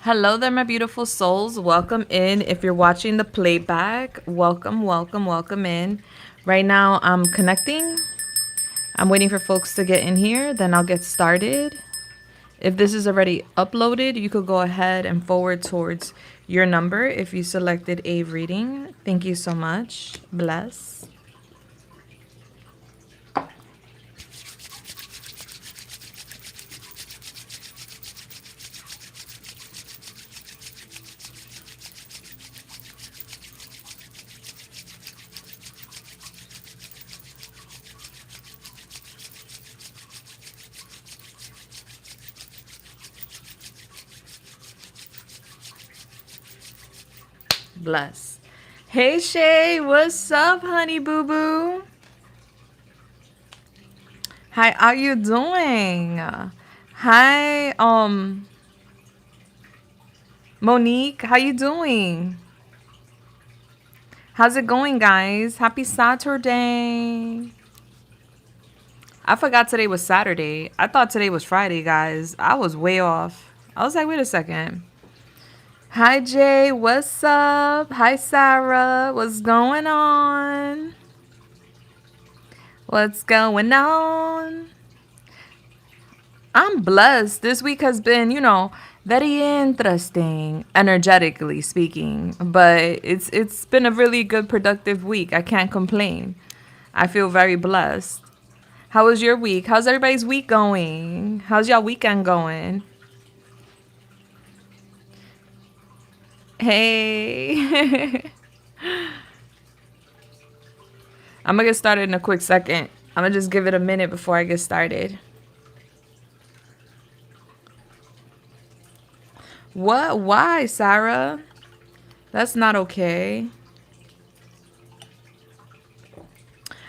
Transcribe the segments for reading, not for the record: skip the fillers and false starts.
Hello there, my beautiful souls. Welcome in. If you're watching the playback, welcome, welcome, welcome in. Right now, I'm connecting. I'm waiting for folks to get in here, then I'll get started. If this is already uploaded, you could go ahead and forward towards your number if you selected a reading. Thank you so much. Bless. Bless. Hey Shay, what's up, honey boo boo? How are you doing? Hi, Monique, how you doing? How's it going, guys? Happy Saturday. I forgot today was Saturday. I thought today was Friday, guys. I was way off. I was like, wait a second. Hi, Jay. What's up? Hi, Sarah. What's going on? What's going on? I'm blessed. This week has been, very interesting, energetically speaking. But it's been a really good, productive week. I can't complain. I feel very blessed. How was your week? How's everybody's week going? How's y'all weekend going? Hey. I'm gonna get started in a quick second. I'm gonna just give it a minute before I get started. What? Why, Sarah? That's not okay.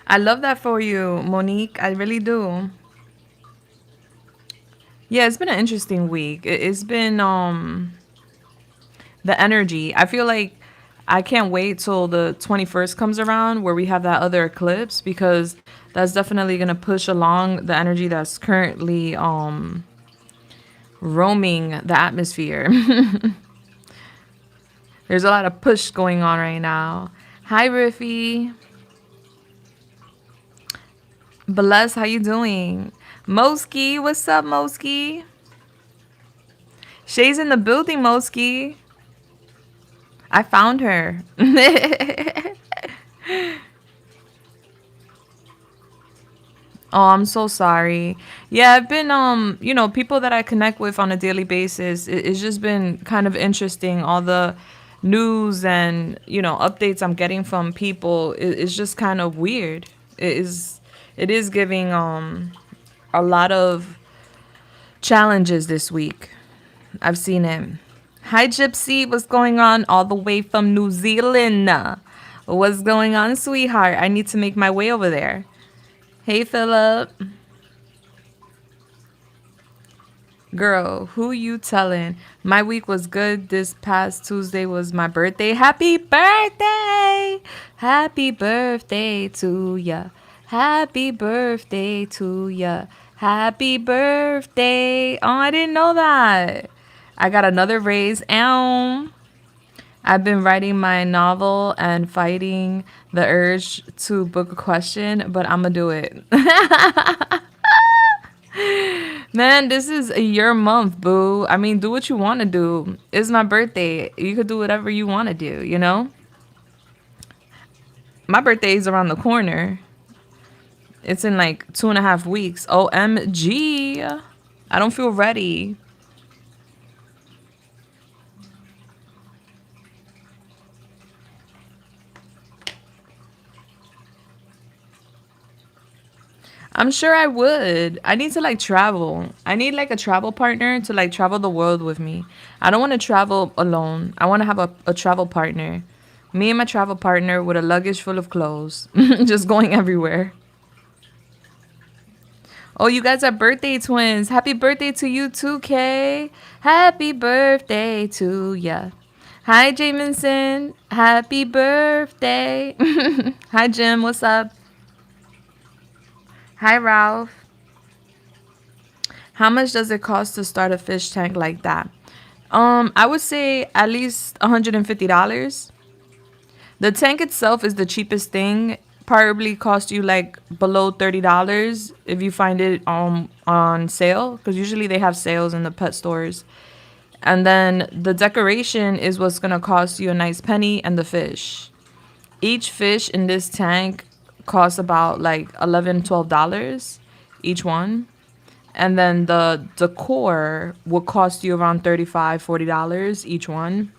I love that for you, Monique. I really do. Yeah, it's been an interesting week. It's been the energy. I feel like I can't wait till the 21st comes around where we have that other eclipse, because that's definitely going to push along the energy that's currently roaming the atmosphere. There's a lot of push going on right now. Hi, Riffy. Bless, how you doing? Moski, what's up, Moski? Shay's in the building, Moski. I found her. Oh, I'm so sorry. Yeah, I've been people that I connect with on a daily basis. It's just been kind of interesting. All the news and, updates I'm getting from people is just kind of weird. It is giving a lot of challenges this week. I've seen it. Hi, Gypsy. What's going on? All the way from New Zealand. What's going on, sweetheart? I need to make my way over there. Hey, Philip. Girl, who you telling? My week was good. This past Tuesday was my birthday. Happy birthday! Happy birthday to ya. Happy birthday to ya. Happy birthday. Oh, I didn't know that. I got another raise. Ow. I've been writing my novel and fighting the urge to book a question, but I'm going to do it. Man, this is your month, boo. I mean, do what you want to do. It's my birthday. You could do whatever you want to do, you know? My birthday is around the corner. It's in like 2.5 weeks. OMG. I don't feel ready. I'm sure I would. I need to like travel. I need like a travel partner to like travel the world with me. I don't want to travel alone. I want to have a travel partner. Me and my travel partner with a luggage full of clothes. Just going everywhere. Oh, you guys are birthday twins. Happy birthday to you too, Kay. Happy birthday to ya. Hi, Jamison. Happy birthday. Hi, Jim. What's up? Hi, Ralph. How much does it cost to start a fish tank like that? I would say at least $150. The tank itself is the cheapest thing. Probably cost you like below $30 if you find it on sale, because usually they have sales in the pet stores. And then the decoration is what's gonna cost you a nice penny, and the fish. Each fish in this tank costs about like $11, $12 each one. And then the decor will cost you around $35, $40 each one.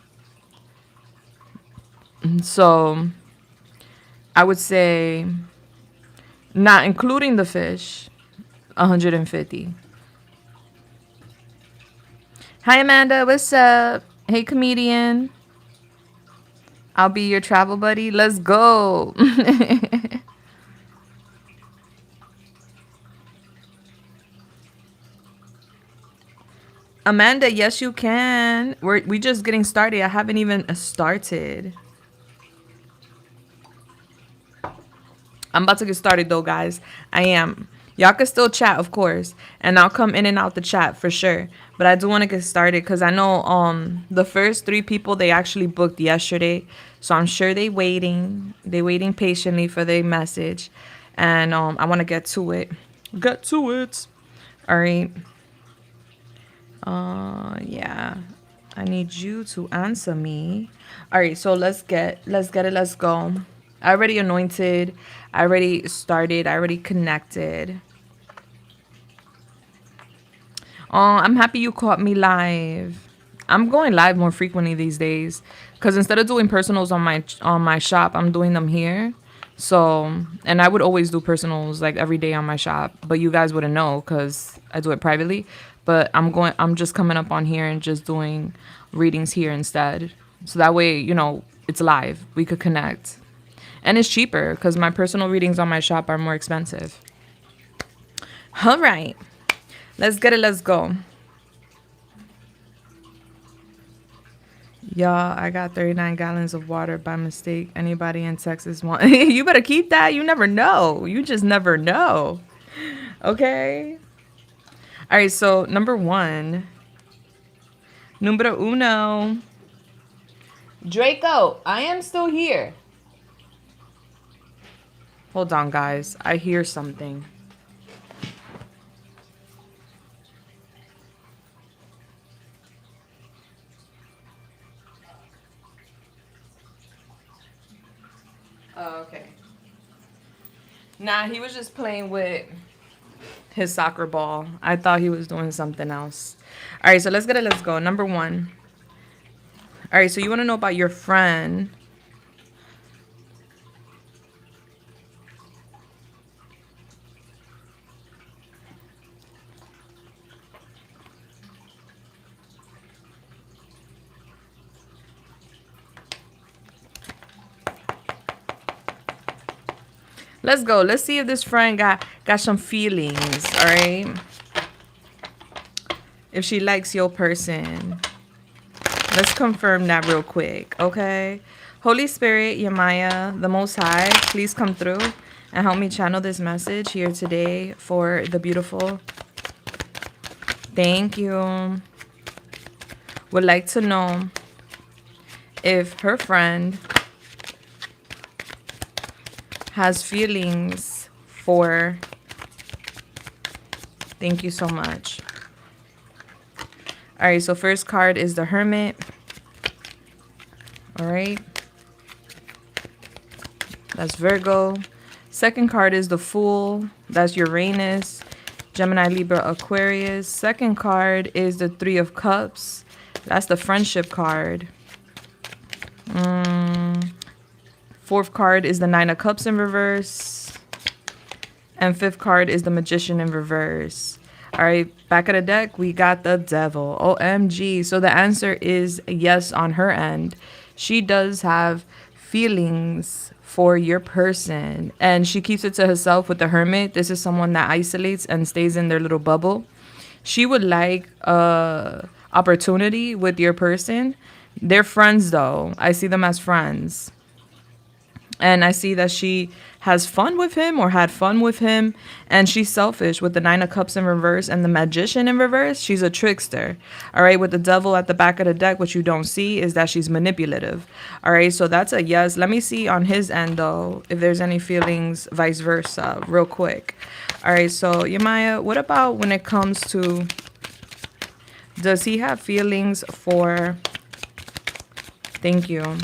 So I would say, not including the fish, 150. Hi Amanda, what's up? Hey comedian. I'll be your travel buddy. Let's go. Amanda, yes you can. We just getting started. I haven't even started. I'm about to get started though, guys. I am. Y'all can still chat, of course, and I'll come in and out the chat for sure. But I do want to get started because I know the first three people they actually booked yesterday, so I'm sure they waiting patiently for their message, and I want to get to it. Get to it. All right. Yeah. I need you to answer me. All right, so let's get it. Let's go. I already anointed. I already started. I already connected. Oh, I'm happy you caught me live. I'm going live more frequently these days because instead of doing personals on my shop, I'm doing them here. So, and I would always do personals like every day on my shop, but you guys wouldn't know because I do it privately. But I'm just coming up on here and just doing readings here instead. So that way, it's live. We could connect. And it's cheaper because my personal readings on my shop are more expensive. All right. Let's get it. Let's go. Y'all, I got 39 gallons of water by mistake. Anybody in Texas want? You better keep that. You never know. You just never know. Okay. All right. So number one. Numero uno. Draco, I am still here. Hold on, guys. I hear something. Oh, okay. Nah, he was just playing with his soccer ball. I thought he was doing something else. All right, so let's get it. Let's go. Number one. All right, so you want to know about your friend. Let's go. Let's see if this friend got some feelings, all right? If she likes your person. Let's confirm that real quick, okay? Holy Spirit, Yemaya, the Most High, please come through and help me channel this message here today for the beautiful. Thank you. Would like to know if her friend has feelings for. Thank you so much. All right, so first card is the Hermit. All right. That's Virgo. Second card is the Fool. That's Uranus, Gemini, Libra, Aquarius. Second card is the Three of Cups. That's the Friendship card. Fourth card is the Nine of Cups in reverse. And fifth card is the Magician in reverse. All right, back of the deck, we got the Devil. OMG. So the answer is yes on her end. She does have feelings for your person, and she keeps it to herself with the Hermit. This is someone that isolates and stays in their little bubble. She would like opportunity with your person. They're friends, though. I see them as friends. And I see that she has fun with him or had fun with him. And she's selfish with the Nine of Cups in reverse and the Magician in reverse. She's a trickster. All right. With the Devil at the back of the deck, what you don't see is that she's manipulative. All right. So that's a yes. Let me see on his end, though, if there's any feelings vice versa real quick. All right. So, Yamaya, what about when it comes to, does he have feelings for, thank you.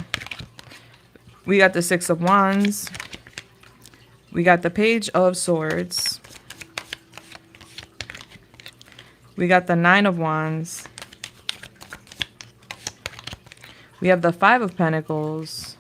We got the Six of Wands. We got the Page of Swords. We got the Nine of Wands. We have the Five of Pentacles.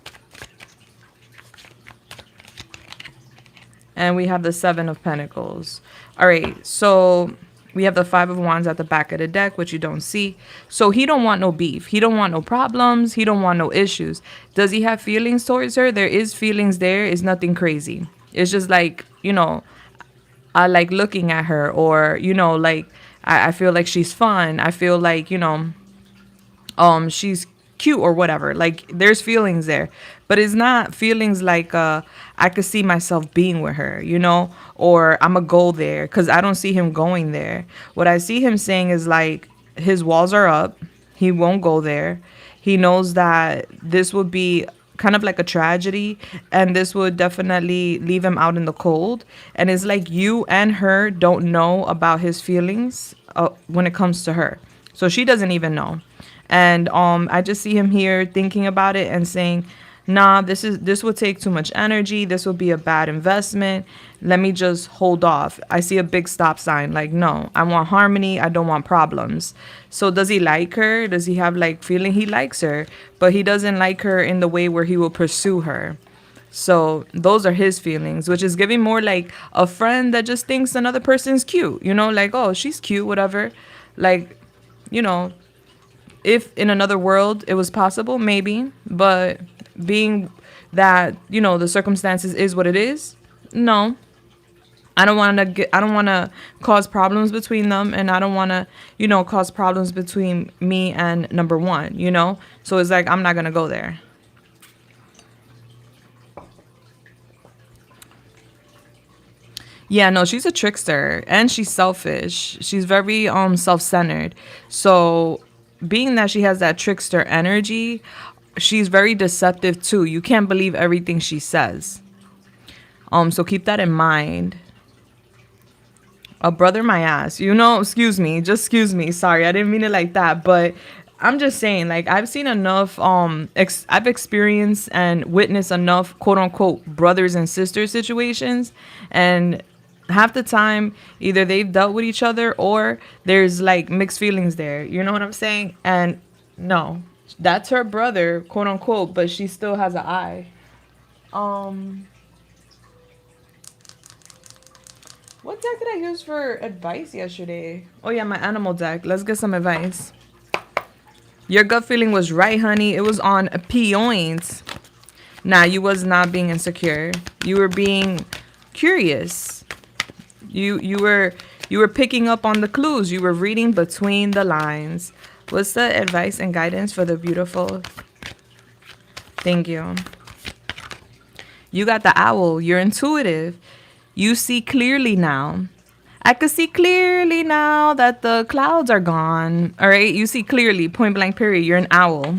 And we have the Seven of Pentacles. All right, so we have the Five of Wands at the back of the deck, which you don't see. So he don't want no beef. He don't want no problems. He don't want no issues. Does he have feelings towards her? There is feelings there. It's nothing crazy. It's just like, I like looking at her, or, like I feel like she's fun. I feel like, she's cute or whatever. Like there's feelings there, but it's not feelings like I could see myself being with her, or I'm a go there, because I don't see him going there. What I see him saying is like his walls are up. He won't go there. He knows that this would be kind of like a tragedy, and this would definitely leave him out in the cold. And it's like you and her don't know about his feelings when it comes to her, so she doesn't even know. And I just see him here thinking about it and saying, nah, this would take too much energy. This would be a bad investment. Let me just hold off. I see a big stop sign. Like, no, I want harmony. I don't want problems. So does he like her? Does he have like feeling? He likes her, but he doesn't like her in the way where he will pursue her. So those are his feelings, which is giving more like a friend that just thinks another person's cute, like, oh, she's cute, whatever. Like, if in another world it was possible, maybe, but being that, the circumstances is what it is, no. I don't want to cause problems between them, and I don't want to, cause problems between me and number one, So it's like, I'm not going to go there. Yeah, no, she's a trickster, and she's selfish. She's very self-centered. So being that she has that trickster energy, she's very deceptive too. You can't believe everything she says. So keep that in mind. A brother my ass, excuse me, just excuse me. Sorry, I didn't mean it like that, but I'm just saying, like, I've seen enough, I've experienced and witnessed enough quote unquote brothers and sisters situations, and half the time either they've dealt with each other or there's like mixed feelings there. You know what I'm saying? And no, that's her brother, quote unquote, but she still has an eye. What deck did I use for advice yesterday? Oh yeah, my animal deck. Let's get some advice. Your gut feeling was right, honey. It was on points. Nah, you was not being insecure. You were being curious. You were picking up on the clues. You were reading between the lines. What's the advice and guidance for the beautiful? Thank you. You got the owl. You're intuitive. You see clearly now. I could see clearly now that the clouds are gone. All right. You see clearly, point blank period. You're an owl.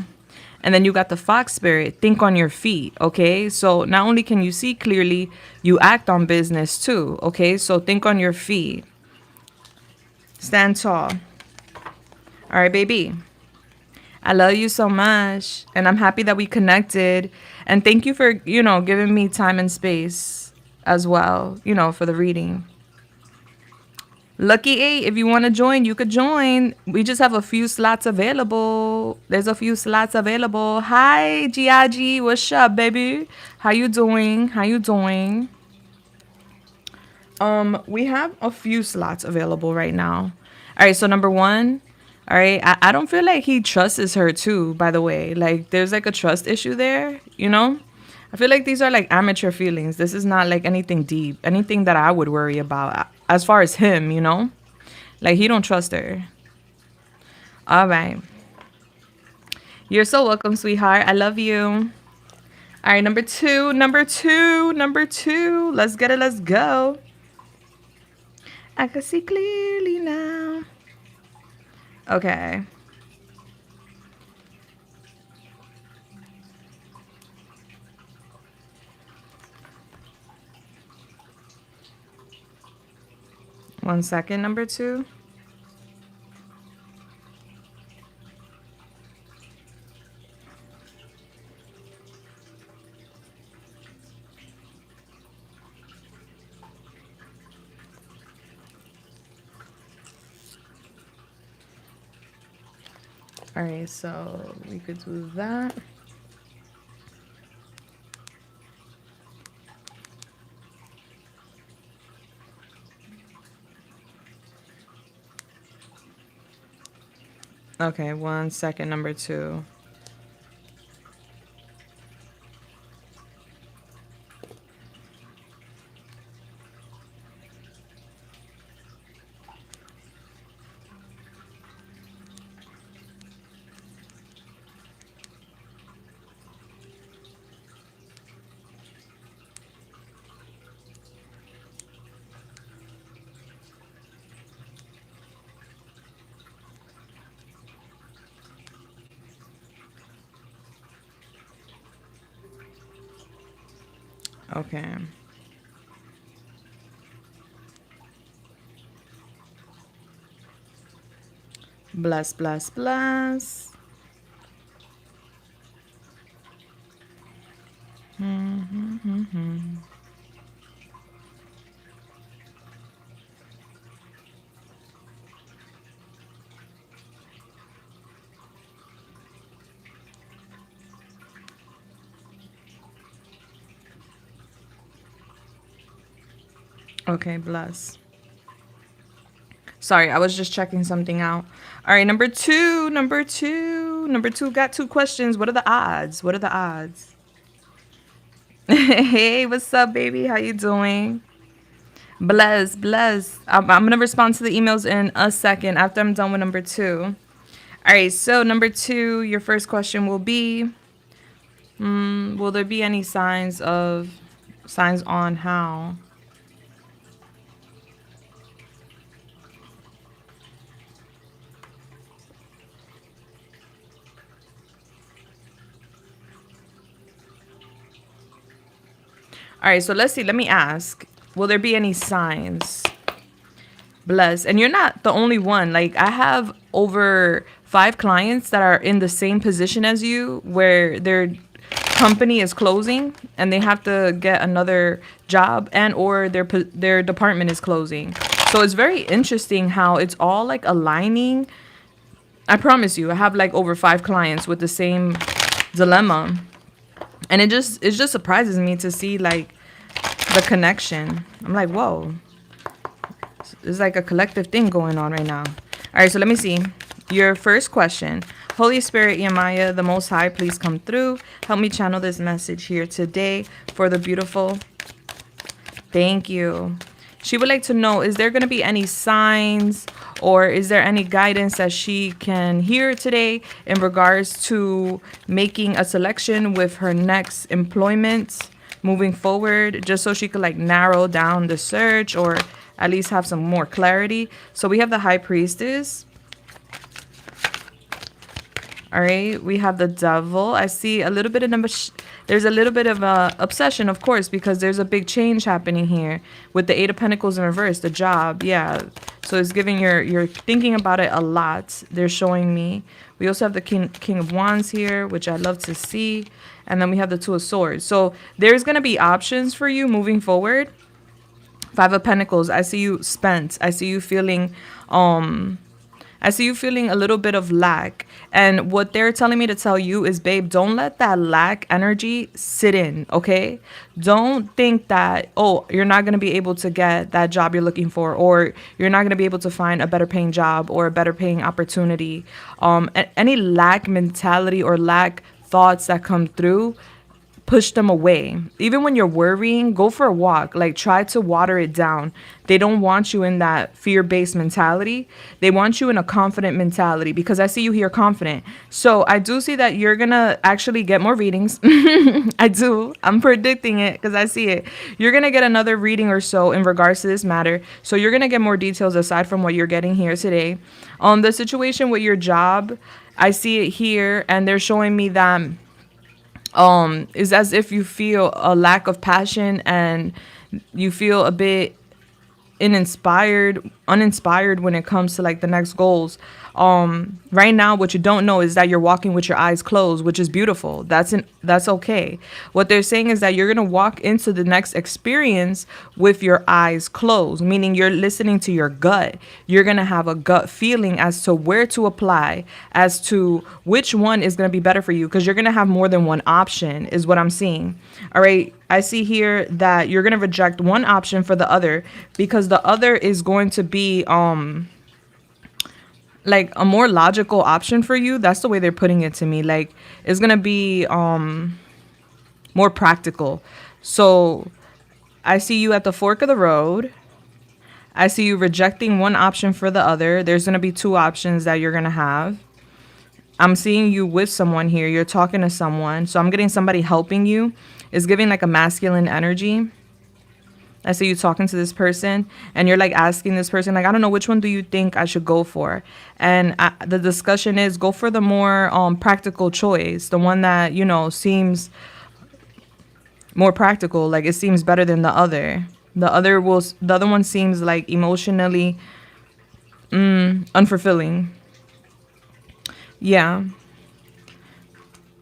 And then you got the fox spirit. Think on your feet. Okay. So not only can you see clearly, you act on business too. Okay. So think on your feet. Stand tall. All right, baby. I love you so much. And I'm happy that we connected. And thank you for, giving me time and space as well, for the reading. Lucky 8, if you want to join, you could join. We just have a few slots available. There's a few slots available. Hi, Giagi. What's up, baby? How you doing? We have a few slots available right now. All right, so number 1. All right, I don't feel like he trusts her too, by the way. Like, there's like a trust issue there, I feel like these are like amateur feelings. This is not like anything deep, anything that I would worry about as far as him, Like, he don't trust her. All right. You're so welcome, sweetheart. I love you. All right, number two, number two, number two. Let's get it. Let's go. I can see clearly now. Okay. One second, number two. All right, so we could do that. Okay, one second, number two. Okay. Bless, bless, bless. Okay, bless. Sorry, I was just checking something out. All right, number two, number two, number two got two questions. What are the odds? What are the odds? Hey, what's up, baby? How you doing? Bless, bless. I'm gonna respond to the emails in a second after I'm done with number two. All right, so number two, your first question will be, will there be any signs on how? All right, so let's see. Let me ask, will there be any signs? Bless. And you're not the only one. Like, I have over 5 clients that are in the same position as you, where their company is closing and they have to get another job, and or their department is closing. So it's very interesting how it's all like aligning. I promise you, I have like over 5 clients with the same dilemma. And it just surprises me to see like the connection. I'm like, whoa. It's like a collective thing going on right now. All right, so let me see. Your first question. Holy Spirit, Yamaya, the Most High, please come through. Help me channel this message here today for the beautiful. Thank you. She would like to know, is there going to be any signs or is there any guidance that she can hear today in regards to making a selection with her next employment moving forward, just so she could like narrow down the search or at least have some more clarity? So we have the High Priestess. All right, we have the Devil. I see a little bit of there's a little bit of obsession, of course, because there's a big change happening here with the Eight of Pentacles in reverse, the job. Yeah, so it's giving you're thinking about it a lot. They're showing me. We also have the King of Wands here, which I love to see. And then we have the Two of Swords. So there's going to be options for you moving forward. Five of Pentacles. I see you spent. I see you feeling a little bit of lack. And what they're telling me to tell you is, babe, don't let that lack energy sit in, okay? Don't think that, oh, you're not going to be able to get that job you're looking for, or you're not going to be able to find a better paying job or a better paying opportunity. Any lack mentality or lack thoughts that come through, push them away. Even when you're worrying, go for a walk. Like, try to water it down. They don't want you in that fear-based mentality. They want you in a confident mentality, because I see you here confident. So I do see that you're gonna actually get more readings. I do. I'm predicting it because I see it. You're gonna get another reading or so in regards to this matter. So you're gonna get more details aside from what you're getting here today. The situation with your job, I see it here, and they're showing me that is as if you feel a lack of passion, and you feel a bit uninspired when it comes to like the next goals. Right now, what you don't know is that you're walking with your eyes closed, which is beautiful. That's okay. What they're saying is that you're gonna walk into the next experience with your eyes closed, meaning you're listening to your gut. You're gonna have a gut feeling as to where to apply, as to which one is gonna be better for you, because you're gonna have more than one option, is what I'm seeing. All right. I see here that you're gonna reject one option for the other, because the other is going to be like a more logical option for you. That's the way they're putting it to me. Like, it's gonna be more practical. So I see you at the fork of the road. I see you rejecting one option for the other. There's gonna be two options that you're gonna have. I'm seeing you with someone here. You're talking to someone. So I'm getting somebody helping you. It's giving like a masculine energy. I see you talking to this person, and you're like asking this person, like, I don't know, which one do you think I should go for? And the discussion is, go for the more practical choice, the one that, you know, seems more practical, like it seems better than the other. The other one seems like emotionally unfulfilling. Yeah.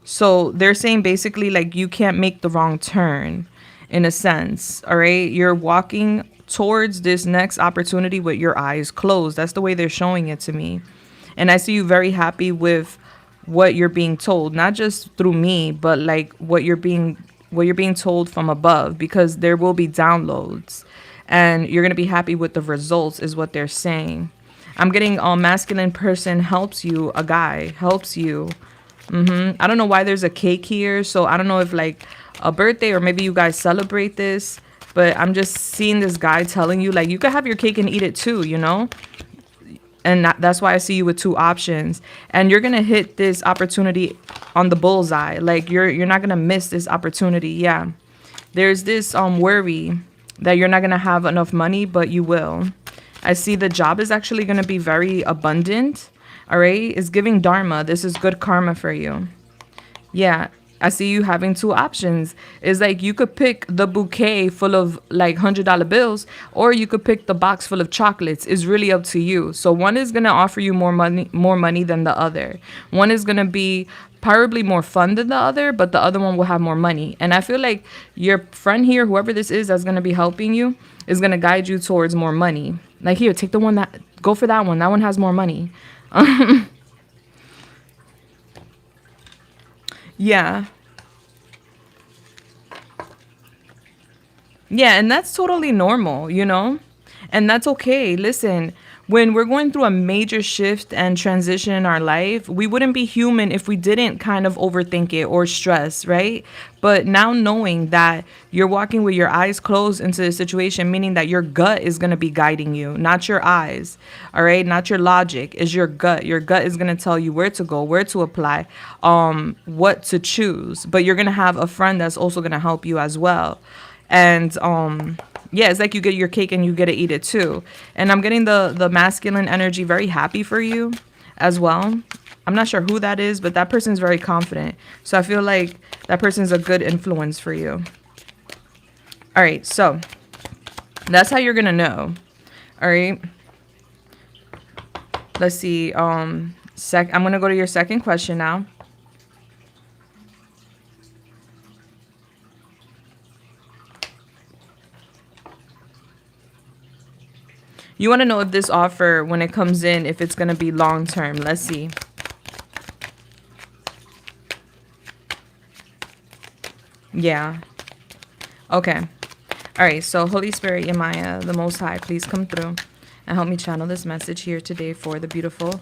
So they're saying basically like you can't make the wrong turn, in a sense. All right. You're walking towards this next opportunity with your eyes closed. That's the way they're showing it to me. And I see you very happy with what you're being told, not just through me, but like what you're being told from above, because there will be downloads, and you're going to be happy with the results, is what they're saying. I'm getting a masculine person helps you, a guy helps you. I don't know why there's a cake here. So I don't know if like a birthday, or maybe you guys celebrate this, but I'm just seeing this guy telling you like you could have your cake and eat it too, you know? And that's why I see you with two options, and you're going to hit this opportunity on the bullseye. Like you're not going to miss this opportunity. Yeah. There's this worry that you're not going to have enough money, but you will. I see the job is actually going to be very abundant. All right. It's giving dharma. This is good karma for you. Yeah. I see you having two options. It's like you could pick the bouquet full of like $100 bills, or you could pick the box full of chocolates. It's really up to you. So one is going to offer you more money than the other. One is going to be probably more fun than the other, but the other one will have more money. And I feel like your friend here, whoever this is that's going to be helping you, is going to guide you towards more money. Like, here, take the one go for that one. That one has more money. Yeah. Yeah, and that's totally normal, you know? And that's okay. Listen, when we're going through a major shift and transition in our life, we wouldn't be human if we didn't kind of overthink it or stress, right? But now knowing that you're walking with your eyes closed into the situation, meaning that your gut is going to be guiding you, not your eyes, all right? Not your logic, is your gut. Your gut is going to tell you where to go, where to apply, what to choose. But you're going to have a friend that's also going to help you as well. And yeah, it's like you get your cake and you get to eat it too. And I'm getting the masculine energy, very happy for you as well. I'm not sure who that is, but that person's very confident. So I feel like that person's a good influence for you. All right, so that's how you're gonna know. All right. Let's see. I'm gonna go to your second question now. You want to know if this offer, when it comes in, if it's going to be long term. Let's see. Yeah. Okay. All right. So Holy Spirit, Yamaya, the Most High, please come through and help me channel this message here today for the beautiful.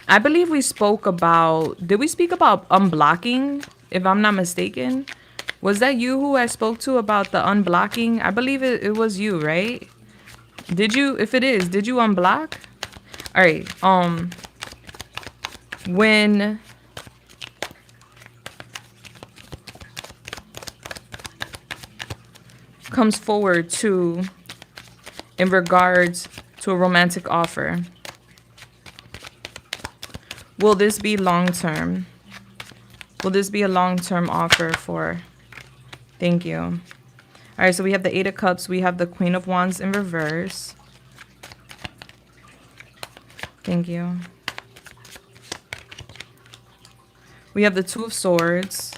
I believe we spoke about, did we speak about unblocking if I'm not mistaken. Was that you who I spoke to about the unblocking? I believe it was you, right? Did you, if it is, did you unblock? All right. When comes forward to in regards to a romantic offer, will this be long term? Will this be a long term offer for? Thank you. All right, so we have the Eight of Cups, we have the Queen of Wands in reverse. Thank you. We have the Two of Swords.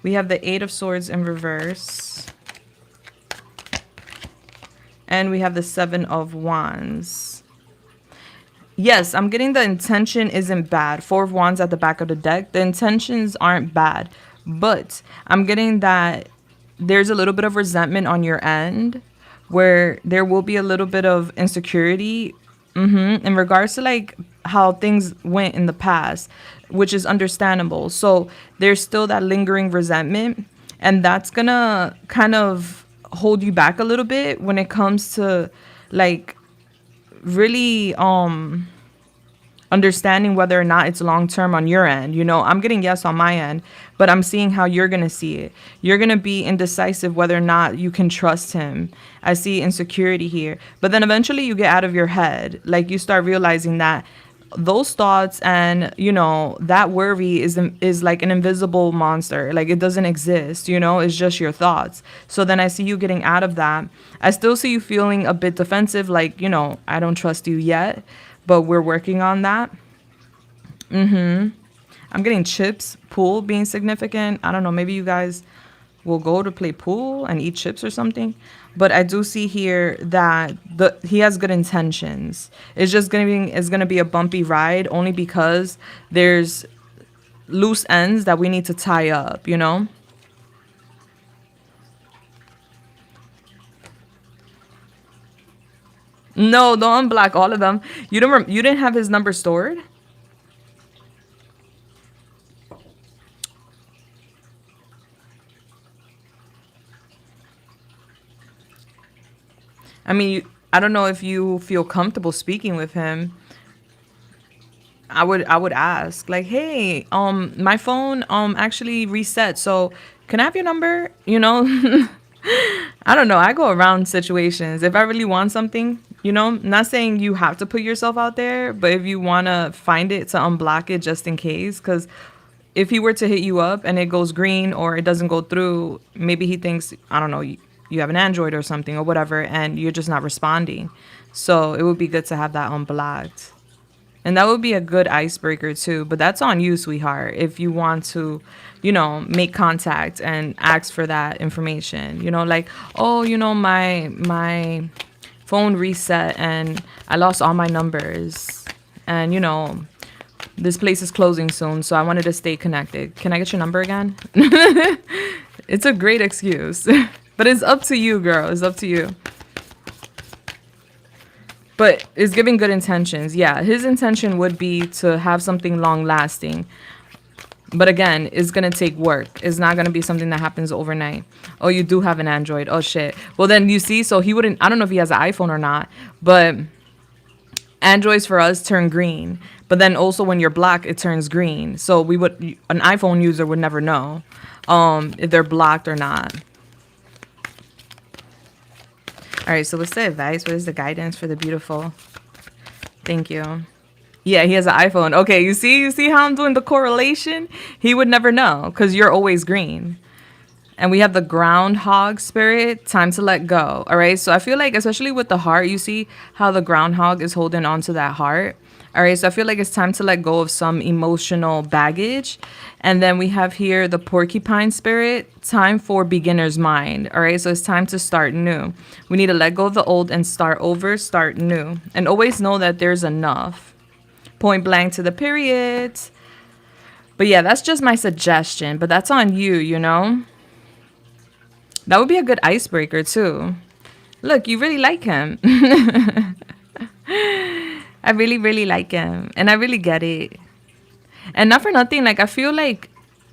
We have the Eight of Swords in reverse. And we have the Seven of Wands. Yes, I'm getting the intention isn't bad. Four of Wands at the back of the deck. The intentions aren't bad. But I'm getting that there's a little bit of resentment on your end, where there will be a little bit of insecurity in regards to like how things went in the past, which is understandable. So there's still that lingering resentment, and that's gonna kind of hold you back a little bit when it comes to like really understanding whether or not it's long term on your end. You know, I'm getting yes on my end, but I'm seeing how you're going to see it. You're going to be indecisive whether or not you can trust him. I see insecurity here. But then eventually you get out of your head. Like you start realizing that those thoughts and, you know, that worry is like an invisible monster. Like it doesn't exist, you know, it's just your thoughts. So then I see you getting out of that. I still see you feeling a bit defensive, like, you know, I don't trust you yet, but we're working on that. I'm getting chips, pool being significant. I don't know, maybe you guys will go to play pool and eat chips or something. But I do see here that he has good intentions. It's gonna be a bumpy ride only because there's loose ends that we need to tie up, you know? No, don't unblock all of them. You didn't have his number stored? I mean, I don't know if you feel comfortable speaking with him. I would ask like, hey, my phone actually reset, so can I have your number? You know, I don't know. I go around situations. If I really want something, you know, not saying you have to put yourself out there, but if you want to find it to unblock it just in case, because if he were to hit you up and it goes green or it doesn't go through, maybe he thinks, I don't know, you have an Android or something or whatever, and you're just not responding. So it would be good to have that unblocked. And that would be a good icebreaker too. But that's on you, sweetheart, if you want to, you know, make contact and ask for that information. You know, like, oh, you know, my phone reset and I lost all my numbers. And, you know, this place is closing soon, so I wanted to stay connected. Can I get your number again? It's a great excuse. But it's up to you, girl. It's up to you. But it's giving good intentions. Yeah, his intention would be to have something long lasting. But again, it's going to take work. It's not going to be something that happens overnight. Oh, you do have an Android. Oh, shit. Well, then you see, so he wouldn't, I don't know if he has an iPhone or not, but Androids for us turn green. But then also when you're blocked, it turns green. So an iPhone user would never know if they're blocked or not. All right, so what's the advice? What is the guidance for the beautiful? Thank you. Yeah, he has an iPhone. Okay, you see how I'm doing the correlation? He would never know because you're always green. And we have the groundhog spirit, time to let go. All right, so I feel like, especially with the heart, you see how the groundhog is holding on to that heart. All right, so I feel like it's time to let go of some emotional baggage. And then we have here the porcupine spirit, time for beginner's mind. All right, so it's time to start new. We need to let go of the old and start over, start new. And always know that there's enough. Point blank to the period. But yeah, that's just my suggestion. But that's on you, you know? That would be a good icebreaker too. Look, you really like him. I really, really like him. And I really get it. And not for nothing, like, I feel like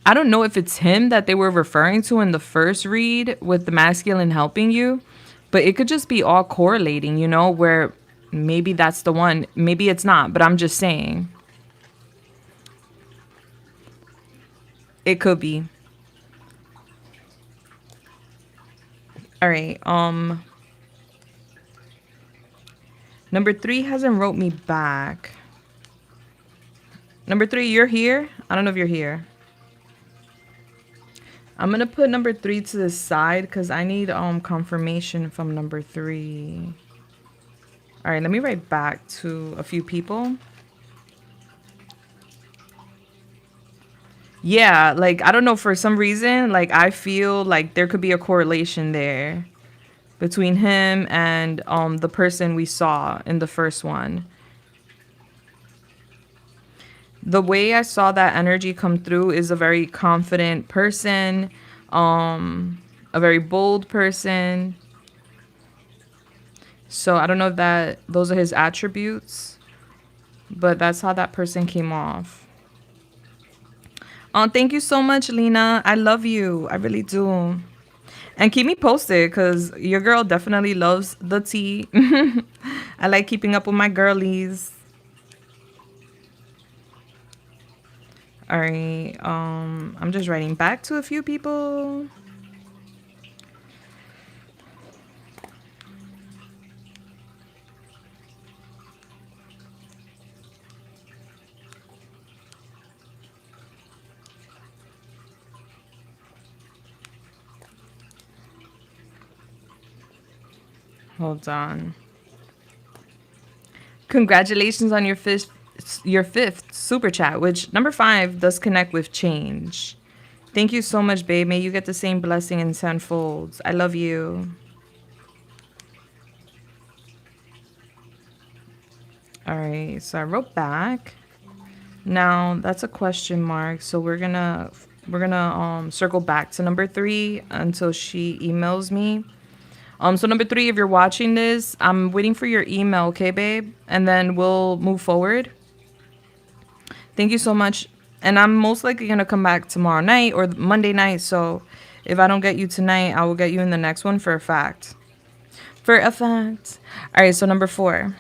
I don't know if it's him that they were referring to in the first read with the masculine helping you, but it could just be all correlating, where maybe that's the one. Maybe it's not, but I'm just saying it could be. All right. Number 3 hasn't wrote me back. Number 3, you're here? I don't know if you're here. I'm going to put number 3 to the side because I need confirmation from number 3. All right, let me write back to a few people. Yeah, like, I don't know, for some reason, like, I feel like there could be a correlation there between him and the person we saw in the first one. The way I saw that energy come through is a very confident person, a very bold person. So I don't know if those are his attributes, but that's how that person came off. Thank you so much, Lena. I love you. I really do. And keep me posted because your girl definitely loves the tea. I like keeping up with my girlies. All right. I'm just writing back to a few people. Hold on. Congratulations on your fifth super chat, which number 5 does connect with change. Thank you so much, babe. May you get the same blessing in tenfolds. I love you. All right, so I wrote back. Now that's a question mark, so we're gonna circle back to number 3 until she emails me. So number 3, if you're watching this, I'm waiting for your email, okay, babe? And then we'll move forward. Thank you so much. And I'm most likely going to come back tomorrow night or Monday night. So if I don't get you tonight, I will get you in the next one for a fact. For a fact. All right, so number 4.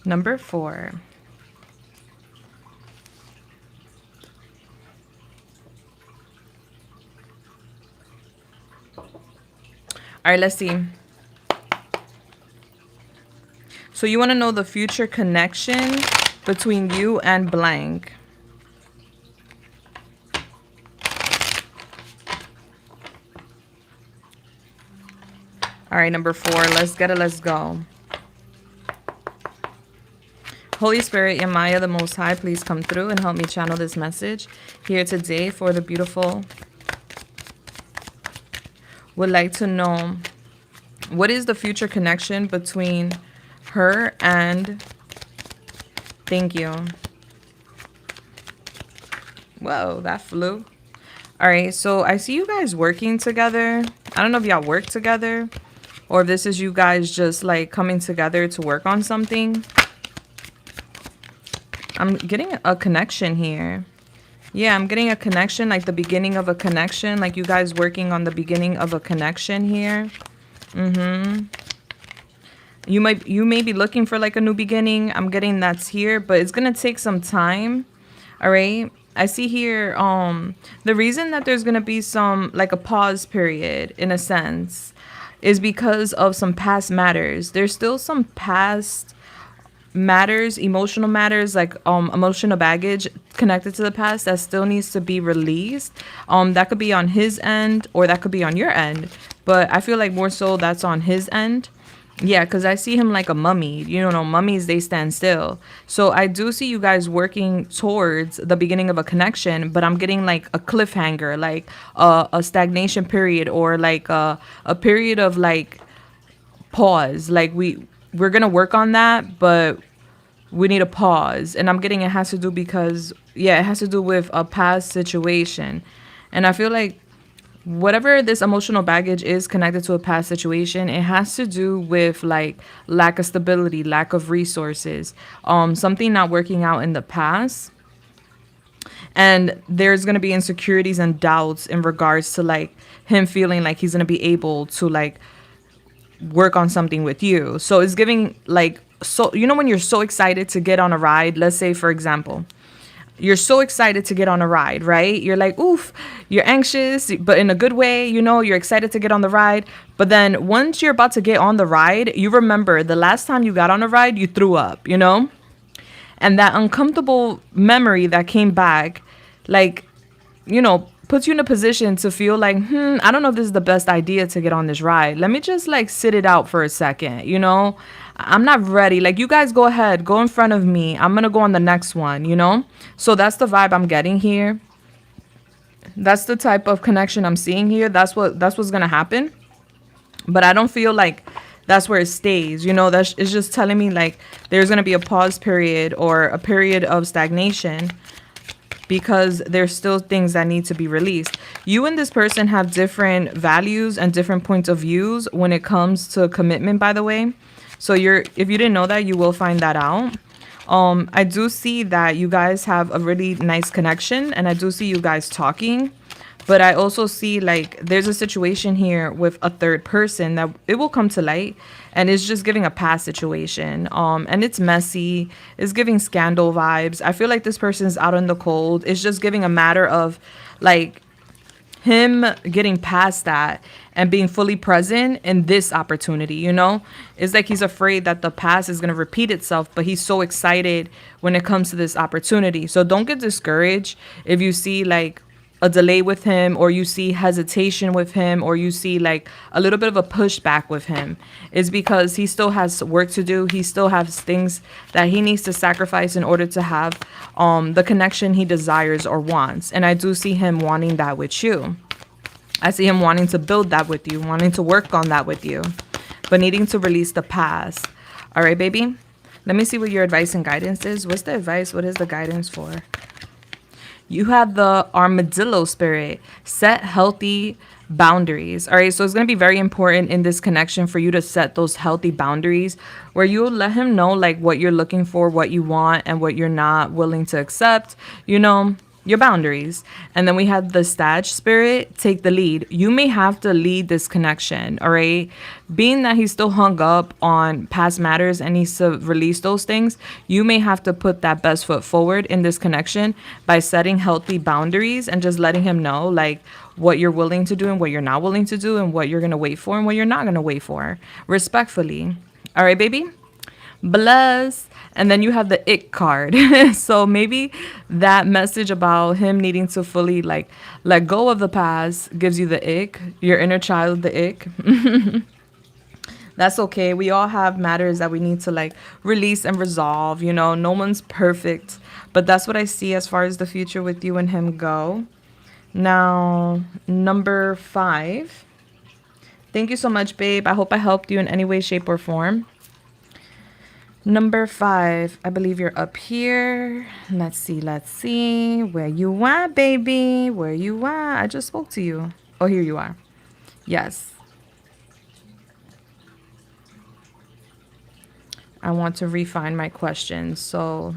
Number 4. All right, let's see. So you want to know the future connection between you and blank. All right, number 4. Let's get it. Let's go. Holy Spirit, Yamaya, the Most High, please come through and help me channel this message here today for the beautiful. Would like to know, what is the future connection between her and, thank you. Whoa, that flew. All right, so I see you guys working together. I don't know if y'all work together or if this is you guys just like coming together to work on something. I'm getting a connection here. Yeah, I'm getting a connection, like the beginning of a connection, like you guys working on the beginning of a connection here. You may be looking for like a new beginning. I'm getting that's here, but it's gonna take some time. All right. I see here the reason that there's gonna be some like a pause period in a sense is because of some past matters. There's still some past matters, emotional matters, like emotional baggage connected to the past that still needs to be released. That could be on his end or that could be on your end, but I feel like more so that's on his end. Yeah, because I see him like a mummy. You know, mummies, they stand still. So I do see you guys working towards the beginning of a connection, but I'm getting like a cliffhanger, like a stagnation period or like a period of like pause. Like we're going to work on that, but we need a pause. And I'm getting it has to do because, yeah, it has to do with a past situation. And I feel like whatever this emotional baggage is connected to a past situation, it has to do with like lack of stability, lack of resources, something not working out in the past. And there's going to be insecurities and doubts in regards to like him feeling like he's going to be able to like work on something with you. So it's giving like, so you know when you're so excited to get on a ride, let's say for example, you're so excited to get on a ride, right? You're like, oof, you're anxious, but in a good way, you know, you're excited to get on the ride. But then once you're about to get on the ride, you remember the last time you got on a ride, you threw up, you know? And that uncomfortable memory that came back, like, you know, puts you in a position to feel like, I don't know if this is the best idea to get on this ride. Let me just like sit it out for a second, you know? I'm not ready. Like, you guys go ahead, go in front of me. I'm gonna go on the next one, you know? So that's the vibe I'm getting here. That's the type of connection I'm seeing here. That's what's gonna happen. But I don't feel like that's where it stays. You know, it's just telling me like there's gonna be a pause period or a period of stagnation because there's still things that need to be released. You and this person have different values and different points of views when it comes to commitment, by the way. So if you didn't know that, you will find that out. I do see that you guys have a really nice connection, and I do see you guys talking. But I also see like there's a situation here with a third person that it will come to light, and it's just giving a past situation. And it's messy. It's giving scandal vibes. I feel like this person is out in the cold. It's just giving a matter of like him getting past that and being fully present in this opportunity, you know? It's like he's afraid that the past is going to repeat itself, but he's so excited when it comes to this opportunity. So don't get discouraged if you see like a delay with him, or you see hesitation with him, or you see like a little bit of a pushback with him. It's because he still has work to do. He still has things that he needs to sacrifice in order to have the connection he desires or wants. And I do see him wanting that with you. I see him wanting to build that with you, wanting to work on that with you, but needing to release the past. All right, baby. Let me see what your advice and guidance is. What's the advice? What is the guidance for? You have the armadillo spirit. Set healthy boundaries. All right. So it's going to be very important in this connection for you to set those healthy boundaries where you'll let him know like what you're looking for, what you want, and what you're not willing to accept, you know, your boundaries. And then we have the Stag spirit. Take the lead. You may have to lead this connection. All right. Being that he's still hung up on past matters and needs to release those things, you may have to put that best foot forward in this connection by setting healthy boundaries and just letting him know like what you're willing to do and what you're not willing to do, and what you're going to wait for and what you're not going to wait for, respectfully. All right, baby. Bless. And then you have the ick card. So maybe that message about him needing to fully like let go of the past gives you the ick, your inner child, the ick. That's okay. We all have matters that we need to like release and resolve. You know, no one's perfect, but that's what I see as far as the future with you and him go. Now, number 5. Thank you so much, babe. I hope I helped you in any way, shape, or form. Number 5, I believe you're up here. Let's see. Where you at, baby? Where you at? I just spoke to you. Oh, here you are. Yes. I want to refine my questions. So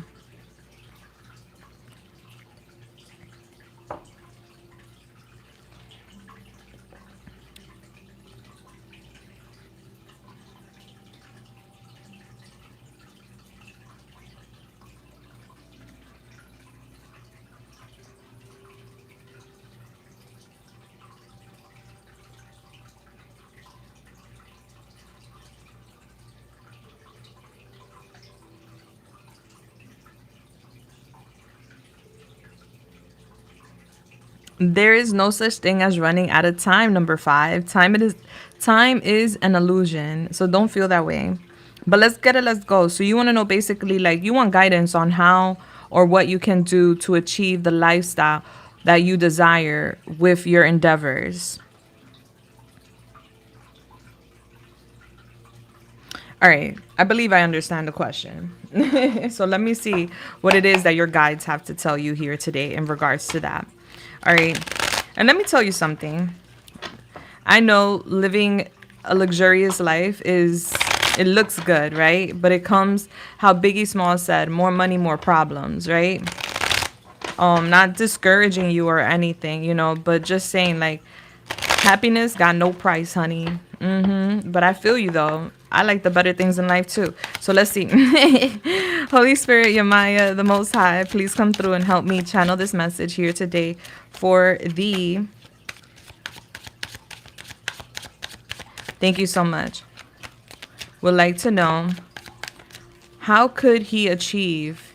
there is no such thing as running out of time. Number 5. Time is an illusion. So don't feel that way. But let's get it. Let's go. So you want to know basically like you want guidance on how or what you can do to achieve the lifestyle that you desire with your endeavors. All right. I believe I understand the question. So let me see what it is that your guides have to tell you here today in regards to that. All right. And let me tell you something. I know living a luxurious life is, it looks good, right? But it comes, how Biggie Small said, more money, more problems, right? Not discouraging you or anything, but just saying like happiness got no price, honey. But I feel you though. I like the better things in life too. So let's see. Holy Spirit, Yamaya, the Most High, please come through and help me channel this message here today for the. Thank you so much. Would like to know, how could he achieve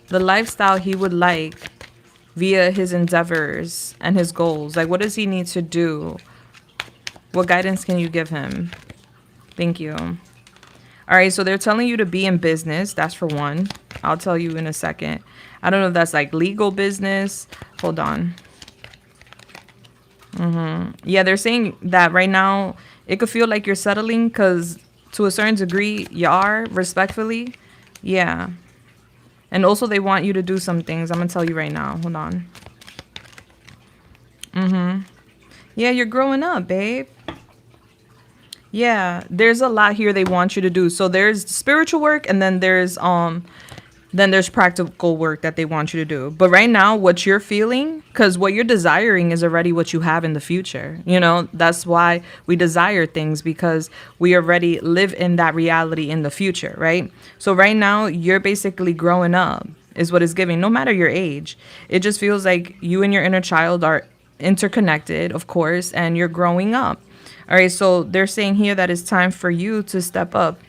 the lifestyle he would like via his endeavors and his goals? Like, what does he need to do? What guidance can you give him? Thank you. All right, so they're telling you to be in business. That's for one. I'll tell you in a second. I don't know if that's like legal business. Hold on. Yeah, they're saying that right now it could feel like you're settling because to a certain degree you are, respectfully. Yeah. And also they want you to do some things. I'm going to tell you right now. Hold on. Yeah, you're growing up, babe. Yeah, there's a lot here they want you to do. So there's spiritual work and then there's practical work that they want you to do. But right now, what you're feeling, because what you're desiring is already what you have in the future. That's why we desire things, because we already live in that reality in the future, right? So right now, you're basically growing up is what it's giving, no matter your age. It just feels like you and your inner child are interconnected, of course, and you're growing up. All right, so they're saying here that it's time for you to step up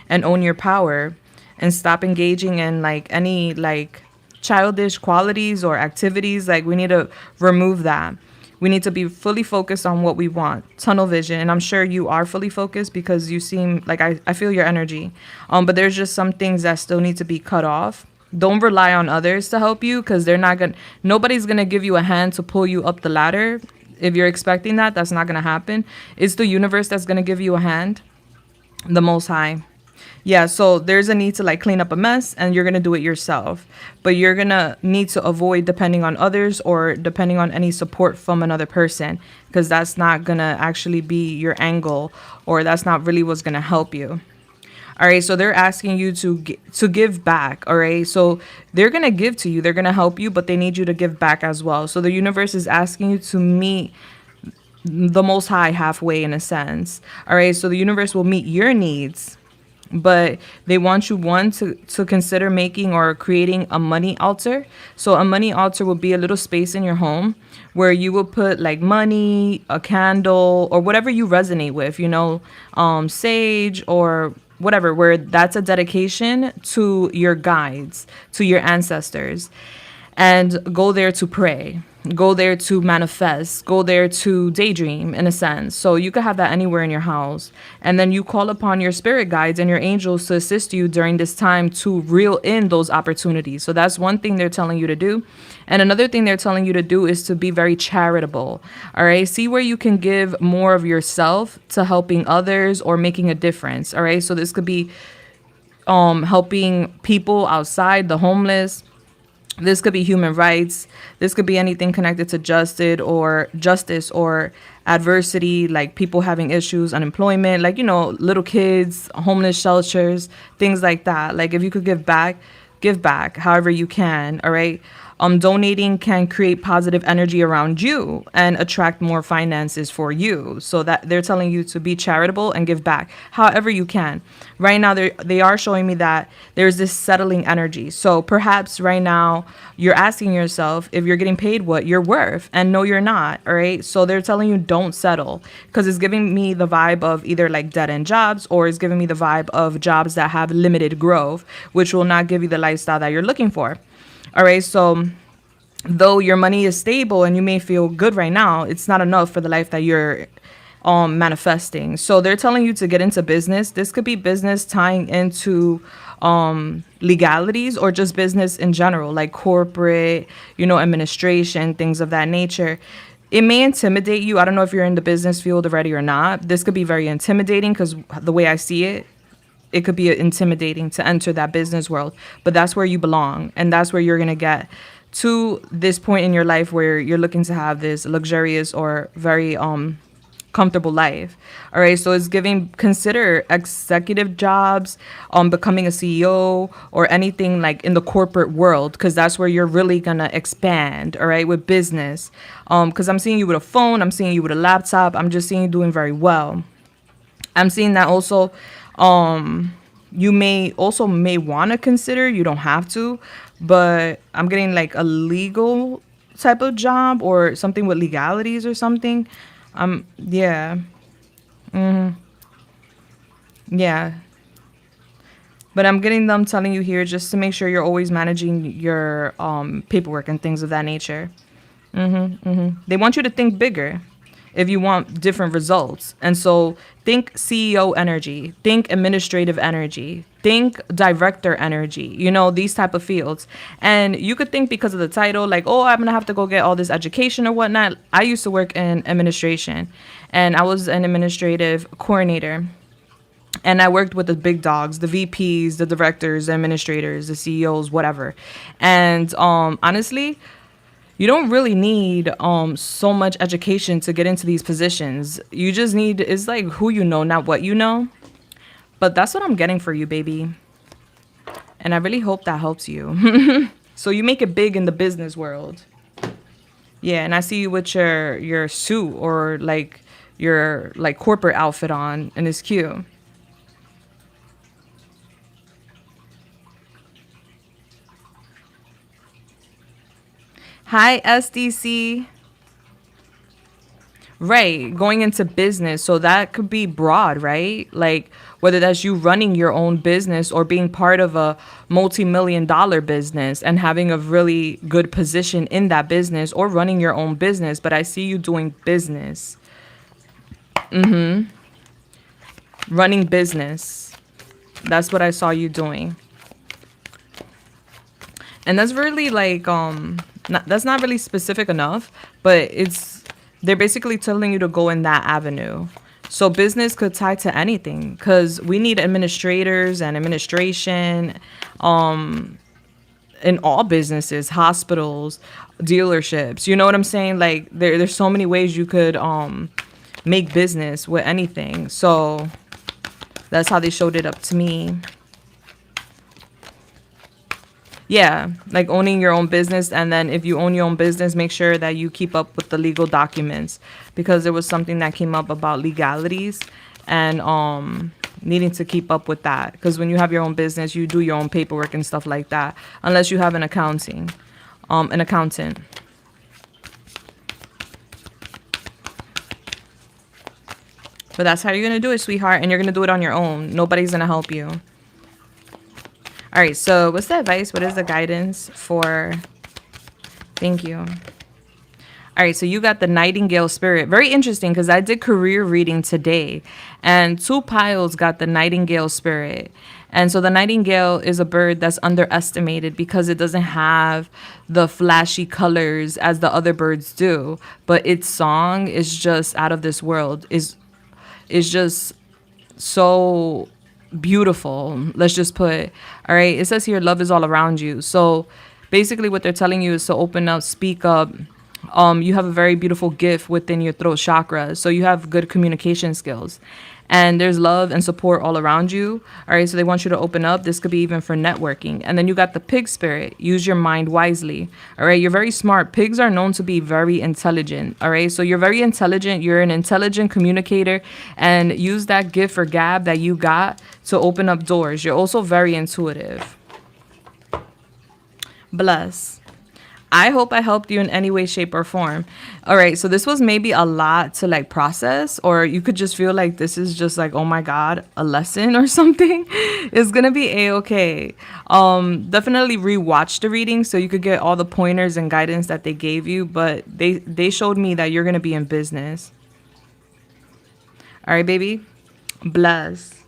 and own your power and stop engaging in like any like childish qualities or activities. Like, we need to remove that. We need to be fully focused on what we want. Tunnel vision. And I'm sure you are fully focused because you seem like I feel your energy. But there's just some things that still need to be cut off. Don't rely on others to help you, because nobody's gonna give you a hand to pull you up the ladder. If you're expecting that, that's not gonna happen. It's the universe that's gonna give you a hand. The Most High. Yeah, so there's a need to like clean up a mess, and you're going to do it yourself. But you're going to need to avoid depending on others or depending on any support from another person, because that's not going to actually be your angle, or that's not really what's going to help you. All right, so they're asking you to give back. All right, so they're going to give to you. They're going to help you, but they need you to give back as well. So the universe is asking you to meet the Most High halfway, in a sense. All right, so the universe will meet your needs, but they want you, one, to consider making or creating a money altar. So a money altar will be a little space in your home where you will put like money, a candle, or whatever you resonate with, sage or whatever, where that's a dedication to your guides, to your ancestors, and go there to pray. Go there to manifest, go there to daydream, in a sense. So you could have that anywhere in your house. And then you call upon your spirit guides and your angels to assist you during this time to reel in those opportunities. So that's one thing they're telling you to do. And another thing they're telling you to do is to be very charitable. All right. See where you can give more of yourself to helping others or making a difference. All right. So this could be helping people outside, the homeless. This could be human rights. This could be anything connected to justice or adversity, like people having issues, unemployment, like, little kids, homeless shelters, things like that. Like, if you could give back however you can. All right. Donating can create positive energy around you and attract more finances for you. So that they're telling you to be charitable and give back however you can. Right now, they are showing me that there's this settling energy. So perhaps right now you're asking yourself if you're getting paid what you're worth, and no, you're not. All right. So they're telling you don't settle, because it's giving me the vibe of either like dead end jobs, or it's giving me the vibe of jobs that have limited growth, which will not give you the lifestyle that you're looking for. All right, so though your money is stable and you may feel good right now, it's not enough for the life that you're manifesting. So they're telling you to get into business. This could be business tying into legalities, or just business in general, like corporate, administration, things of that nature. It may intimidate you. I don't know if you're in the business field already or not. This could be very intimidating, because the way I see it, it could be intimidating to enter that business world, but that's where you belong. And that's where you're going to get to this point in your life where you're looking to have this luxurious or very comfortable life. All right, so it's giving, consider executive jobs, becoming a CEO or anything like in the corporate world, because that's where you're really gonna expand. All right, with business, because I'm seeing you with a phone, I'm seeing you with a laptop, I'm just seeing you doing very well. I'm seeing that also. You may want to consider, you don't have to, but I'm getting like a legal type of job or something with legalities or something. Yeah. Yeah. But I'm getting them telling you here just to make sure you're always managing your paperwork and things of that nature. They want you to think bigger if you want different results. And so think CEO energy, think administrative energy, think director energy, these type of fields. And you could think because of the title, like, oh, I'm going to have to go get all this education or whatnot. I used to work in administration and I was an administrative coordinator. And I worked with the big dogs, the VPs, the directors, the administrators, the CEOs, whatever. And honestly, you don't really need so much education to get into these positions. You just need, it's like who you know, not what you know. But that's what I'm getting for you, baby. And I really hope that helps you. So you make it big in the business world. Yeah, and I see you with your suit or like your like corporate outfit on, and it's cute. Hi, SDC. Right, going into business. So that could be broad, right? Like whether that's you running your own business or being part of a multi-million dollar business and having a really good position in that business or running your own business. But I see you doing business, running business. That's what I saw you doing. And that's really like that's not really specific enough, but they're basically telling you to go in that avenue. So business could tie to anything because we need administrators and administration in all businesses, hospitals, dealerships. You know what I'm saying? Like there's so many ways you could make business with anything. So that's how they showed it up to me. Yeah, like owning your own business. And then if you own your own business, make sure that you keep up with the legal documents because there was something that came up about legalities and needing to keep up with that. Because when you have your own business, you do your own paperwork and stuff like that, unless you have an accountant. But that's how you're going to do it, sweetheart. And you're going to do it on your own. Nobody's going to help you. All right, so what's the advice? What is the guidance for? Thank you. All right, so you got the Nightingale spirit. Very interesting because I did career reading today, and two piles got the Nightingale spirit. And so the nightingale is a bird that's underestimated because it doesn't have the flashy colors as the other birds do, but its song is just out of this world. Is just so beautiful. Let's just put, all right, it says here love is all around you. So basically what they're telling you is to open up, speak up. You have a very beautiful gift within your throat chakra, so you have good communication skills and there's love and support all around you. All right, so they want you to open up. This could be even for networking. And then you got the pig spirit. Use your mind wisely. All right, you're very smart. Pigs are known to be very intelligent. All right, so you're very intelligent. You're an intelligent communicator, and use that gift or gab that you got to open up doors. You're also very intuitive. Bless. I hope I helped you in any way, shape, or form. All right, so this was maybe a lot to like process, or you could just feel like this is just like, oh my God, a lesson or something. It's gonna be a-okay. Definitely rewatch the reading so you could get all the pointers and guidance that they gave you, but they showed me that you're gonna be in business. All right, baby. Bless.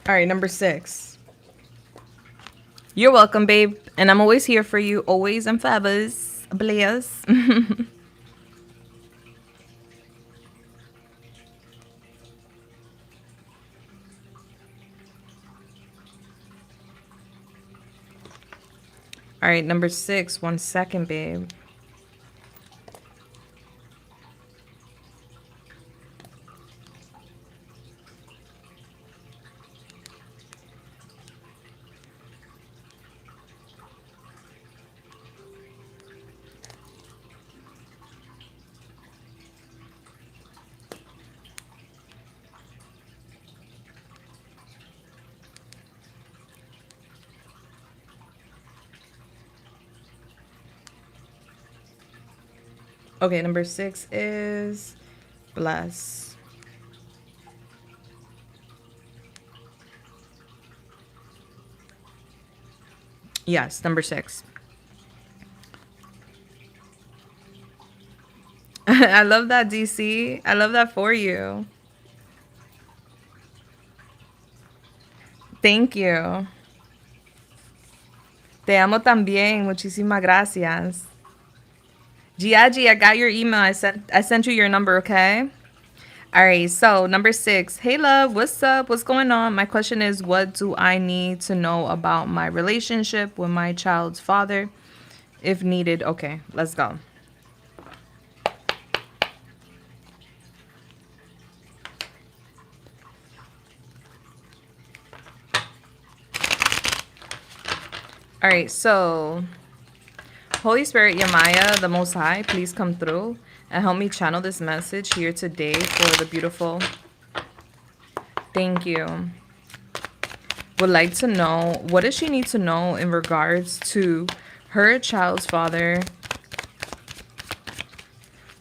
All right, number 6. You're welcome, babe. And I'm always here for you, always and forever. Bless. All right, number 6. 1 second, babe. Okay, number 6 is bless. Yes, number 6. I love that, DC. I love that for you. Thank you. Te amo también. Muchísimas gracias. Giagi, I got your email. I sent you your number, okay? All right, so number 6. Hey, love, what's up? What's going on? My question is, what do I need to know about my relationship with my child's father? If needed, okay, let's go. All right, so Holy Spirit, Yamaya, the Most High, please come through and help me channel this message here today for the beautiful. Thank you. Would like to know, what does she need to know in regards to her child's father?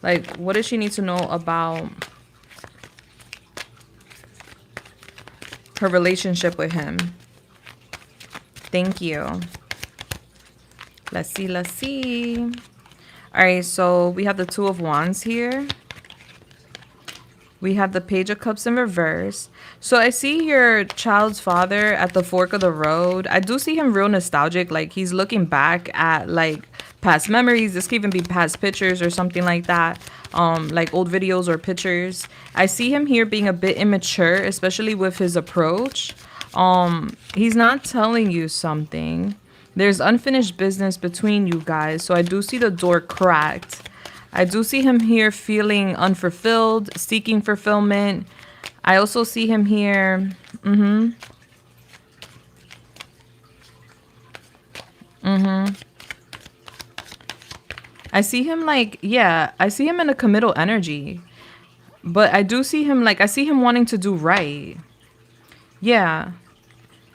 Like, what does she need to know about her relationship with him? Thank you. Let's see, let's see. All right, so we have the Two of Wands here. We have the Page of Cups in reverse. So I see your child's father at the fork of the road. I do see him real nostalgic. Like, he's looking back at, like, past memories. This could even be past pictures or something like that. Like old videos or pictures. I see him here being a bit immature, especially with his approach. He's not telling you something. There's unfinished business between you guys. So I do see the door cracked. I do see him here feeling unfulfilled, seeking fulfillment. I also see him here. I see him like, yeah, I see him in a committal energy. But I do see him like, I see him wanting to do right. Yeah.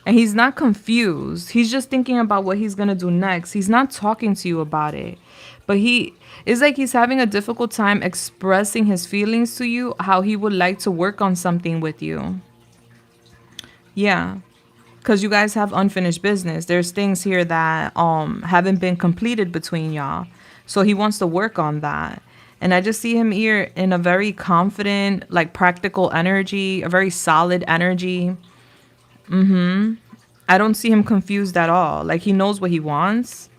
And he's not confused. He's just thinking about what he's going to do next. He's not talking to you about it. But it's like he's having a difficult time expressing his feelings to you, how he would like to work on something with you. Yeah. Because you guys have unfinished business. There's things here that haven't been completed between y'all. So he wants to work on that. And I just see him here in a very confident, like practical energy, a very solid energy. I don't see him confused at all. Like, he knows what he wants.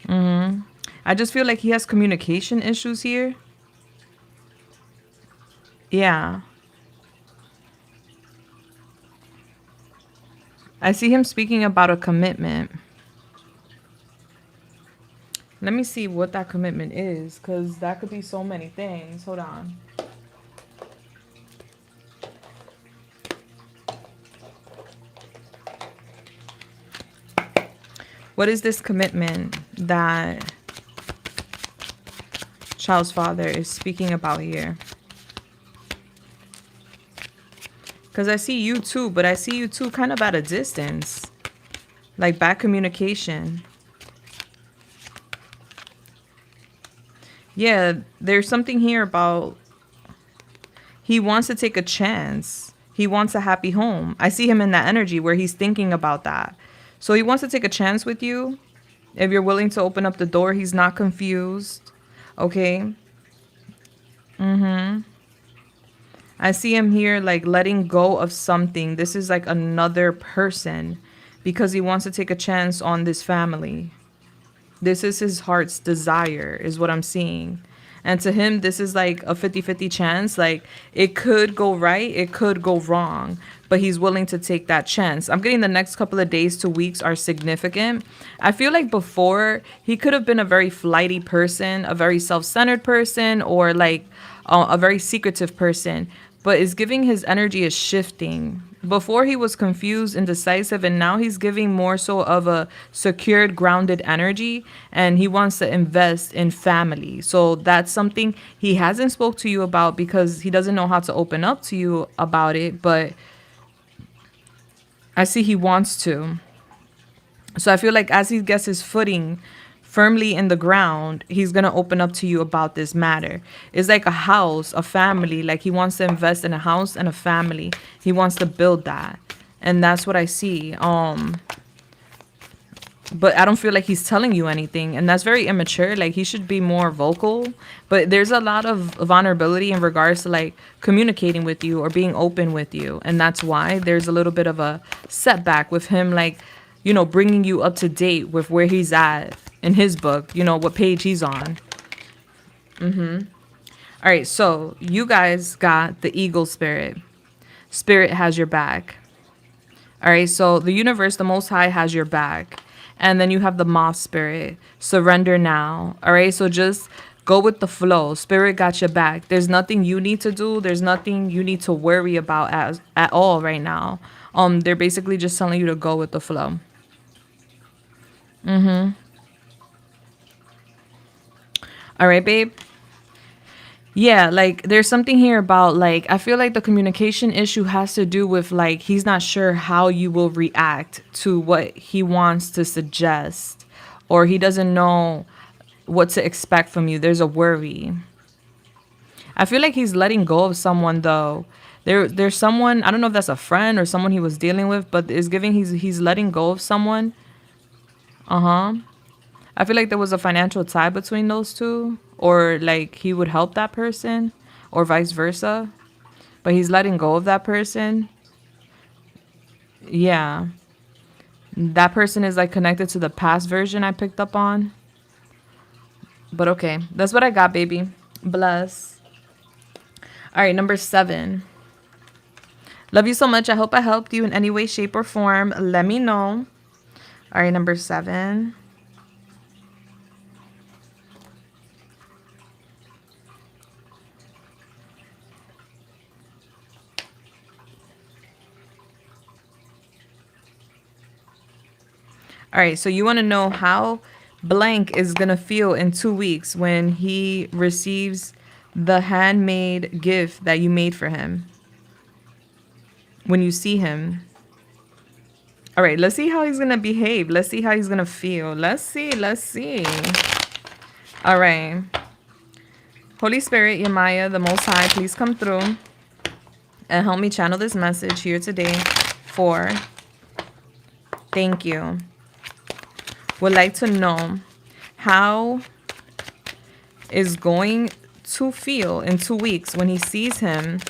I just feel like he has communication issues here. Yeah. I see him speaking about a commitment. Let me see what that commitment is, because that could be so many things. Hold on. What is this commitment that child's father is speaking about here? Because I see you too, but I see you too kind of at a distance. Like bad communication. Yeah, there's something here about he wants to take a chance. He wants a happy home. I see him in that energy where he's thinking about that. So he wants to take a chance with you. If you're willing to open up the door, he's not confused. Okay. I see him here like letting go of something. This is like another person because he wants to take a chance on this family. This is his heart's desire, is what I'm seeing. And to him, this is like a 50-50 chance. Like, it could go right, it could go wrong, but he's willing to take that chance. I'm getting the next couple of days to weeks are significant. I feel like before, he could have been a very flighty person, a very self-centered person, or like a very secretive person, but is giving his energy is shifting. Before he was confused, indecisive, and now he's giving more so of a secured, grounded energy, and he wants to invest in family. So that's something he hasn't spoke to you about because he doesn't know how to open up to you about it, but I see he wants to. So I feel like as he gets his footing firmly in the ground, he's going to open up to you about this matter. It's like a house, a family. Like he wants to invest in a house and a family. He wants to build that. And that's what I see. But I don't feel like he's telling you anything. And that's very immature. Like he should be more vocal. But there's a lot of vulnerability in regards to like communicating with you or being open with you. And that's why there's a little bit of a setback with him, like, you know, bringing you up to date with where he's at in his book, you know, what page he's on. All right, so you guys got the eagle spirit. Spirit has your back. All right, so the universe, the Most High, has your back. And then you have the moth spirit. Surrender now. All right, so just go with the flow. Spirit got your back. There's nothing you need to do. There's nothing you need to worry about at all right now. They're basically just telling you to go with the flow. All right, babe. Yeah, like there's something here about like I feel like the communication issue has to do with like he's not sure how you will react to what he wants to suggest, or he doesn't know what to expect from you. There's a worry. I feel like he's letting go of someone though. There's someone, I don't know if that's a friend or someone he was dealing with, but it's giving he's letting go of someone. Uh-huh. I feel like there was a financial tie between those two, or like he would help that person, or vice versa. But he's letting go of that person. Yeah. That person is like connected to the past version I picked up on. But okay, that's what I got, baby. Bless. All right, number 7. Love you so much. I hope I helped you in any way, shape, or form. Let me know. All right, number 7. All right, so you want to know how blank is going to feel in 2 weeks when he receives the handmade gift that you made for him. When you see him. All right, let's see how he's going to behave. Let's see how he's going to feel. Let's see. All right. Holy Spirit, Yamaya, the Most High, please come through and help me channel this message here today for thank you. Would like to know how is going to feel in 2 weeks when he sees him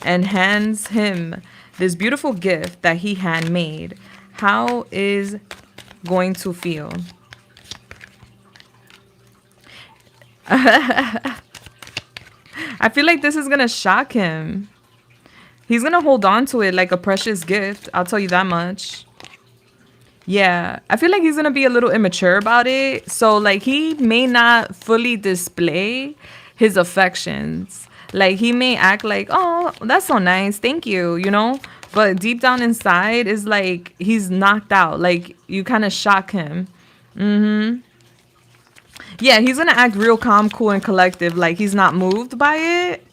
and hands him this beautiful gift that he handmade. How is going to feel? I feel like this is going to shock him. He's going to hold on to it like a precious gift. I'll tell you that much. Yeah, I feel like he's going to be a little immature about it. So, like, he may not fully display his affections. Like, he may act like, oh, that's so nice. Thank you, you know? But deep down inside is like he's knocked out. Like, you kind of shock him. Yeah, he's going to act real calm, cool, and collective. Like, he's not moved by it.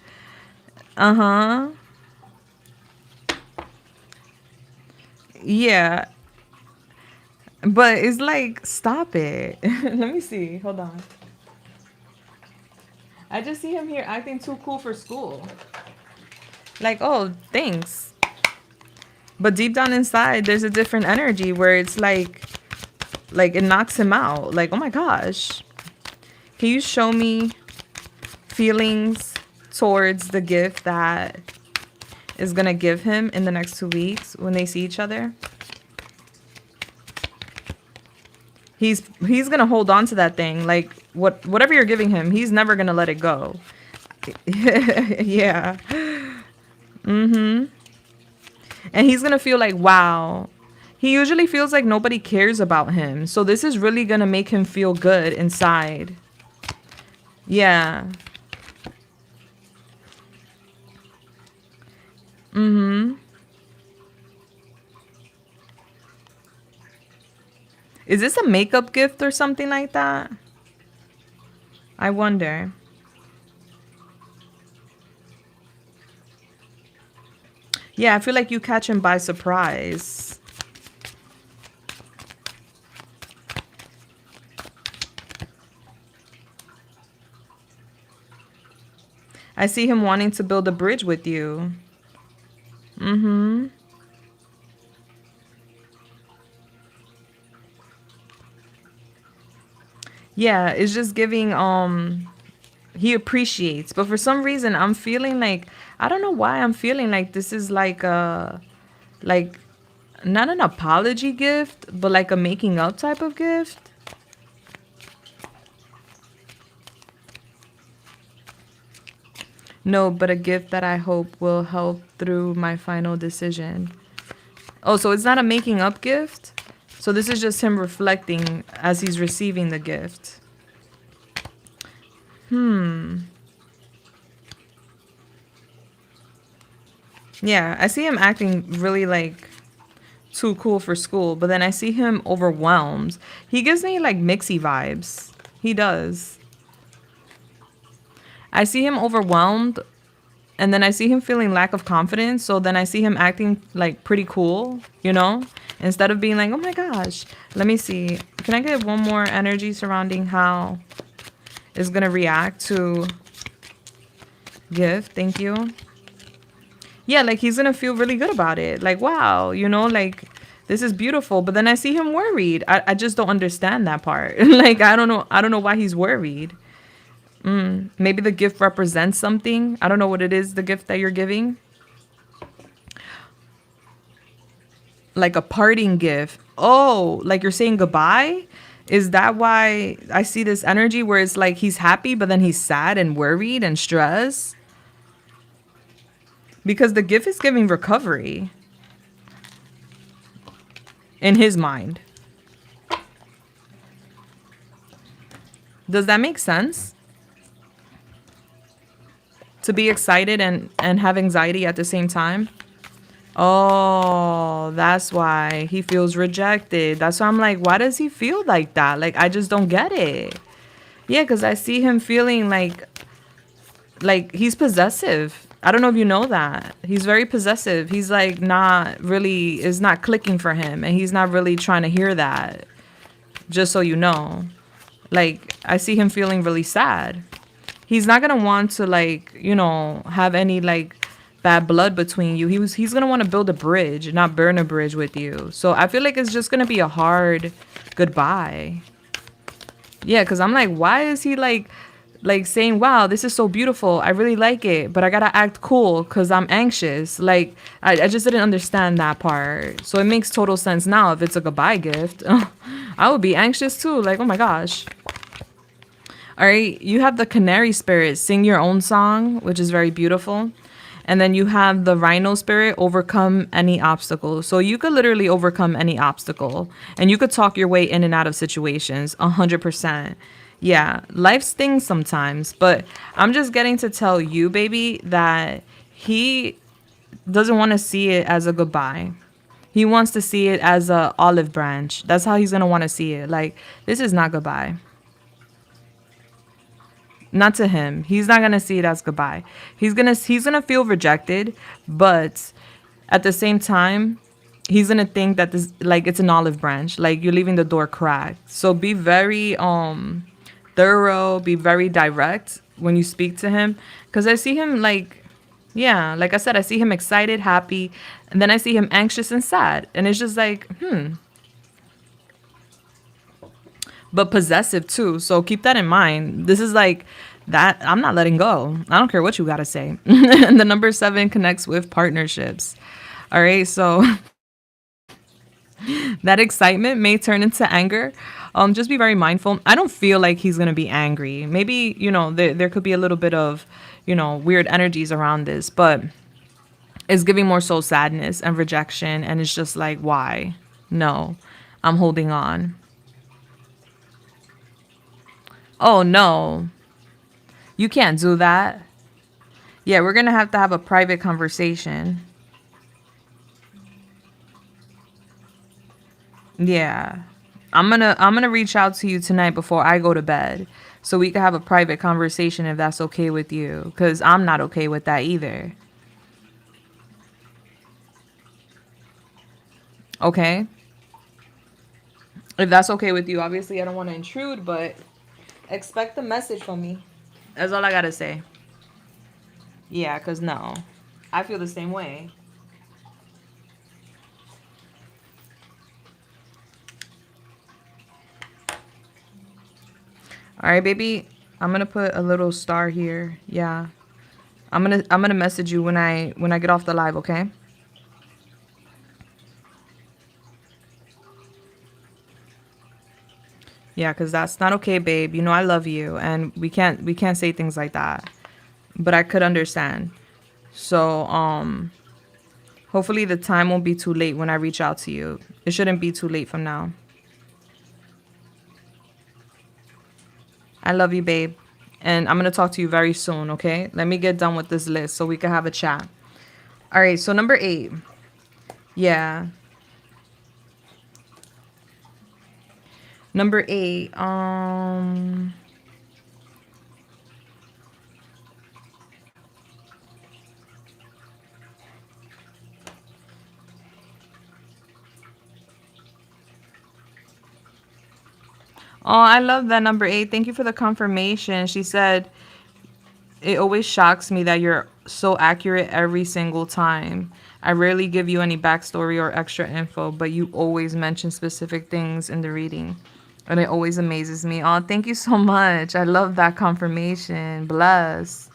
Yeah. But it's like, stop it. Let me see. Hold on. I just see him here acting too cool for school. Like, oh, thanks. But deep down inside, there's a different energy where it's like it knocks him out. Like, oh my gosh. Can you show me feelings towards the gift that is going to give him in the next 2 weeks when they see each other? He's going to hold on to that thing. Like, whatever you're giving him, he's never gonna let it go. Yeah. And he's gonna feel like, wow. He usually feels like nobody cares about him. So this is really gonna make him feel good inside. Yeah. Is this a makeup gift or something like that? I wonder. Yeah, I feel like you catch him by surprise. I see him wanting to build a bridge with you. Yeah, it's just giving he appreciates. But for some reason I'm feeling like, I don't know why I'm feeling like this is like a, like, not an apology gift, but like a making up type of gift. No, but a gift that I hope will help through my final decision. Oh, so it's not a making up gift? So this is just him reflecting as he's receiving the gift. Yeah, I see him acting really like too cool for school, but then I see him overwhelmed. He gives me like mixy vibes. He does. I see him overwhelmed, and then I see him feeling lack of confidence. So then I see him acting like pretty cool, you know? Instead of being like, oh my gosh. Let me see. Can I get one more energy surrounding how it's going to react to gift? Thank you. Yeah, like he's going to feel really good about it. Like, wow, you know, like this is beautiful. But then I see him worried. I just don't understand that part. Like, I don't know. I don't know why he's worried. Maybe the gift represents something. I don't know what it is, the gift that you're giving. Like a parting gift. Oh, like you're saying goodbye? Is that why I see this energy where it's like he's happy, but then he's sad and worried and stressed? Because the gift is giving recovery in his mind. Does that make sense? To be excited and have anxiety at the same time? Oh, that's why he feels rejected. That's why I'm like, why does he feel like that? Like, I just don't get it. Yeah, because I see him feeling like he's possessive. I don't know if you know that. He's very possessive. He's like not really, is not clicking for him. And he's not really trying to hear that. Just so you know. Like, I see him feeling really sad. He's not going to want to like, you know, have any like bad blood between you. He's going to want to build a bridge, not burn a bridge with you. So I feel like it's just going to be a hard goodbye. Yeah, because I'm like, why is he like saying, wow, this is so beautiful. I really like it, but I got to act cool because I'm anxious. Like, I just didn't understand that part. So it makes total sense now if it's a goodbye gift. I would be anxious too. Like, oh my gosh. All right, you have the canary spirit, sing your own song, which is very beautiful. And then you have the rhino spirit, overcome any obstacle. So you could literally overcome any obstacle. And you could talk your way in and out of situations, 100%. Yeah, life stings sometimes. But I'm just getting to tell you, baby, that he doesn't want to see it as a goodbye. He wants to see it as a olive branch. That's how he's going to want to see it. Like, this is not goodbye. Not to him. He's not gonna see it as goodbye. He's gonna feel rejected, but at the same time, he's gonna think that this, like, it's an olive branch. Like, you're leaving the door cracked. So be very thorough, be very direct when you speak to him. Cause I see him like, yeah, like I said, I see him excited, happy, and then I see him anxious and sad. And it's just like, but possessive too. So keep that in mind. This is like that. I'm not letting go. I don't care what you got to say. And the number 7 connects with partnerships. All right. So that excitement may turn into anger. Just be very mindful. I don't feel like he's gonna be angry. Maybe, there could be a little bit of, weird energies around this, but it's giving more so sadness and rejection, and it's just like, why? No, I'm holding on. Oh no, you can't do that. Yeah, we're gonna have to have a private conversation. Yeah. I'm gonna reach out to you tonight before I go to bed so we can have a private conversation if that's okay with you, cuz I'm not okay with that either. Okay? If that's okay with you. Obviously, I don't want to intrude, but expect a message from me. That's all I got to say. Yeah, cuz no. I feel the same way. All right, baby. I'm going to put a little star here. Yeah. I'm going to message you when I get off the live, okay? Yeah, cuz that's not okay, babe. You know I love you and we can't say things like that. But I could understand. So, hopefully the time won't be too late when I reach out to you. It shouldn't be too late from now. I love you, babe. And I'm going to talk to you very soon, okay? Let me get done with this list so we can have a chat. All right, so number 8. Yeah. Number 8. Oh, I love that number 8. Thank you for the confirmation. She said, it always shocks me that you're so accurate every single time. I rarely give you any backstory or extra info, but you always mention specific things in the reading. And it always amazes me. Oh, thank you so much. I love that confirmation. Bless.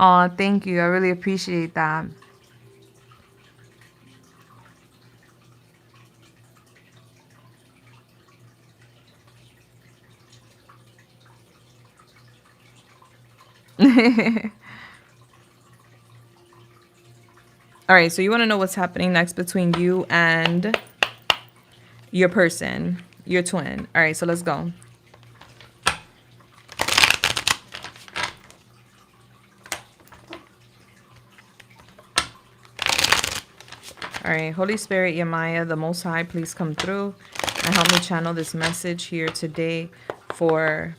Oh, thank you. I really appreciate that. All right, so you want to know what's happening next between you and your person, your twin. All right, so let's go. All right, Holy Spirit, Yamaya, the Most High, please come through and help me channel this message here today for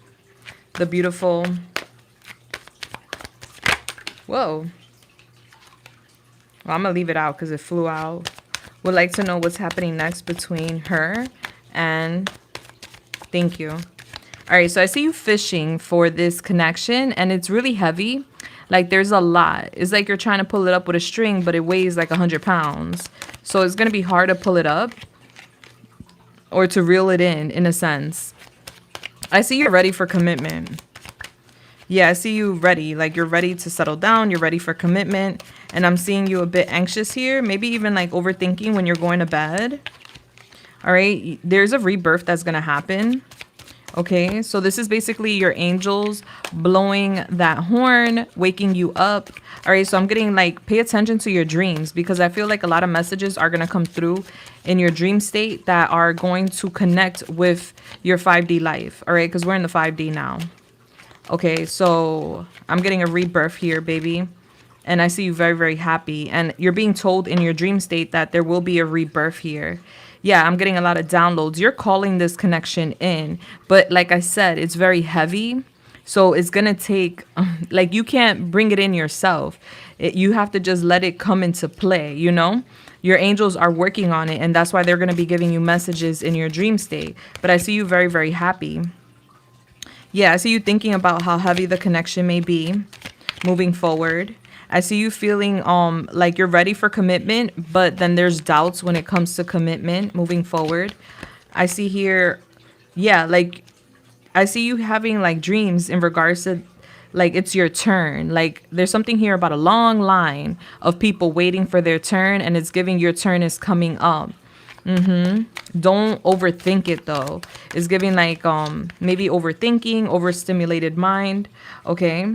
the beautiful... Whoa. Well, I'm going to leave it out because it flew out. Would like to know what's happening next between her and... Thank you. All right, so I see you fishing for this connection, and it's really heavy. Like, there's a lot. It's like you're trying to pull it up with a string, but it weighs like 100 pounds. So it's going to be hard to pull it up or to reel it in a sense. I see you're ready for commitment. Yeah, I see you ready. Like, you're ready to settle down. You're ready for commitment. And I'm seeing you a bit anxious here. Maybe even like overthinking when you're going to bed. All right. There's a rebirth that's going to happen. Okay. So this is basically your angels blowing that horn, waking you up. All right. So I'm getting like, pay attention to your dreams, because I feel like a lot of messages are going to come through in your dream state that are going to connect with your 5D life. All right. Because we're in the 5D now. Okay, so I'm getting a rebirth here, baby. And I see you very, very happy. And you're being told in your dream state that there will be a rebirth here. Yeah, I'm getting a lot of downloads. You're calling this connection in. But like I said, it's very heavy. So it's going to take, like, you can't bring it in yourself. You have to just let it come into play, you know? Your angels are working on it. And that's why they're going to be giving you messages in your dream state. But I see you very, very happy. Yeah, I see you thinking about how heavy the connection may be moving forward. I see you feeling like you're ready for commitment, but then there's doubts when it comes to commitment moving forward. I see here, yeah, like I see you having like dreams in regards to like it's your turn. Like there's something here about a long line of people waiting for their turn, and it's giving your turn is coming up. Don't overthink it though. It's giving like maybe overthinking, overstimulated mind. Okay.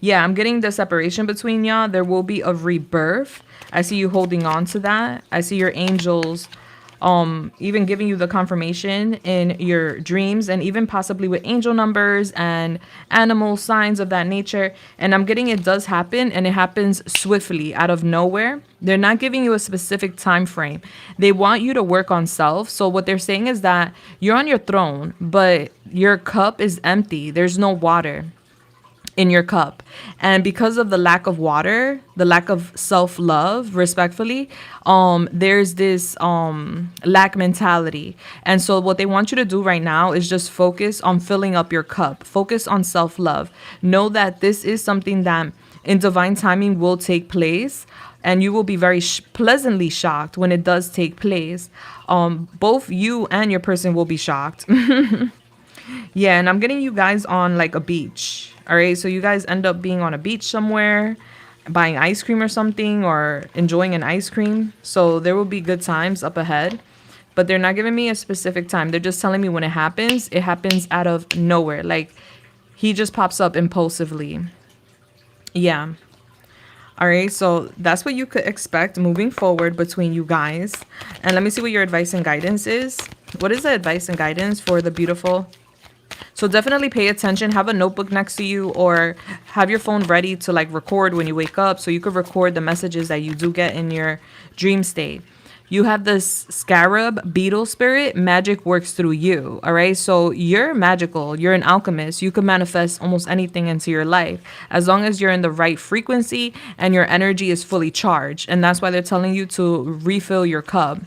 Yeah, I'm getting the separation between y'all. There will be a rebirth. I see you holding on to that. I see your angels even giving you the confirmation in your dreams, and even possibly with angel numbers and animal signs of that nature. And I'm getting it does happen, and it happens swiftly out of nowhere. They're not giving you a specific time frame. They want you to work on self. So what they're saying is that you're on your throne, but your cup is empty. There's no water in your cup, and because of the lack of water, the lack of self-love, respectfully, there's this lack mentality. And so what they want you to do right now is just focus on filling up your cup, focus on self-love. Know that this is something that in divine timing will take place, and you will be very pleasantly shocked when it does take place. Both you and your person will be shocked. Yeah, and I'm getting you guys on like a beach. All right, so you guys end up being on a beach somewhere, buying ice cream or something, or enjoying an ice cream. So there will be good times up ahead, but they're not giving me a specific time. They're just telling me when it happens out of nowhere. Like he just pops up impulsively. Yeah. All right, so that's what you could expect moving forward between you guys. And let me see what your advice and guidance is. What is the advice and guidance for the beautiful? So definitely pay attention. Have a notebook next to you, or have your phone ready to like record when you wake up, so you could record the messages that you do get in your dream state. You have this scarab beetle spirit. Magic works through you. All right. So you're magical. You're an alchemist. You can manifest almost anything into your life as long as you're in the right frequency and your energy is fully charged. And that's why they're telling you to refill your cup.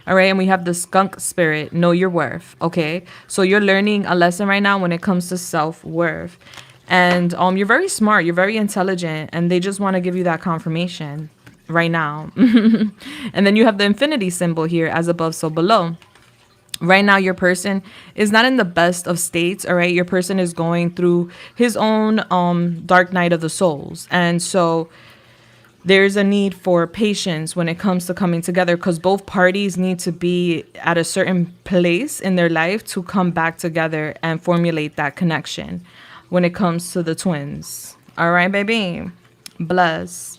All right, and we have the skunk spirit, know your worth. Okay, so you're learning a lesson right now when it comes to self-worth. And you're very smart, you're very intelligent, and they just want to give you that confirmation right now. And then you have the infinity symbol here, as above, so below. Right now, your person is not in the best of states. All right, your person is going through his own dark night of the souls. And so there's a need for patience when it comes to coming together, because both parties need to be at a certain place in their life to come back together and formulate that connection when it comes to the twins. All right, baby. Bless.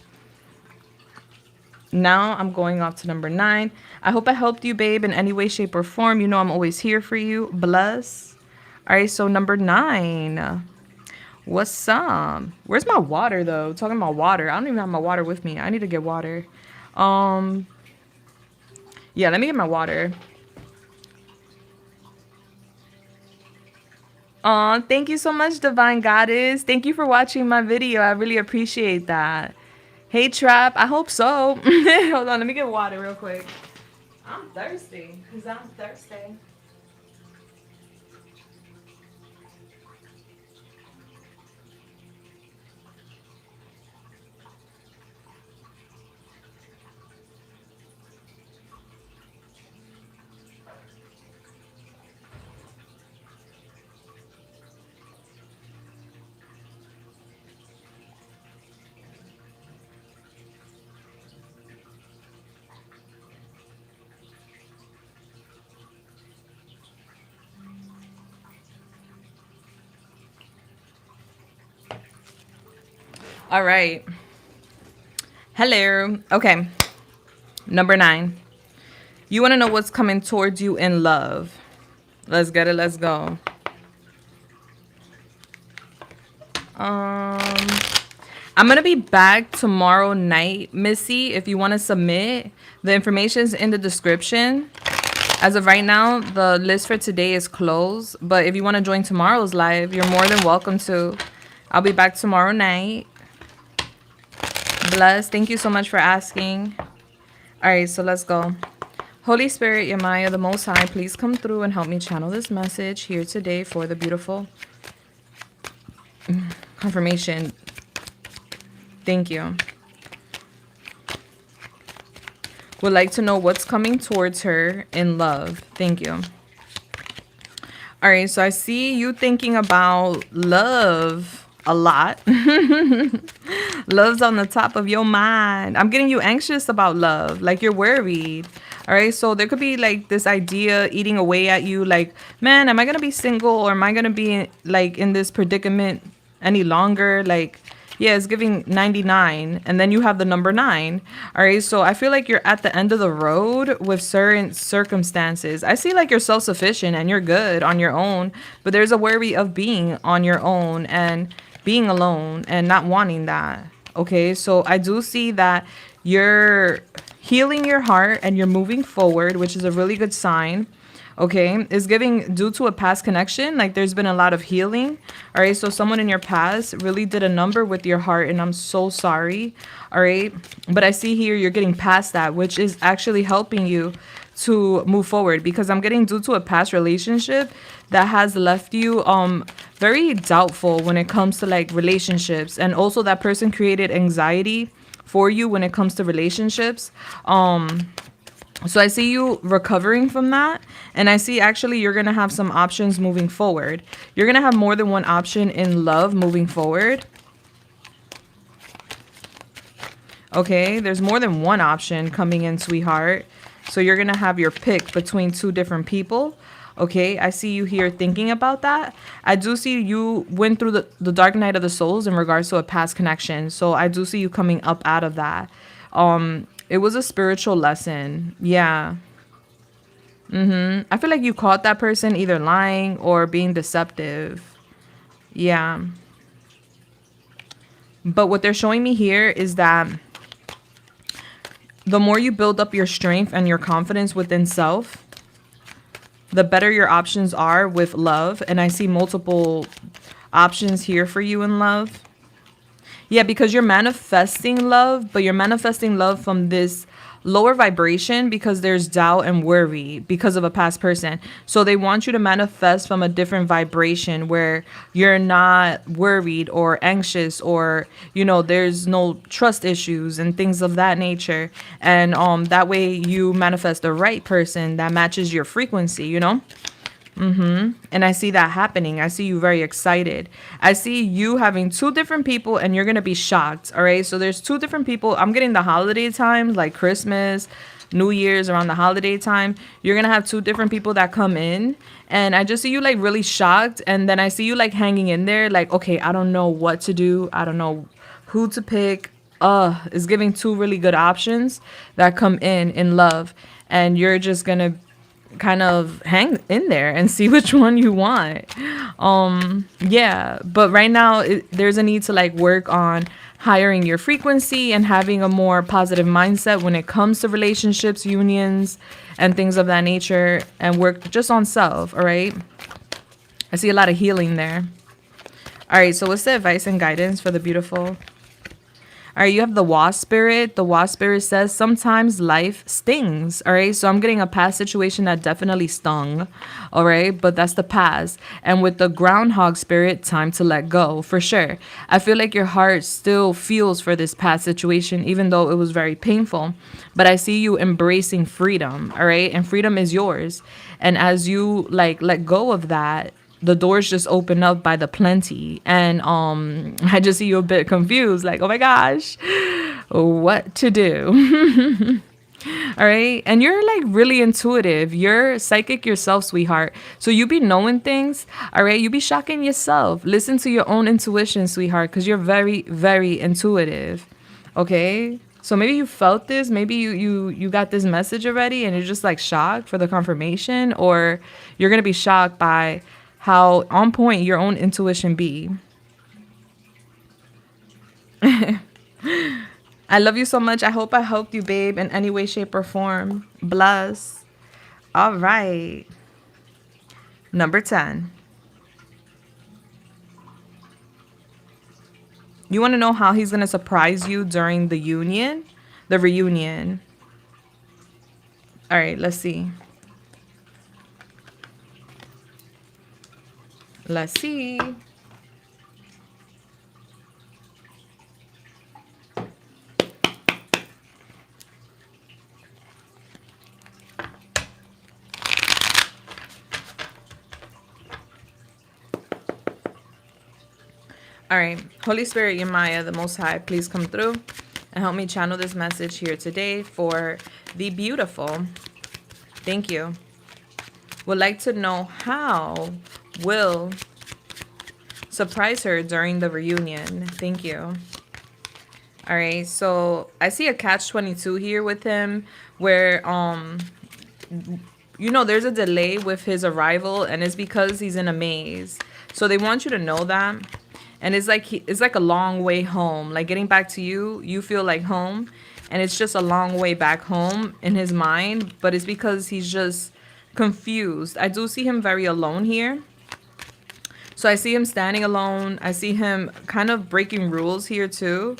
Now I'm going off to number 9. I hope I helped you, babe, in any way, shape, or form. You know I'm always here for you. Bless. All right, so number 9. What's up? Where's my water though? Talking about water. I don't even have my water with me. I need to get water. Yeah, let me get my water. Thank you so much, Divine Goddess. Thank you for watching my video. I really appreciate that. Hey, Trap. I hope so. Hold on, let me get water real quick. I'm thirsty. All right. Hello. Okay. Number 9. You want to know what's coming towards you in love. Let's get it. Let's go. I'm going to be back tomorrow night, Missy. If you want to submit, the information's in the description. As of right now, the list for today is closed. But if you want to join tomorrow's live, you're more than welcome to. I'll be back tomorrow night. Bless. Thank you so much for asking. All right, so let's go. Holy Spirit, Yamaya, the Most High, please come through and help me channel this message here today for the beautiful confirmation. Thank you. Would like to know what's coming towards her in love. Thank you. All right, so I see you thinking about love. a lot. Love's on the top of your mind. I'm getting you anxious about love, like you're worried. All right, so there could be like this idea eating away at you, like, man, am I gonna be single, or am I gonna be like in this predicament any longer? Like, yeah, it's giving 99, and then you have the number 9. All right, so I feel like you're at the end of the road with certain circumstances. I see like you're self-sufficient and you're good on your own, but there's a worry of being on your own and being alone and not wanting that. Okay, so I do see that you're healing your heart and you're moving forward, which is a really good sign. Okay, is giving due to a past connection, like there's been a lot of healing. All right, so someone in your past really did a number with your heart, and I'm so sorry. All right, but I see here you're getting past that, which is actually helping you to move forward, because I'm getting due to a past relationship that has left you very doubtful when it comes to like relationships, and also that person created anxiety for you when it comes to relationships. So I see you recovering from that, and I see actually you're going to have some options moving forward. You're going to have more than one option in love moving forward. Okay, there's more than one option coming in, sweetheart. So you're going to have your pick between two different people. Okay, I see you here thinking about that. I do see you went through the dark night of the souls in regards to a past connection. So I do see you coming up out of that. It was a spiritual lesson. Yeah. I feel like you caught that person either lying or being deceptive. Yeah. But what they're showing me here is that the more you build up your strength and your confidence within self, the better your options are with love. And I see multiple options here for you in love. Yeah, because you're manifesting love, but you're manifesting love from this lower vibration because there's doubt and worry because of a past person. So they want you to manifest from a different vibration where you're not worried or anxious, or, you know, there's no trust issues and things of that nature. And that way you manifest the right person that matches your frequency, you know? And I see that happening. I see you very excited. I see you having two different people, and you're going to be shocked. All right. So there's two different people. I'm getting the holiday times, like Christmas, New Year's, around the holiday time. You're going to have two different people that come in. And I just see you like really shocked. And then I see you like hanging in there, like, okay, I don't know what to do. I don't know who to pick. Is giving two really good options that come in love. And you're just going to kind of hang in there and see which one you want. Yeah, but right now there's a need to like work on hiring your frequency and having a more positive mindset when it comes to relationships, unions, and things of that nature, and work just on self. All right, I see a lot of healing there. All right, so what's the advice and guidance for the beautiful? All right, you have the wasp spirit. The wasp spirit says sometimes life stings. All right, so I'm getting a past situation that definitely stung. All right, but that's the past. And with the groundhog spirit, time to let go for sure. I feel like your heart still feels for this past situation, even though it was very painful. But I see you embracing freedom. All right, and freedom is yours. And as you like let go of that, the doors just open up by the plenty. And I just see you a bit confused, like, oh my gosh, what to do? All right. And you're like really intuitive. You're psychic yourself, sweetheart. So you be knowing things. All right. You be shocking yourself. Listen to your own intuition, sweetheart, because you're very, very intuitive. Okay. So maybe you felt this. Maybe you got this message already and you're just like shocked for the confirmation, or you're going to be shocked by how on point your own intuition be. I love you so much. I hope I helped you, babe, in any way, shape, or form. Bless. All right. Number 10. You want to know how he's going to surprise you during the reunion. All right, let's see. Let's see. All right. Holy Spirit, Yemaya, the Most High, please come through and help me channel this message here today for the beautiful. Thank you. Would like to know how will surprise her during the reunion. Thank you. All right. So I see a catch-22 here with him where, there's a delay with his arrival, and it's because he's in a maze. So they want you to know that. And it's like it's like a long way home. Like getting back to you, you feel like home, and it's just a long way back home in his mind, but it's because he's just confused. I do see him very alone here. So I see him standing alone. I see him kind of breaking rules here too.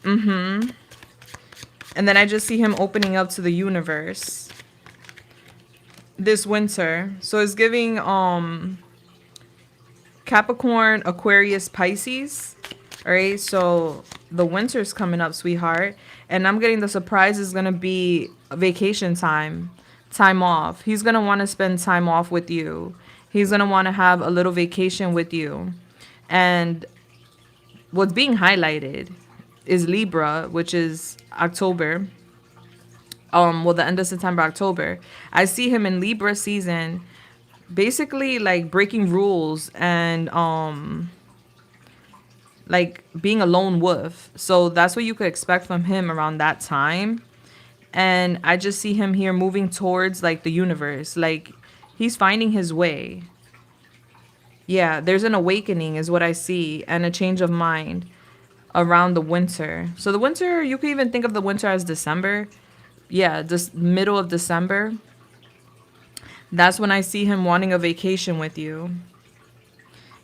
And then I just see him opening up to the universe this winter. So it's giving Capricorn, Aquarius, Pisces. All right, so the winter's coming up, sweetheart. And I'm getting the surprise is going to be vacation time off. He's going to want to spend time off with you. He's going to want to have a little vacation with you. And what's being highlighted is Libra, which is October. The end of September, October. I see him in Libra season, basically like breaking rules and like being a lone wolf. So that's what you could expect from him around that time. And I just see him here moving towards like the universe. Like he's finding his way. Yeah, there's an awakening is what I see, and a change of mind around the winter. So the winter, you could even think of the winter as December. Yeah, this middle of December. That's when I see him wanting a vacation with you.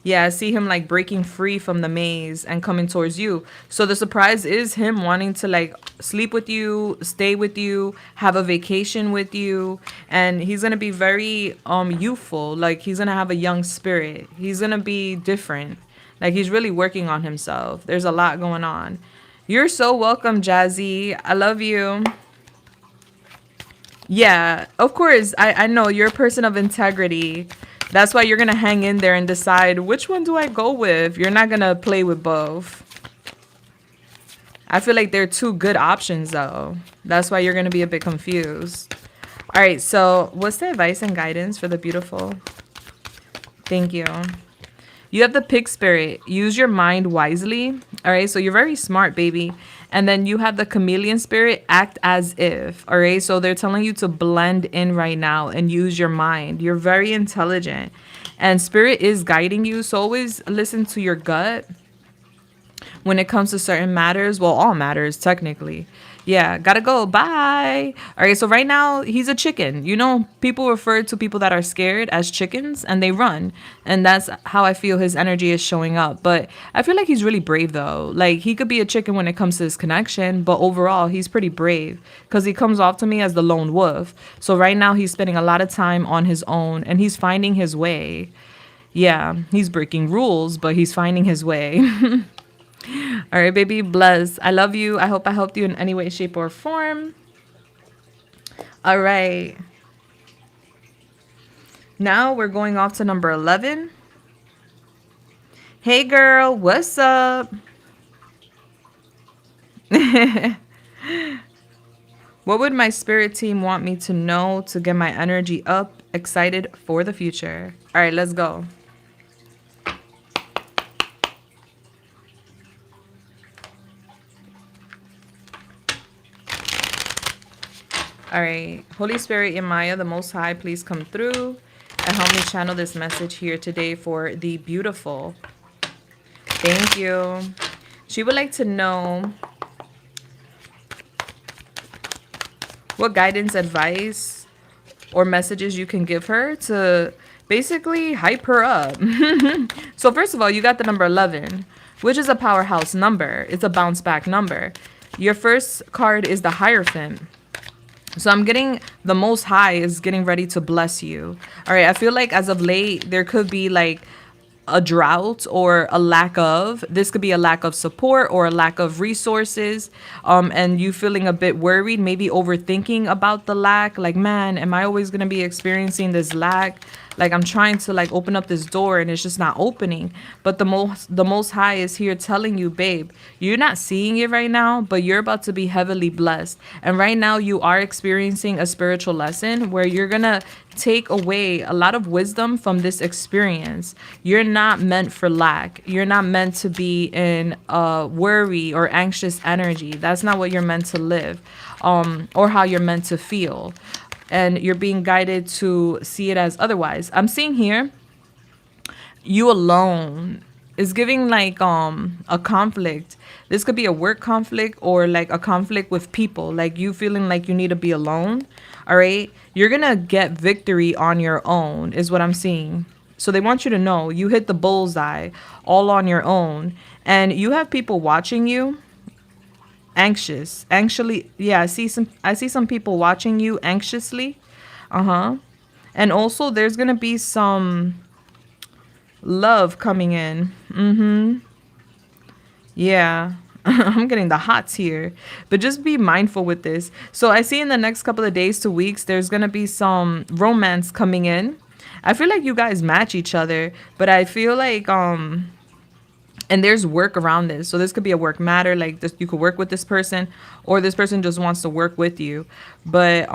Yeah, I see him like breaking free from the maze and coming towards you. So the surprise is him wanting to like sleep with you, stay with you, have a vacation with you. And he's going to be very youthful. Like he's going to have a young spirit. He's going to be different. Like he's really working on himself. There's a lot going on. You're so welcome, Jazzy. I love you. Yeah, of course. I know you're a person of integrity. That's why you're going to hang in there and decide which one do I go with. You're not going to play with both. I feel like they're two good options, though. That's why you're going to be a bit confused. All right, so what's the advice and guidance for the beautiful? Thank you. You have the pig spirit. Use your mind wisely. All right, so you're very smart, baby. And then you have the chameleon spirit. Act as if. All right, so they're telling you to blend in right now and use your mind. You're very intelligent. And spirit is guiding you. So always listen to your gut when it comes to certain matters. Well, all matters, technically. Yeah, gotta go. Bye. All right, so right now, he's a chicken. You know, people refer to people that are scared as chickens, and they run. And that's how I feel his energy is showing up. But I feel like he's really brave, though. Like, he could be a chicken when it comes to his connection, but overall, he's pretty brave because he comes off to me as the lone wolf. So right now, he's spending a lot of time on his own, and he's finding his way. Yeah, he's breaking rules, but he's finding his way. All right, baby, bless. I love you. I hope I helped you in any way, shape, or form. All right. Now we're going off to number 11. Hey, girl, what's up? What would my spirit team want me to know to get my energy up, excited for the future? All right, let's go. All right, Holy Spirit, Yemaya, the Most High, please come through and help me channel this message here today for the beautiful. Thank you. She would like to know what guidance, advice, or messages you can give her to basically hype her up. So first of all, you got the number 11, which is a powerhouse number. It's a bounce back number. Your first card is the Hierophant. So I'm getting the Most High is getting ready to bless you. All right. I feel like as of late, there could be like a drought or a lack of. This could be a lack of support or a lack of resources. And you feeling a bit worried, maybe overthinking about the lack. Like, man, am I always going to be experiencing this lack? Like I'm trying to like open up this door and it's just not opening. But the most high is here telling you, babe, you're not seeing it right now, but you're about to be heavily blessed. And right now you are experiencing a spiritual lesson where you're gonna take away a lot of wisdom from this experience. You're not meant for lack. You're not meant to be in worry or anxious energy. That's not what you're meant to live, or how you're meant to feel. And you're being guided to see it as otherwise. I'm seeing here you alone is giving like a conflict. This could be a work conflict or like a conflict with people, like you feeling like you need to be alone. All right, you're gonna get victory on your own is what I'm seeing. So they want you to know you hit the bullseye all on your own, and you have people watching you anxious anxiously. Yeah, I see some people watching you anxiously. Uh-huh. And also there's gonna be some love coming in. Yeah. I'm getting the hots here. But just be mindful with this. So I see in the next couple of days to weeks, there's going to be some romance coming in. I feel like you guys match each other, but I feel like and there's work around this. So this could be a work matter, like this, you could work with this person, or this person just wants to work with you. But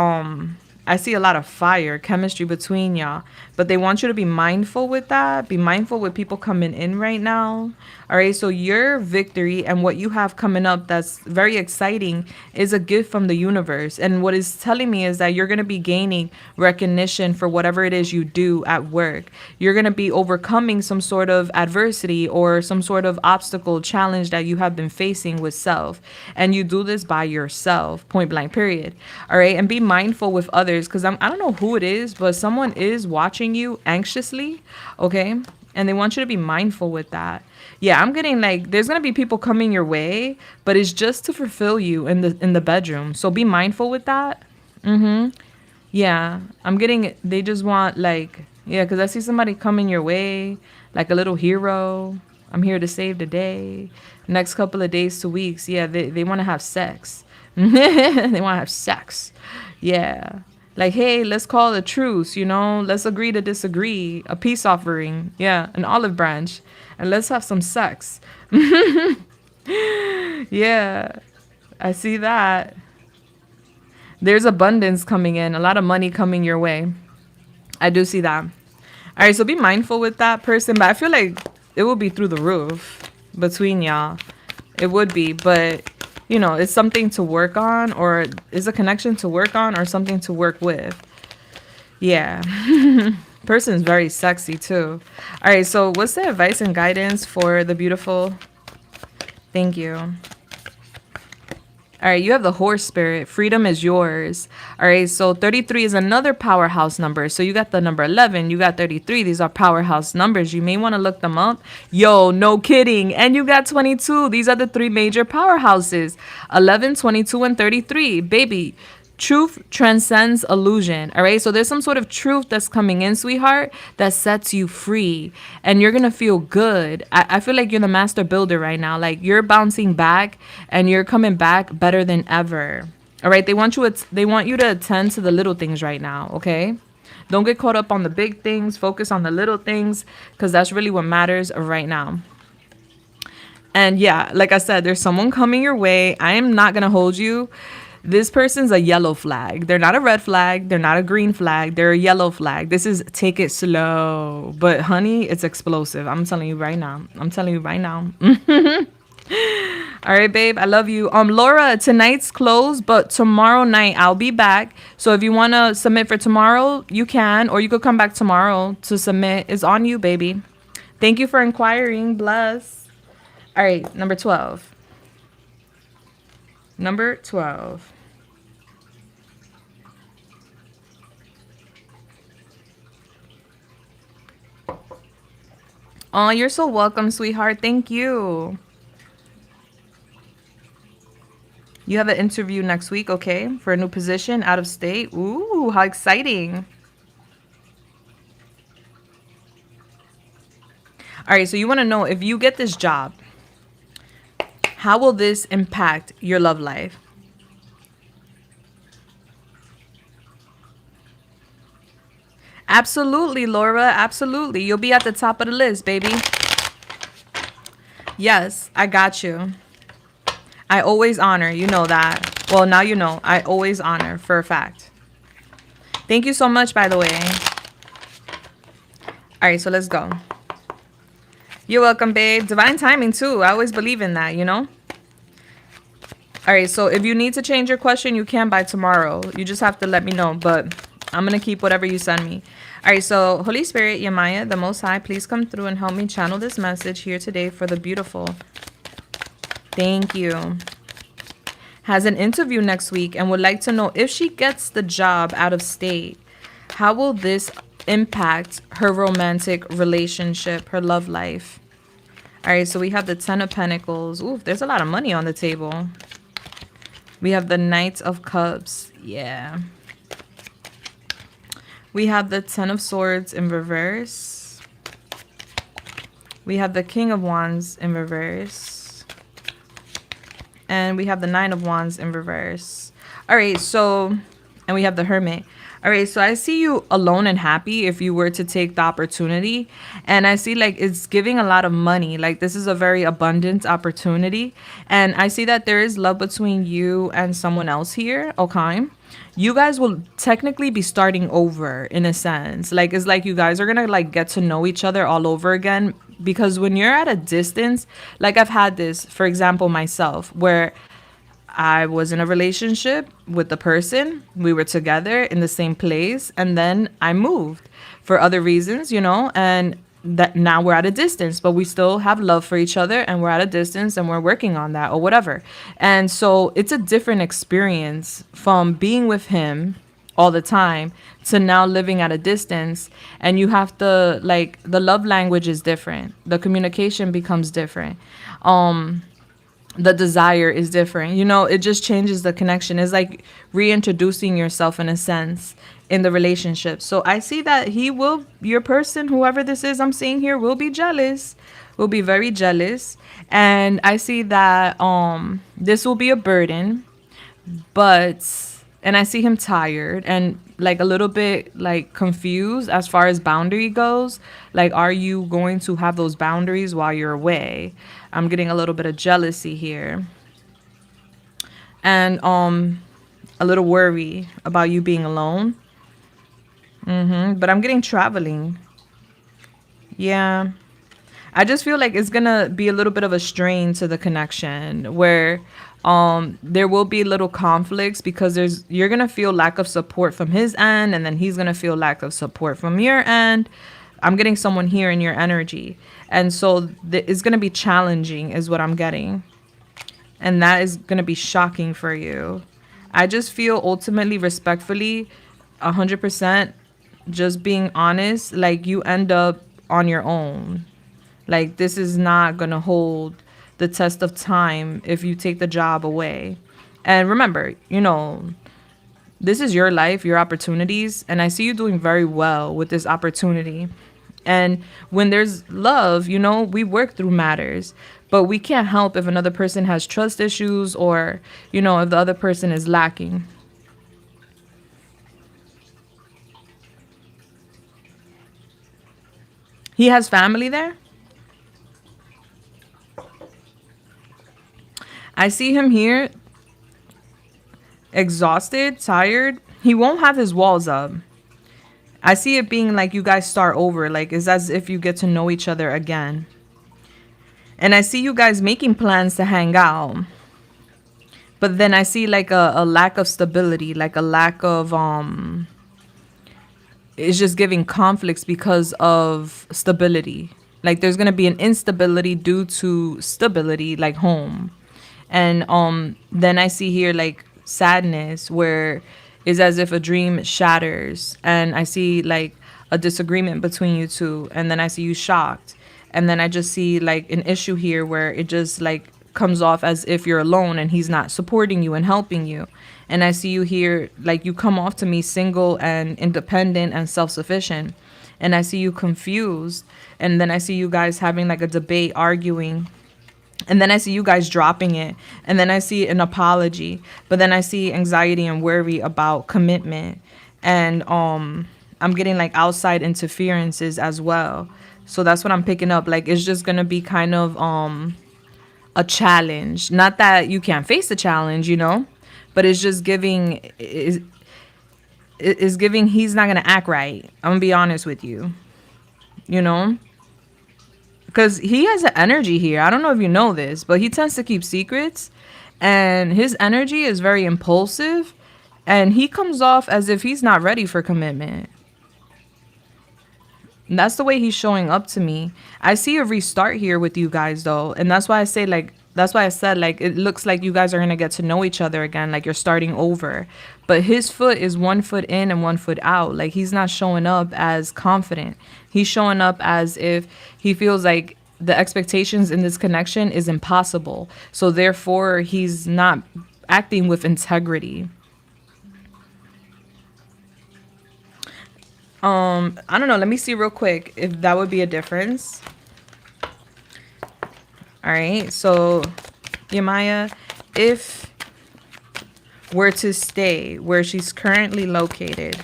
I see a lot of fire chemistry between y'all, but they want you to be mindful with that. Be mindful with people coming in right now. All right. So your victory and what you have coming up that's very exciting is a gift from the universe. And what is telling me is that you're going to be gaining recognition for whatever it is you do at work. You're going to be overcoming some sort of adversity or some sort of obstacle challenge that you have been facing with self. And you do this by yourself, point blank, period. All right. And be mindful with others, because I don't know who it is, but someone is watching you anxiously. Okay. And they want you to be mindful with that. Yeah, I'm getting like there's gonna be people coming your way, but it's just to fulfill you in the bedroom. So be mindful with that. Yeah, I'm getting they just want like yeah, because I see somebody coming your way like a little hero. I'm here to save the day. Next couple of days to weeks, yeah, they want to have sex. They want to have sex. Yeah. Like, hey, let's call a truce, let's agree to disagree. A peace offering. Yeah, an olive branch. And let's have some sex. Yeah, I see that. There's abundance coming in, a lot of money coming your way. I do see that. All right, so be mindful with that person, but I feel like it will be through the roof between y'all. It would be, but it's something to work on, or is a connection to work on, or something to work with. Yeah. Person's very sexy too. All right, so what's the advice and guidance for the beautiful? Thank you. All right, you have the horse spirit. Freedom is yours. All right, so 33 is another powerhouse number. So you got the number 11, you got 33. These are powerhouse numbers. You may want to look them up. Yo, no kidding. And you got 22. These are the three major powerhouses. 11, 22, and 33. Baby, truth transcends illusion. All right. So there's some sort of truth that's coming in, sweetheart, that sets you free, and you're going to feel good. I feel like you're the master builder right now. Like you're bouncing back and you're coming back better than ever. All right. They want you to attend to the little things right now. Okay. Don't get caught up on the big things. Focus on the little things, because that's really what matters right now. And yeah, like I said, there's someone coming your way. I am not going to hold you. This person's a yellow flag. They're not a red flag. They're not a green flag. They're a yellow flag. This is take it slow. But honey, it's explosive. I'm telling you right now. All right, babe. I love you. Laura, tonight's closed, but tomorrow night I'll be back. So if you want to submit for tomorrow, you can, or you could come back tomorrow to submit. It's on you, baby. Thank you for inquiring. Bless. All right, number 12. Number 12. Oh, you're so welcome, sweetheart. Thank you. You have an interview next week, okay? For a new position out of state. Ooh, how exciting. All right, so you want to know, if you get this job, how will this impact your love life? Absolutely, Laura. Absolutely. You'll be at the top of the list, baby. Yes, I got you. I always honor. You know that. Well, now you know. I always honor for a fact. Thank you so much, by the way. All right, so let's go. You're welcome, babe. Divine timing, too. I always believe in that, you know? All right, so if you need to change your question, you can by tomorrow. You just have to let me know, but I'm going to keep whatever you send me. All right, so Holy Spirit, Yamaya, the Most High, please come through and help me channel this message here today for the beautiful. Thank you. Has an interview next week and would like to know if she gets the job out of state, how will this impact her romantic relationship, her love life? All right, so we have the Ten of Pentacles. Ooh, there's a lot of money on the table. We have the Knight of Cups. Yeah. We have the Ten of Swords in reverse. We have the King of Wands in reverse. And we have the Nine of Wands in reverse. All right, so, and we have the Hermit. All right, so I see you alone and happy if you were to take the opportunity. And I see like it's giving a lot of money. Like this is a very abundant opportunity. And I see that there is love between you and someone else here. Okay. You guys will technically be starting over in a sense. Like it's like you guys are gonna like get to know each other all over again. Because when you're at a distance, like I've had this, for example, myself, where I was in a relationship with the person. We were together in the same place. And then I moved for other reasons, you know, and that now we're at a distance, but we still have love for each other and we're at a distance and we're working on that or whatever. And so it's a different experience from being with him all the time to now living at a distance. And you have to like, the love language is different. The communication becomes different. The desire is different. You know, it just changes the connection. It's like reintroducing yourself in a sense in the relationship. So I see that he will, your person, whoever this is I'm seeing here, will be jealous, will be very jealous. And I see that this will be a burden, but, and I see him tired and like a little bit like confused as far as boundary goes. Like, are you going to have those boundaries while you're away? I'm getting a little bit of jealousy here. And a little worry about you being alone. But I'm getting traveling. Yeah. I just feel like it's going to be a little bit of a strain to the connection where there will be little conflicts because you're going to feel lack of support from his end and then he's going to feel lack of support from your end. I'm getting someone here in your energy. And so it's going to be challenging is what I'm getting. And that is going to be shocking for you. I just feel ultimately, respectfully, 100% just being honest, like you end up on your own. Like this is not going to hold the test of time if you take the job away. And remember, you know, this is your life, your opportunities. And I see you doing very well with this opportunity. And when there's love, you know, we work through matters, but we can't help if another person has trust issues or, you know, if the other person is lacking. He has family there. I see him here exhausted, tired. He won't have his walls up. I see it being like you guys start over, like it's as if you get to know each other again. And I see you guys making plans to hang out. But then I see like a lack of stability, like a lack of it's just giving conflicts because of stability. Like there's gonna be an instability due to stability, like home. And then I see here like sadness where it's as if a dream shatters and I see like a disagreement between you two and then I see you shocked. And then I just see like an issue here where it just like comes off as if you're alone and he's not supporting you and helping you. And I see you here like you come off to me single and independent and self-sufficient. And I see you confused. And then I see you guys having like a debate, arguing. And then I see you guys dropping it. And then I see an apology. But then I see anxiety and worry about commitment. And I'm getting like outside interferences as well. So that's what I'm picking up. Like it's just gonna be kind of a challenge. Not that you can't face the challenge, but it's just giving is giving he's not gonna act right. I'm gonna be honest with you, you know? Because he has an energy here. I don't know if you know this, but he tends to keep secrets, and his energy is very impulsive, and he comes off as if he's not ready for commitment. And that's the way he's showing up to me. I see a restart here with you guys though, and that's why I say like that's why I said like it looks like you guys are gonna get to know each other again, like you're starting over. But his foot is 1 foot in and 1 foot out. Like he's not showing up as confident. He's showing up as if he feels like the expectations in this connection is impossible. So therefore he's not acting with integrity. I don't know. Let me see real quick if that would be a difference. All right. So, Yamaya, if were to stay where she's currently located,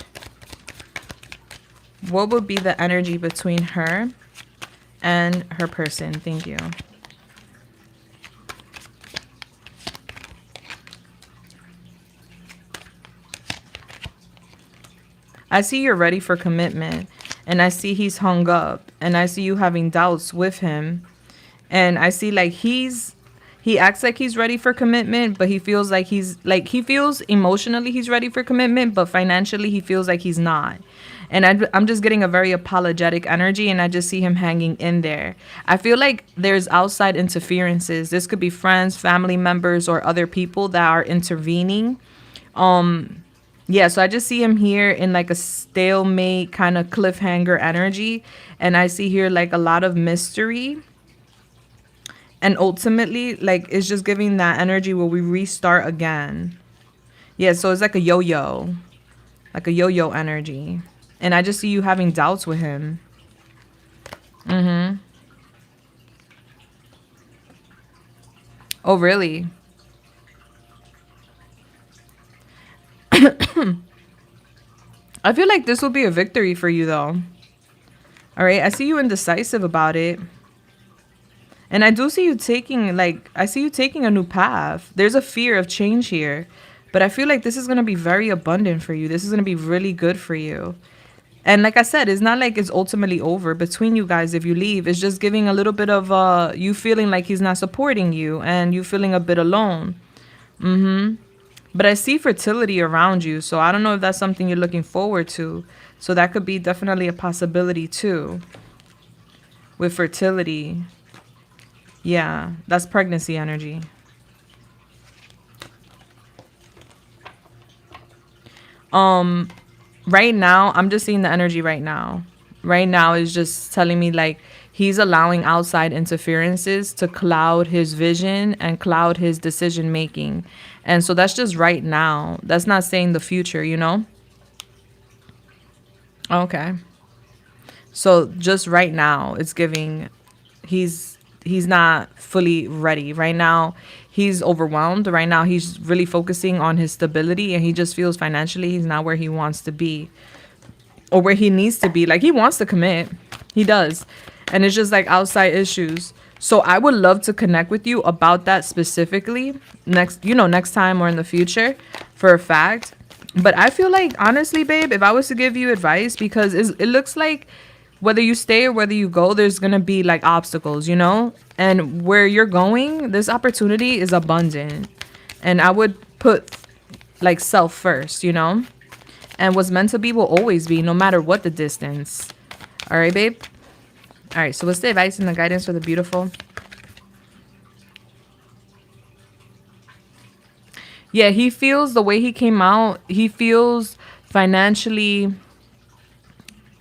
what would be the energy between her and her person? Thank you. I see you're ready for commitment, and I see he's hung up, and I see you having doubts with him, and I see like he acts like he's ready for commitment, but he feels like he feels emotionally he's ready for commitment, but financially he feels like he's not. And I'm just getting a very apologetic energy, and I just see him hanging in there. I feel like there's outside interferences. This could be friends, family members, or other people that are intervening. Yeah, so I just see him here in like a stalemate kind of cliffhanger energy. And I see here like a lot of mystery. And ultimately, like it's just giving that energy where we restart again. Yeah, so it's like a yo-yo. Like a yo-yo energy. And I just see you having doubts with him. Mm-hmm. Oh, really? I feel like this will be a victory for you, though. All right, I see you indecisive about it. And I do see you taking, like, I see you taking a new path. There's a fear of change here. But I feel like this is going to be very abundant for you. This is going to be really good for you. And like I said, it's not like it's ultimately over between you guys if you leave. It's just giving a little bit of you feeling like he's not supporting you and you feeling a bit alone. Mm-hmm. But I see fertility around you, so I don't know if that's something you're looking forward to. So that could be definitely a possibility too. With fertility. Yeah, that's pregnancy energy. Right now, I'm just seeing the energy right now. Right now is just telling me like he's allowing outside interferences to cloud his vision and cloud his decision making. And so that's just right now. That's not saying the future, you know? Okay. So just right now, it's giving he's not fully ready. Right now, he's overwhelmed. Right now, he's really focusing on his stability, and he just feels financially he's not where he wants to be or where he needs to be. Like, he wants to commit. He does. And it's just like outside issues. So I would love to connect with you about that specifically next time or in the future for a fact. But I feel like, honestly, babe, if I was to give you advice, because it looks like whether you stay or whether you go, there's going to be like obstacles, you know? And where you're going, this opportunity is abundant. And I would put like self first, you know? And what's meant to be will always be, no matter what the distance. All right, babe? All right, so what's the advice and the guidance for the beautiful? Yeah, he feels the way he came out. He feels financially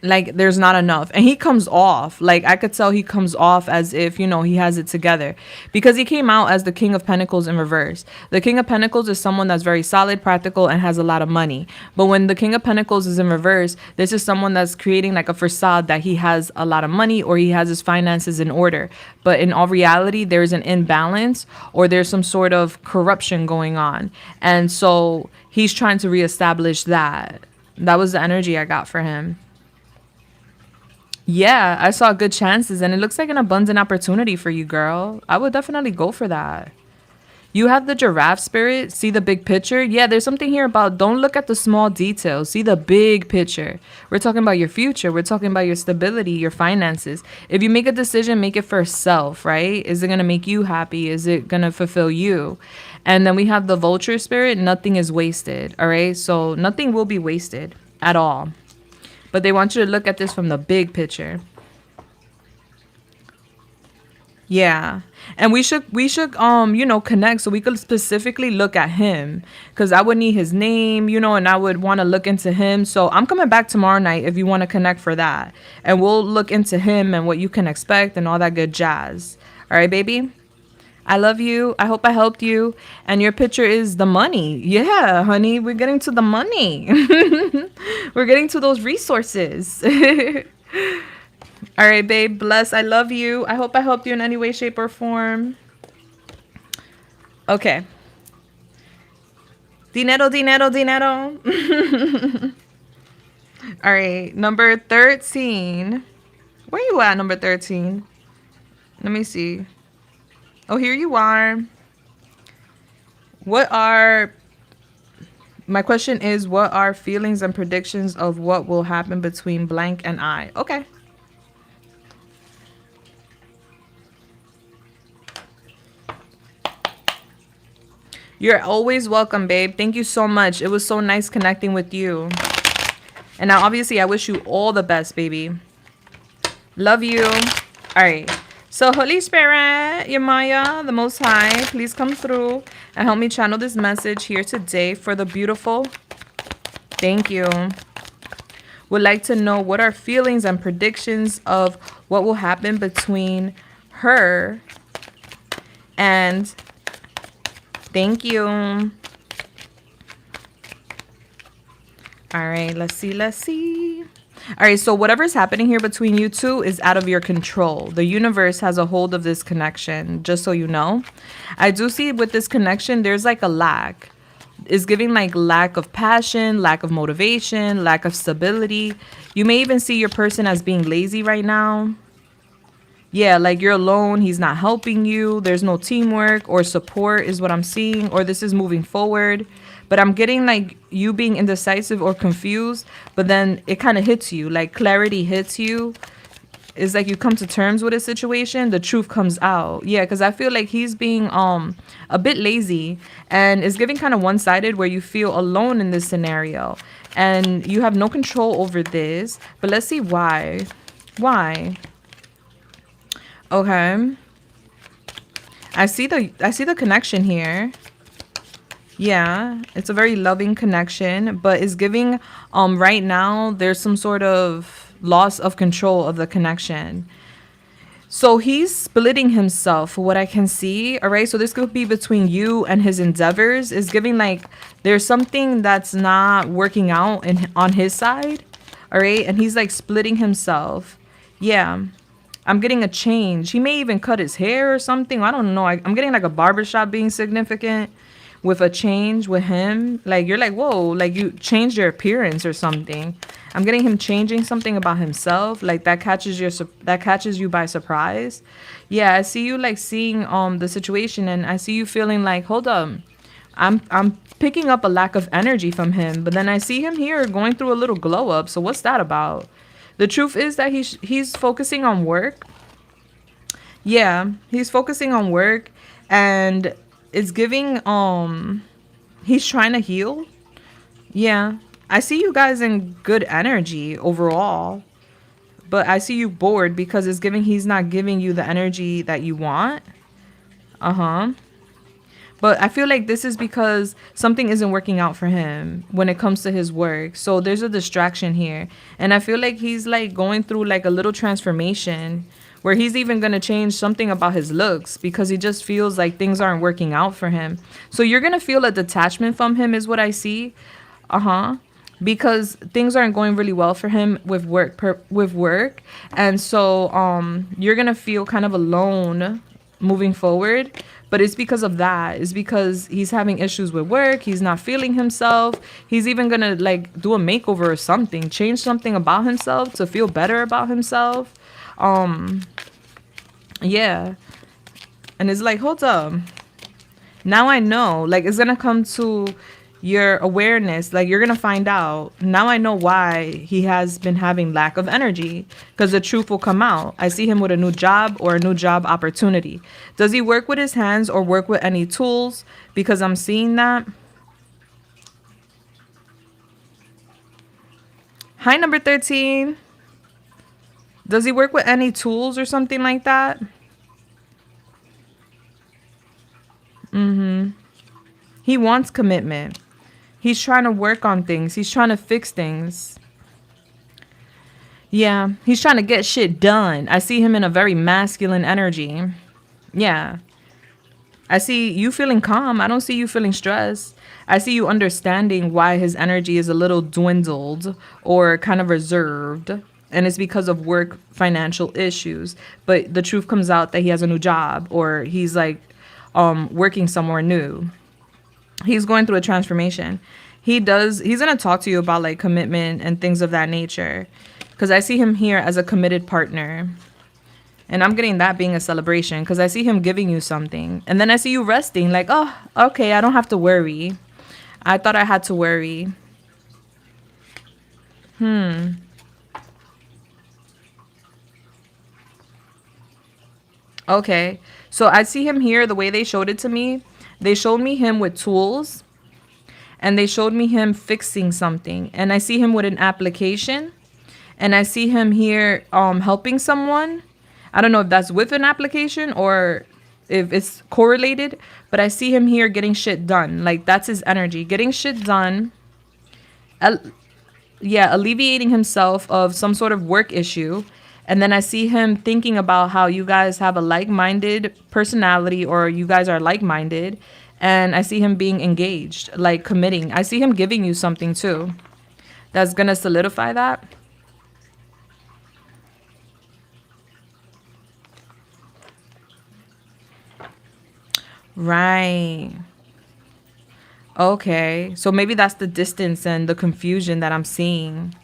like there's not enough, and he comes off like I could tell he comes off as if he has it together, because he came out as the King of Pentacles in reverse. The King of Pentacles is someone that's very solid, practical, and has a lot of money. But when the King of Pentacles is in reverse, this is someone that's creating like a facade that he has a lot of money or he has his finances in order, but in all reality there's an imbalance or there's some sort of corruption going on, and so he's trying to reestablish that. That was the energy I got for him. Yeah, I saw good chances and it looks like an abundant opportunity for you, girl. I would definitely go for that. You have the giraffe spirit, see the big picture. Yeah, there's something here about don't look at the small details, see the big picture. We're talking about your future, we're talking about your stability, your finances. If you make a decision, make it for self, right? Is it going to make you happy? Is it going to fulfill you? And then we have the vulture spirit, nothing is wasted, all right? So nothing will be wasted at all. But they want you to look at this from the big picture. Yeah. And we should connect so we could specifically look at him cuz I would need his name, and I would want to look into him. So I'm coming back tomorrow night if you want to connect for that. And we'll look into him and what you can expect and all that good jazz. All right, baby? I love you. I hope I helped you. And your picture is the money. Yeah, honey, we're getting to the money. We're getting to those resources. All right, babe. Bless. I love you. I hope I helped you in any way, shape, or form. Okay. Dinero, dinero, dinero. All right. Number 13. Where you at, number 13? Let me see. Oh, here you are. My question is, what are feelings and predictions of what will happen between blank and I? Okay. You're always welcome, babe. Thank you so much. It was so nice connecting with you. And now, obviously, I wish you all the best, baby. Love you. All right. So, Holy Spirit, Yamaya, the Most High, please come through and help me channel this message here today for the beautiful. Thank you. Would like to know what are feelings and predictions of what will happen between her and... Thank you. All right, let's see. All right, so whatever's happening here between you two is out of your control. The universe has a hold of this connection, just so you know. I do see with this connection, there's like a lack. It's giving like lack of passion, lack of motivation, lack of stability. You may even see your person as being lazy right now. Yeah, like you're alone. He's not helping you. There's no teamwork or support is what I'm seeing. Or this is moving forward. But I'm getting like you being indecisive or confused. But then it kind of hits you. Like clarity hits you. It's like you come to terms with a situation. The truth comes out. Yeah, because I feel like he's being a bit lazy. And it's giving kind of one-sided where you feel alone in this scenario. And you have no control over this. But let's see why. Why? Okay. I see the connection here. Yeah, it's a very loving connection, but it's giving right now there's some sort of loss of control of the connection. So he's splitting himself, what I can see. All right, so this could be between you and his endeavors. Is giving like there's something that's not working out on his side. All right, and he's like splitting himself. Yeah. I'm getting a change. He may even cut his hair or something. I don't know. I'm getting like a barbershop being significant with a change with him. Like you're like, whoa, like you changed your appearance or something. I'm getting him changing something about himself. Like that catches you by surprise. Yeah, I see you like seeing the situation and I see you feeling like, hold up. I'm picking up a lack of energy from him, but then I see him here going through a little glow up. So what's that about? The truth is that he's focusing on work. Yeah, he's focusing on work and it's giving he's trying to heal. Yeah. I see you guys in good energy overall. But I see you bored because it's giving he's not giving you the energy that you want. Uh-huh. But I feel like this is because something isn't working out for him when it comes to his work. So there's a distraction here. And I feel like he's like going through like a little transformation where he's even going to change something about his looks because he just feels like things aren't working out for him. So you're going to feel a detachment from him is what I see. Uh-huh. Because things aren't going really well for him with work. And so you're going to feel kind of alone moving forward. But it's because of that. It's because he's having issues with work. He's not feeling himself. He's even gonna like do a makeover or something, change something about himself to feel better about himself. Um, yeah. And it's like, hold up. Now I know. Like, it's gonna come to your awareness. Like, you're gonna find out. Now I know why he has been having lack of energy. Because the truth will come out. I see him with a new job or a new job opportunity. Does he work with his hands or work with any tools? Because I'm seeing that. Hi, number 13. Does he work with any tools or something like that? He wants commitment. He's trying to work on things. He's trying to fix things. Yeah, he's trying to get shit done. I see him in a very masculine energy. Yeah. I see you feeling calm. I don't see you feeling stressed. I see you understanding why his energy is a little dwindled or kind of reserved. And it's because of work financial issues. But the truth comes out that he has a new job or he's like working somewhere new. He's going through a transformation. He's going to talk to you about like commitment and things of that nature. Because I see him here as a committed partner. And I'm getting that being a celebration because I see him giving you something. And then I see you resting like, oh, okay, I don't have to worry. I thought I had to worry. Okay. So I see him here the way they showed it to me. They showed me him with tools and they showed me him fixing something. And I see him with an application and I see him here helping someone. I don't know if that's with an application or if it's correlated, but I see him here getting shit done. Like that's his energy, getting shit done. Alleviating himself of some sort of work issue. And then I see him thinking about how you guys have a like-minded personality or you guys are like-minded. And I see him being engaged, like committing. I see him giving you something too. That's going to solidify that. Right. Okay. So maybe that's the distance and the confusion that I'm seeing.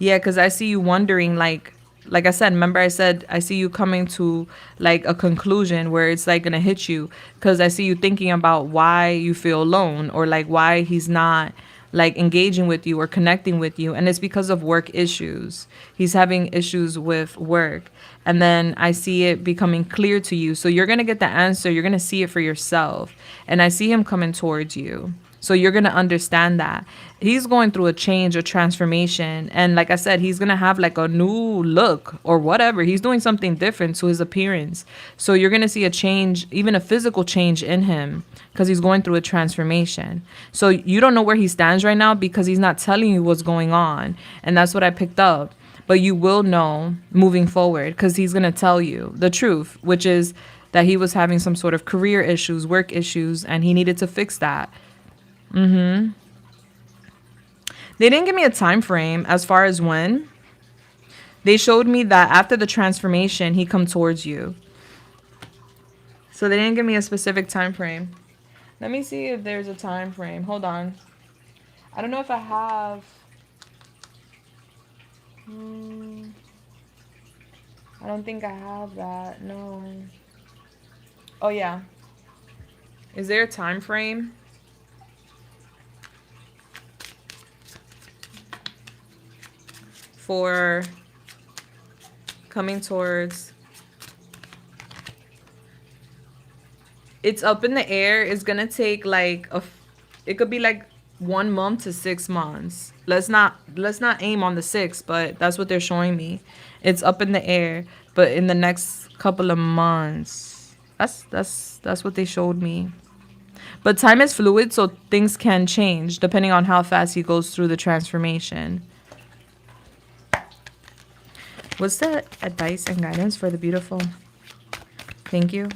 Yeah, because I see you wondering, like I said, remember I said I see you coming to like a conclusion where it's like gonna hit you because I see you thinking about why you feel alone or like why he's not like engaging with you or connecting with you, and it's because of work issues. He's having issues with work, and then I see it becoming clear to you. So you're gonna get the answer. You're gonna see it for yourself, and I see him coming towards you. So you're going to understand that he's going through a change or transformation. And like I said, he's going to have like a new look or whatever. He's doing something different to his appearance. So you're going to see a change, even a physical change in him because he's going through a transformation. So you don't know where he stands right now because he's not telling you what's going on. And that's what I picked up. But you will know moving forward because he's going to tell you the truth, which is that he was having some sort of career issues, work issues, and he needed to fix that. They didn't give me a time frame as far as when. They showed me that after the transformation, he come towards you. So they didn't give me a specific time frame. Let me see if there's a time frame. Hold on. I don't know if I have. I don't think I have that. No. Oh, yeah. Is there a time frame? For coming towards, it's up in the air. It's gonna take like it could be like 1 month to 6 months. Let's not aim on the 6, but that's what they're showing me. It's up in the air, but in the next couple of months. That's what they showed me. But time is fluid, so things can change depending on how fast he goes through the transformation. What's the advice and guidance for the beautiful? Thank you.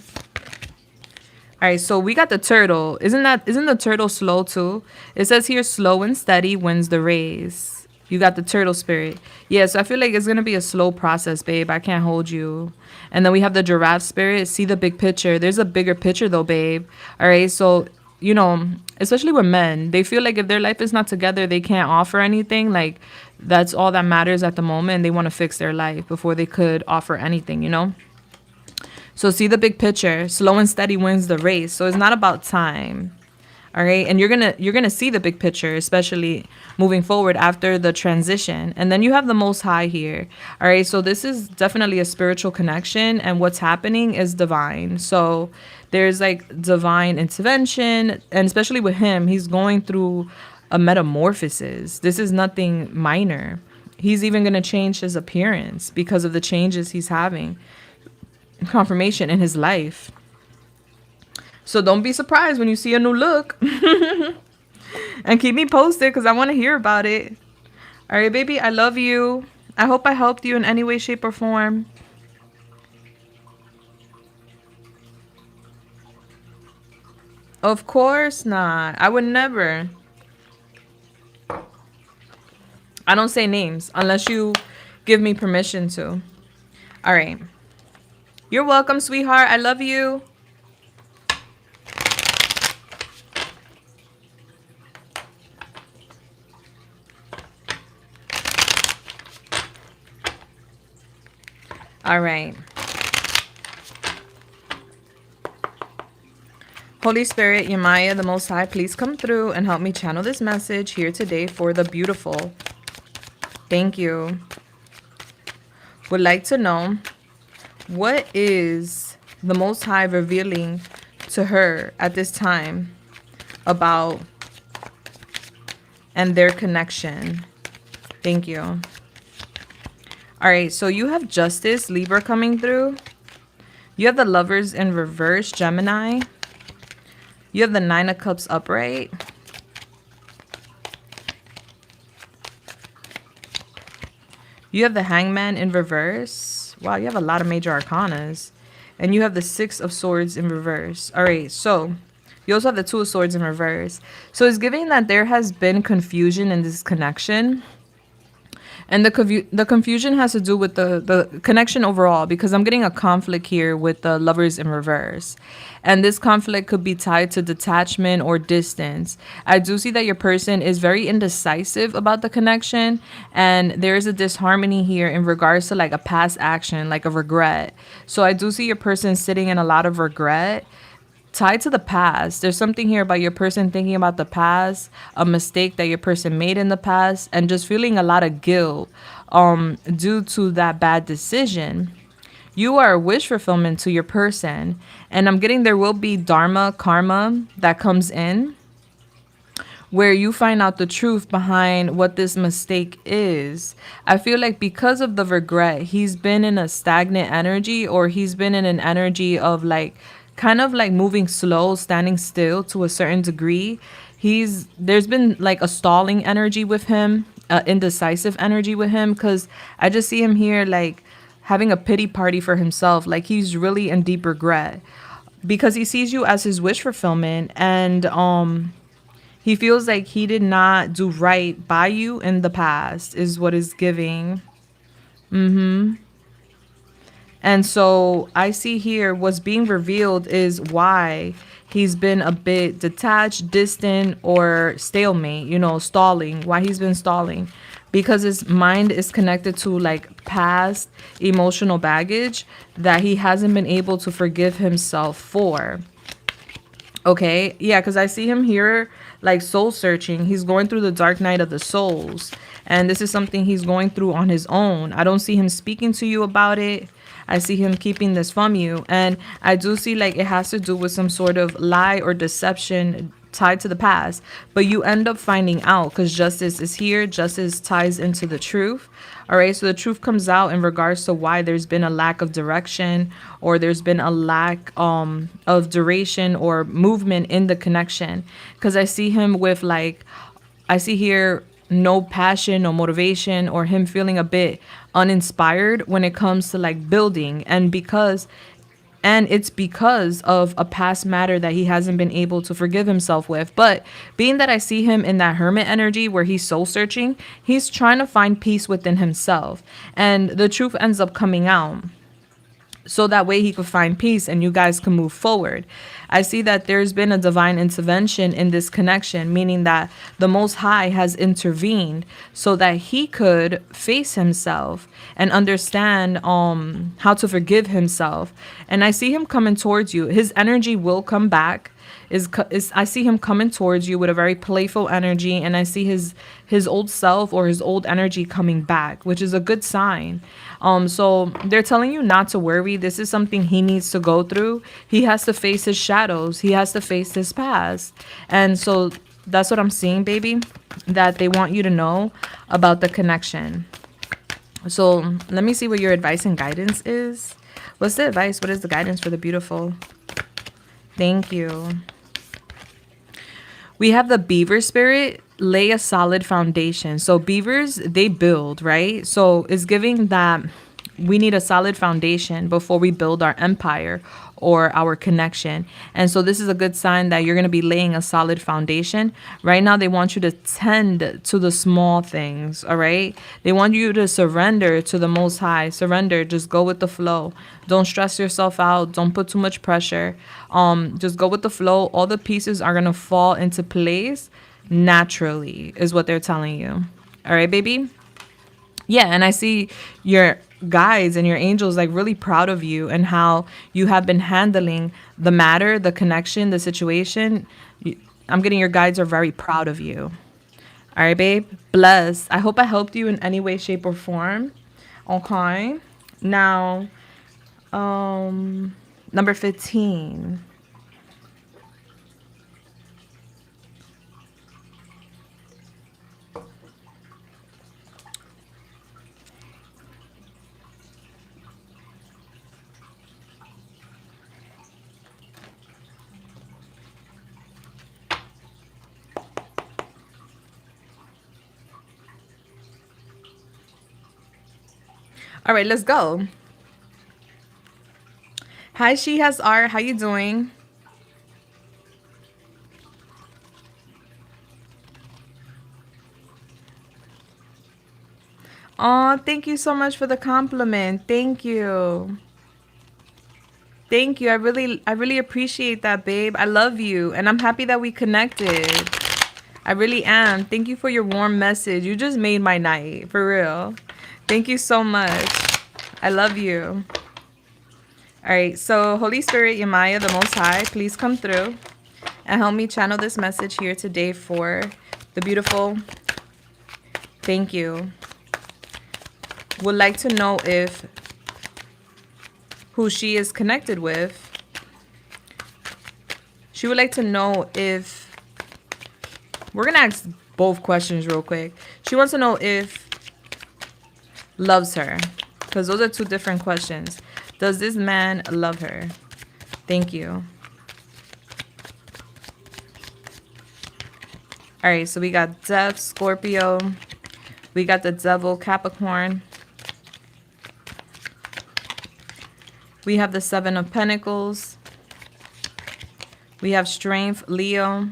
All right, so we got the turtle. Isn't the turtle slow too? It says here, slow and steady wins the race. You got the turtle spirit. Yeah, so I feel like it's going to be a slow process, babe. I can't hold you. And then we have the giraffe spirit. See the big picture. There's a bigger picture, though, babe. All right. So, especially with men, they feel like if their life is not together, they can't offer anything. Like, that's all that matters at the moment. They want to fix their life before they could offer anything. So, see the big picture. Slow and steady wins the race. So, it's not about time. All right, and you're gonna see the big picture, especially moving forward after the transition. And then you have the Most High here. All right, so this is definitely a spiritual connection, and what's happening is divine. So there's like divine intervention, and especially with him, he's going through a metamorphosis. This is nothing minor. He's even gonna change his appearance because of the changes he's having, confirmation in his life. So don't be surprised when you see a new look. And keep me posted because I want to hear about it. All right, baby, I love you. I hope I helped you in any way, shape, or form. Of course not. I would never. I don't say names unless you give me permission to. All right. You're welcome, sweetheart. I love you. All right. Holy Spirit, Yemaya, the Most High, please come through and help me channel this message here today for the beautiful. Thank you. Would like to know, what is the Most High revealing to her at this time about and their connection? Thank you. All right, so you have Justice, Libra, coming through. You have the Lovers in reverse, Gemini. You have the Nine of Cups upright. You have the Hangman in reverse. Wow, you have a lot of major arcanas. And you have the Six of Swords in reverse. All right, so you also have the Two of Swords in reverse. So it's giving that there has been confusion in this connection. And the confusion has to do with the connection overall, because I'm getting a conflict here with the Lovers in reverse. And this conflict could be tied to detachment or distance. I do see that your person is very indecisive about the connection. And there is a disharmony here in regards to like a past action, like a regret. So I do see your person sitting in a lot of regret tied to the past. There's something here about your person thinking about the past, a mistake that your person made in the past, and just feeling a lot of guilt due to that bad decision. You are a wish fulfillment to your person, and I'm getting there will be dharma, karma that comes in where you find out the truth behind what this mistake is. I feel like because of the regret, he's been in a stagnant energy, or he's been in an energy of like kind of like moving slow, standing still to a certain degree. There's been like a stalling energy with him, indecisive energy with him, because I just see him here like having a pity party for himself. Like he's really in deep regret because he sees you as his wish fulfillment, and he feels like he did not do right by you in the past is what is giving. And so I see here what's being revealed is why he's been a bit detached, distant, or stalemate, stalling. Why he's been stalling. Because his mind is connected to like past emotional baggage that he hasn't been able to forgive himself for. Okay, yeah, because I see him here like soul searching. He's going through the dark night of the souls. And this is something he's going through on his own. I don't see him speaking to you about it. I see him keeping this from you. And I do see like it has to do with some sort of lie or deception tied to the past. But you end up finding out because justice is here. Justice ties into the truth. All right. So the truth comes out in regards to why there's been a lack of direction, or there's been a lack of duration or movement in the connection. Because I see him with like, I see here no passion, no motivation, or him feeling a bit uninspired when it comes to like building. And because And it's because of a past matter that he hasn't been able to forgive himself with. But being that I see him in that hermit energy where he's soul searching, he's trying to find peace within himself. And the truth ends up coming out, so that way he could find peace and you guys can move forward. I see that there's been a divine intervention in this connection, meaning that the Most High has intervened so that he could face himself and understand how to forgive himself. And I see him coming towards you. His energy will come back. I see him coming towards you with a very playful energy, and I see his old self or his old energy coming back, which is a good sign. So they're telling you not to worry. This is something he needs to go through. He has to face his shadows. He has to face his past. And so that's what I'm seeing, baby, that they want you to know about the connection. So let me see what your advice and guidance is. What's the advice? What is the guidance for the beautiful? Thank you. We have the beaver spirit, lay a solid foundation. So beavers, they build, right? So it's giving that we need a solid foundation before we build our empire or our connection. And so this is a good sign that you're going to be laying a solid foundation. Right now, they want you to tend to the small things, all right? They want you to surrender to the Most High. Surrender. Just go with the flow. Don't stress yourself out. Don't put too much pressure. Just go with the flow. All the pieces are going to fall into place naturally, is what they're telling you. All right, baby? Yeah, and I see your guides and your angels like really proud of you and how you have been handling the matter, the connection, the situation. I'm getting your guides are very proud of you. All right, babe. Bless. I hope I helped you in any way, shape, or form. Okay. Now, number 15. All right, let's go. Hi, She Has Art. How you doing? Oh, thank you so much for the compliment. Thank you. Thank you. I really appreciate that, babe. I love you, and I'm happy that we connected. I really am. Thank you for your warm message. You just made my night, for real. Thank you so much. I love you. All right, so Holy Spirit, Yamaya, the Most High, please come through and help me channel this message here today for the beautiful. Thank you. Would like to know if who she is connected with. She would like to know if, we're going to ask both questions real quick. She wants to know if loves her, because those are two different questions. Does this man love her? Thank you. All right, so we got Death, Scorpio. We got the Devil, Capricorn. We have the Seven of Pentacles. We have Strength, Leo.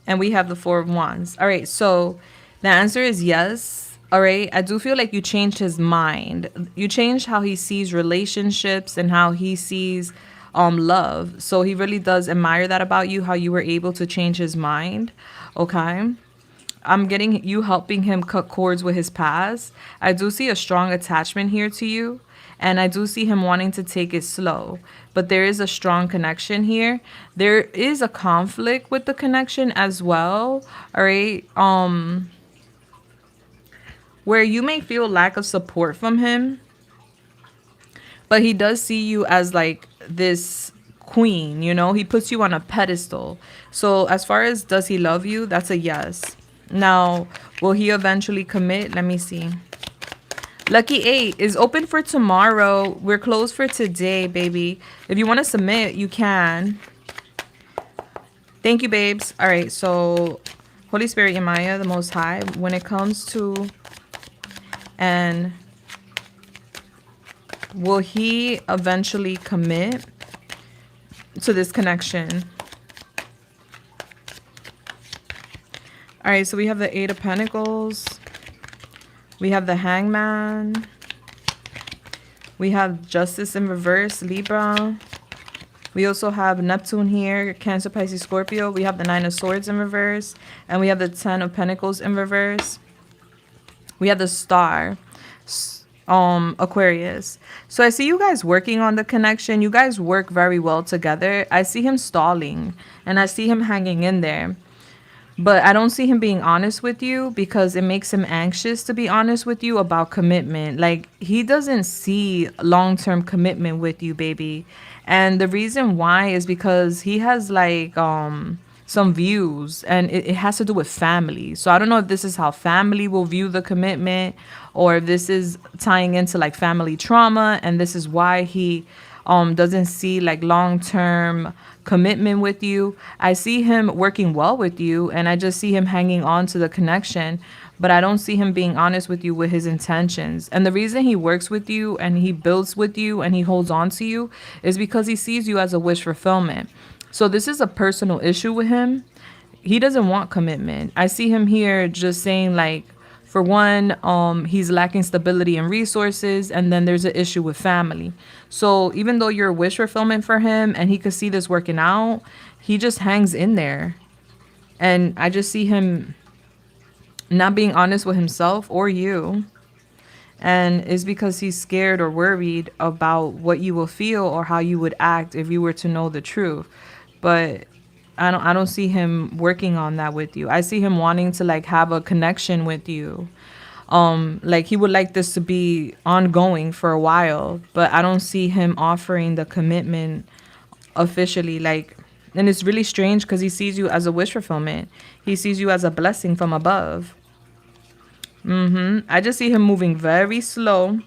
And we have the Four of Wands. All right, so the answer is yes. All right, I do feel like you changed his mind. You changed how he sees relationships and how he sees love. So he really does admire that about you, how you were able to change his mind. Okay. I'm getting you helping him cut cords with his past. I do see a strong attachment here to you. And I do see him wanting to take it slow. But there is a strong connection here. There is a conflict with the connection as well. All right. Where you may feel lack of support from him. But he does see you as like this queen, you know. He puts you on a pedestal. So as far as does he love you, that's a yes. Now, will he eventually commit? Let me see. Lucky 8 is open for tomorrow. We're closed for today, baby. If you want to submit, you can. Thank you, babes. All right, so Holy Spirit, Yamaya, the Most High, when it comes to and will he eventually commit to this connection? All right, so we have the Eight of Pentacles. We have the Hangman. We have Justice in reverse, Libra. We also have Neptune here, Cancer, Pisces, Scorpio. We have the Nine of Swords in reverse. And we have the Ten of Pentacles in reverse. We have the Star, Aquarius. So I see you guys working on the connection. You guys work very well together. I see him stalling and I see him hanging in there. But I don't see him being honest with you because it makes him anxious to be honest with you about commitment. Like, he doesn't see long-term commitment with you, baby. And the reason why is because he has like some views, and it has to do with family. So I don't know if this is how family will view the commitment, or if this is tying into like family trauma, and this is why he doesn't see like long-term commitment with you. I see him working well with you, and I just see him hanging on to the connection, but I don't see him being honest with you with his intentions. And the reason he works with you and he builds with you and he holds on to you is because he sees you as a wish fulfillment. So this is a personal issue with him. He doesn't want commitment. I see him here just saying like, for one, he's lacking stability and resources, and then there's an issue with family. So even though you're a wish fulfillment for him and he could see this working out, he just hangs in there. And I just see him not being honest with himself or you. And it's because he's scared or worried about what you will feel or how you would act if you were to know the truth. But I don't see him working on that with you. I see him wanting to like have a connection with you. Like he would like this to be ongoing for a while, but I don't see him offering the commitment officially. Like, and it's really strange because he sees you as a wish fulfillment. He sees you as a blessing from above. I just see him moving very slow.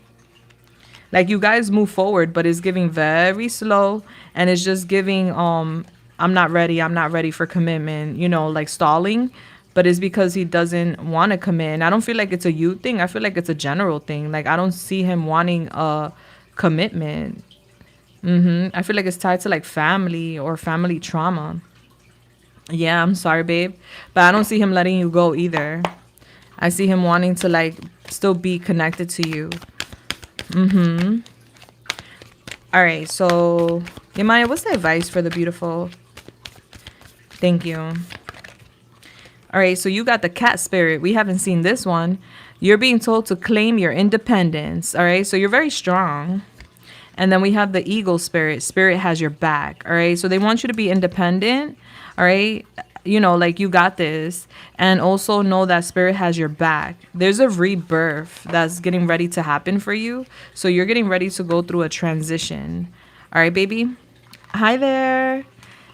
Like, you guys move forward, but it's giving very slow, and it's just giving I'm not ready for commitment, you know, like stalling. But it's because he doesn't want to commit. And I don't feel like it's a you thing. I feel like it's a general thing. Like, I don't see him wanting a commitment. I feel like it's tied to like family or family trauma. Yeah, I'm sorry, babe, but I don't see him letting you go either. I see him wanting to like still be connected to you. All right, so Yamaya, what's the advice for the beautiful? Thank you. All right, so you got the cat spirit. We haven't seen this one. You're being told to claim your independence. All right, so you're very strong. And then we have the eagle spirit. Spirit has your back. All right, so they want you to be independent. All right, you know, like, you got this. And also know that spirit has your back. There's a rebirth that's getting ready to happen for you. So you're getting ready to go through a transition. All right, baby. Hi there.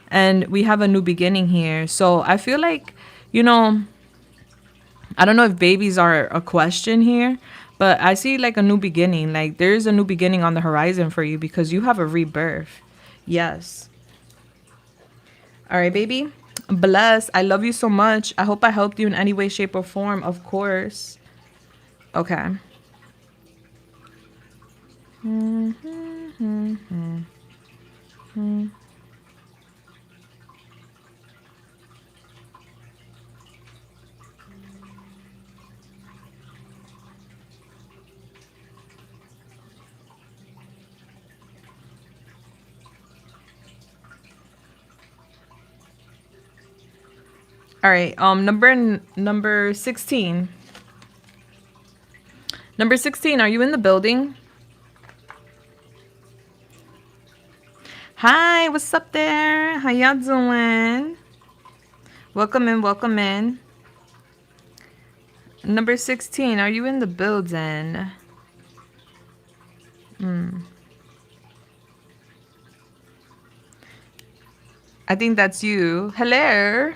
And we have a new beginning here. So I feel like, you know, I don't know if babies are a question here, but I see like a new beginning. Like, there's a new beginning on the horizon for you because you have a rebirth. Yes. All right, baby. Bless. I love you so much. I hope I helped you in any way, shape, or form. Of course. Okay. All right. Number 16. Number 16, are you in the building? Hi, what's up there? How y'all doing? Welcome in, welcome in. Number 16, are you in the building? I think that's you. Hello.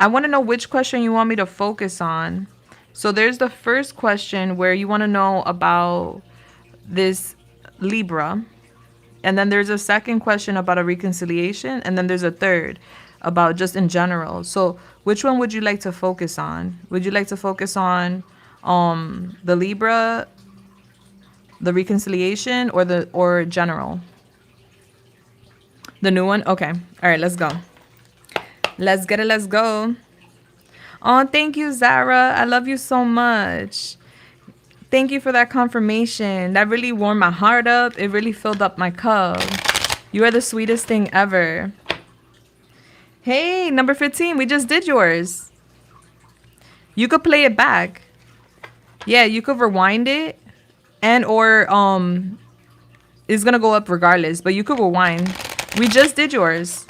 I want to know which question you want me to focus on. So there's the first question where you want to know about this Libra. And then there's a second question about a reconciliation. And then there's a third about just in general. So which one would you like to focus on? Would you like to focus on the Libra The reconciliation or the or general? The new one? Okay. All right, let's go. Let's get it. Let's go. Oh, thank you, Zara. I love you so much. Thank you for that confirmation. That really warmed my heart up. It really filled up my cup. You are the sweetest thing ever. Hey, number 15. We just did yours. You could play it back. Yeah, you could rewind it. And or it's gonna go up regardless. But you could rewind. We just did yours.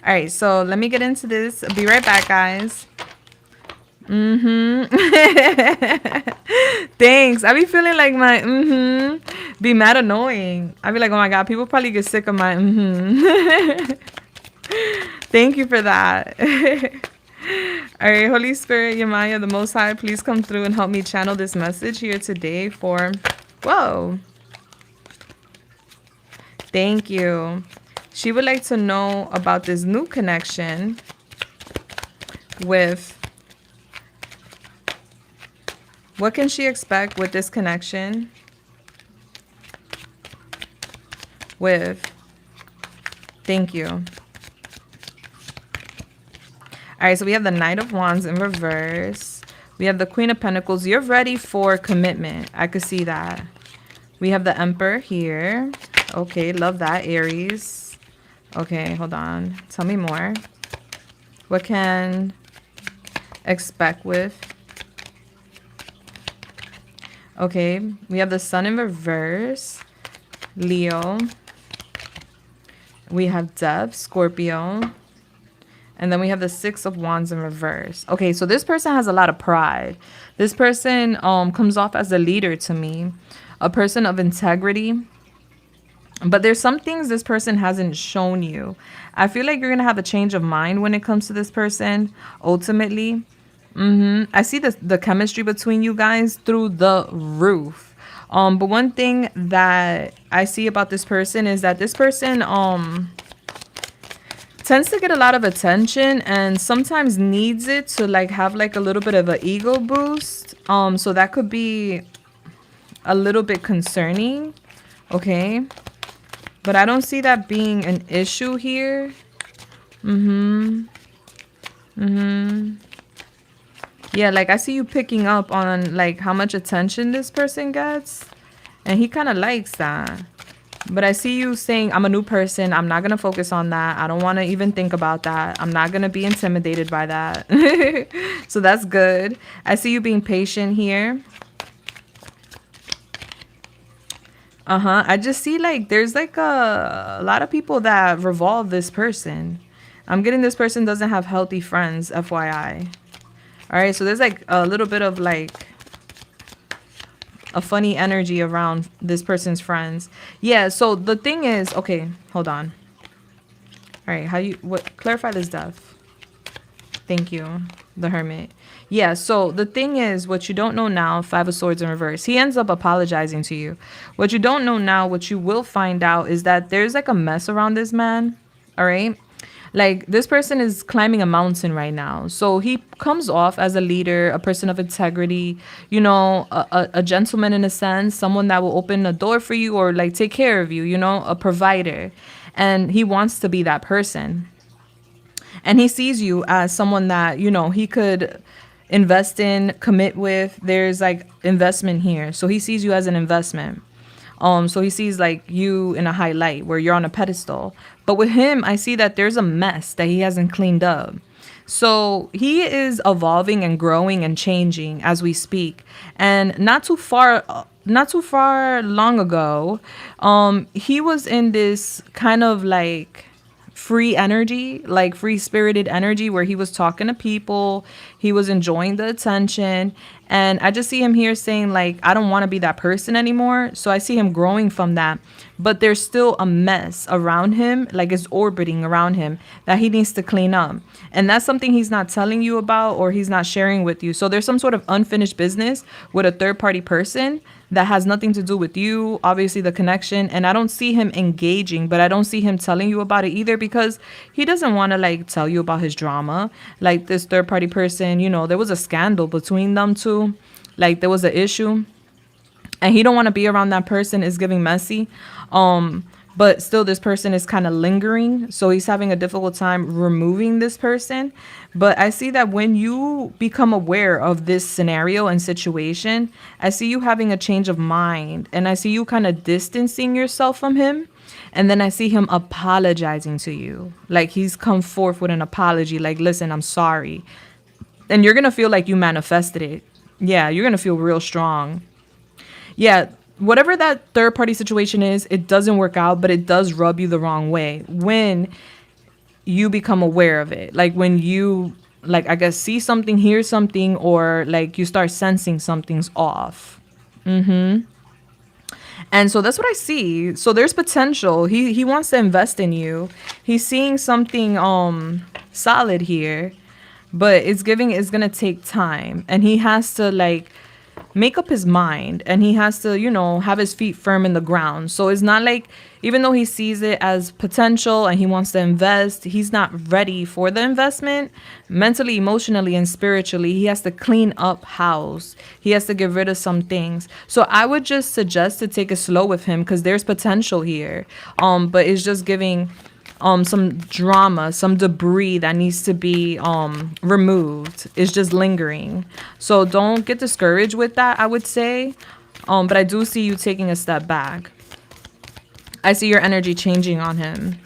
Alright, so let me get into this. I'll be right back, guys. Thanks. I be feeling like my be mad annoying. I be like, oh my god, people probably get sick of my Thank you for that. All right, Holy Spirit, Yamaya, the Most High, please come through and help me channel this message here today for, whoa. Thank you. She would like to know about this new connection with, what can she expect with this connection with, thank you. All right, so we have the Knight of Wands in reverse. We have the Queen of Pentacles. You're ready for commitment. I could see that. We have the Emperor here. Okay, love that, Aries. Okay, hold on. Tell me more. What can expect with? Okay, we have the Sun in reverse. Leo. We have Death, Scorpio. And then we have the Six of Wands in reverse. Okay, so this person has a lot of pride. This person comes off as a leader to me. A person of integrity. But there's some things this person hasn't shown you. I feel like you're going to have a change of mind when it comes to this person, ultimately. I see the chemistry between you guys through the roof. But one thing that I see about this person is that this person tends to get a lot of attention and sometimes needs it to like have like a little bit of an ego boost. So that could be a little bit concerning. Okay. But I don't see that being an issue here. Yeah, like I see you picking up on like how much attention this person gets. And he kind of likes that. But I see you saying, I'm a new person. I'm not going to focus on that. I don't want to even think about that. I'm not going to be intimidated by that. So that's good. I see you being patient here. I just see like there's like a lot of people that revolve this person. I'm getting this person doesn't have healthy friends, FYI. All right, so there's like a little bit of like a funny energy around this person's friends. Yeah, so the thing is, okay, hold on. All right, clarify this Death. Thank you, the Hermit. Yeah, so the thing is, what you don't know now, Five of Swords in reverse. He ends up apologizing to you. What you don't know now, what you will find out is that there's like a mess around this man. All right. Like this person is climbing a mountain right now. So he comes off as a leader, a person of integrity, you know, a gentleman in a sense, someone that will open a door for you or like take care of you, you know, a provider. And he wants to be that person. And he sees you as someone that, you know, he could invest in, commit with. There's like investment here. So he sees you as an investment. So he sees like you in a high light where you're on a pedestal. But with him, I see that there's a mess that he hasn't cleaned up. So he is evolving and growing and changing as we speak. And not too far long ago, he was in this kind of like free energy, like free spirited energy where he was talking to people. He was enjoying the attention. And I just see him here saying like, I don't want to be that person anymore. So I see him growing from that. But there's still a mess around him, like it's orbiting around him that he needs to clean up. And that's something he's not telling you about or he's not sharing with you. So there's some sort of unfinished business with a third party person that has nothing to do with you, obviously the connection. And I don't see him engaging, but I don't see him telling you about it either because he doesn't want to like tell you about his drama. Like this third party person, you know, there was a scandal between them two. Like there was an issue. and he don't want to be around that person is giving messy. But still this person is kind of lingering, so he's having a difficult time removing this person. But I see that when you become aware of this scenario and situation, I see you having a change of mind, and I see you kind of distancing yourself from him. And then I see him apologizing to you, like he's come forth with an apology, like, listen, I'm sorry. And you're gonna feel like you manifested it. Yeah, you're gonna feel real strong. Yeah, whatever that third party situation is, it doesn't work out, but it does rub you the wrong way when you become aware of it. Like when you, like, I guess, see something, hear something, or like you start sensing something's off. And so that's what I see. So there's potential. He wants to invest in you. He's seeing something solid here, but it's gonna take time, and he has to like make up his mind, and he has to, have his feet firm in the ground. So it's not like, even though he sees it as potential and he wants to invest, he's not ready for the investment mentally, emotionally, and spiritually. He has to clean up house. He has to get rid of some things. So I would just suggest to take it slow with him, because there's potential here. But it's just giving some drama, some debris that needs to be removed. It's just lingering. So don't get discouraged with that, I would say. But I do see you taking a step back. I see your energy changing on him.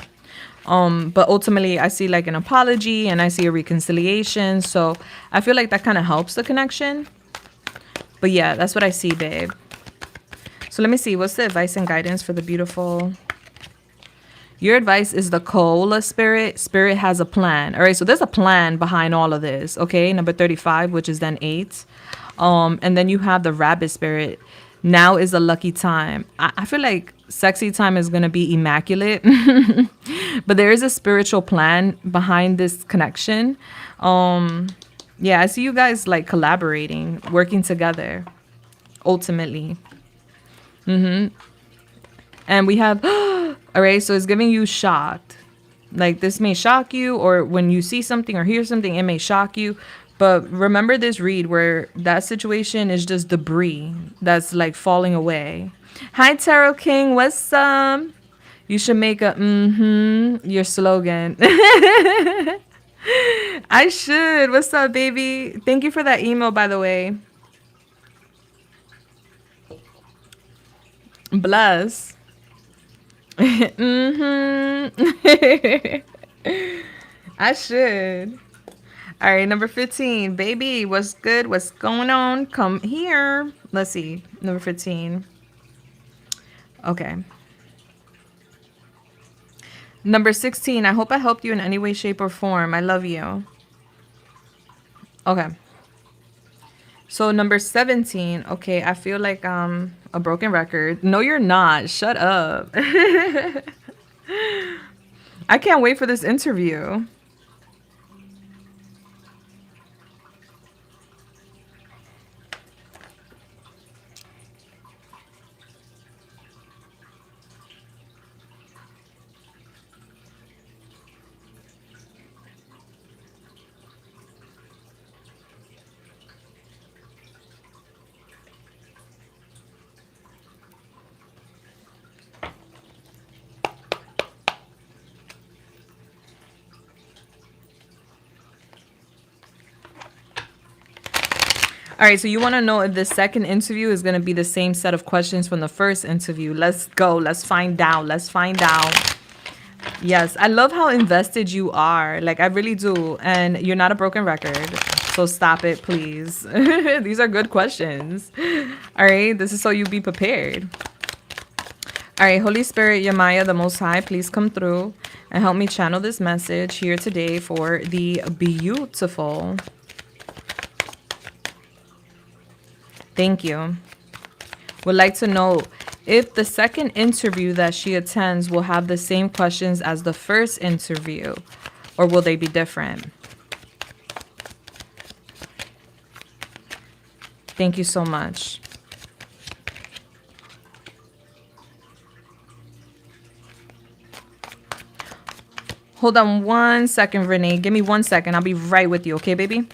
But ultimately, I see like an apology, and I see a reconciliation. So I feel like that kind of helps the connection. But yeah, that's what I see, babe. So let me see. What's the advice and guidance for the beautiful? Your advice is the Koala spirit. Spirit has a plan. All right, so there's a plan behind all of this. Okay, number 35, which is then 8. And then you have the rabbit spirit. Now is a lucky time. I feel like sexy time is going to be immaculate. But there is a spiritual plan behind this connection. Yeah, I see you guys like collaborating, working together, ultimately. And we have, all right, so it's giving you shocked. Like this may shock you, or when you see something or hear something, it may shock you. But remember this read where that situation is just debris that's like falling away. Hi, Tarot King. What's up? You should make a your slogan. I should. What's up, baby? Thank you for that email, by the way. Bless. I should. All right, number 15. Baby, what's good? What's going on? Come here. Let's see. Number 15. Okay. Number 16. I hope I helped you in any way, shape, or form. I love you. Okay. So number 17. Okay, I feel like a broken record. No, you're not. Shut up. I can't wait for this interview. All right, so you want to know if the second interview is going to be the same set of questions from the first interview. Let's go. Let's find out. Let's find out. Yes, I love how invested you are. Like, I really do. And you're not a broken record. So stop it, please. These are good questions. All right, this is so you be prepared. All right, Holy Spirit, Yamaya, the Most High, please come through and help me channel this message here today for the beautiful. Thank you. Would like to know if the second interview that she attends will have the same questions as the first interview, or will they be different? Thank you so much. Hold on 1 second, Renee. Give me 1 second. I'll be right with you. Okay, baby?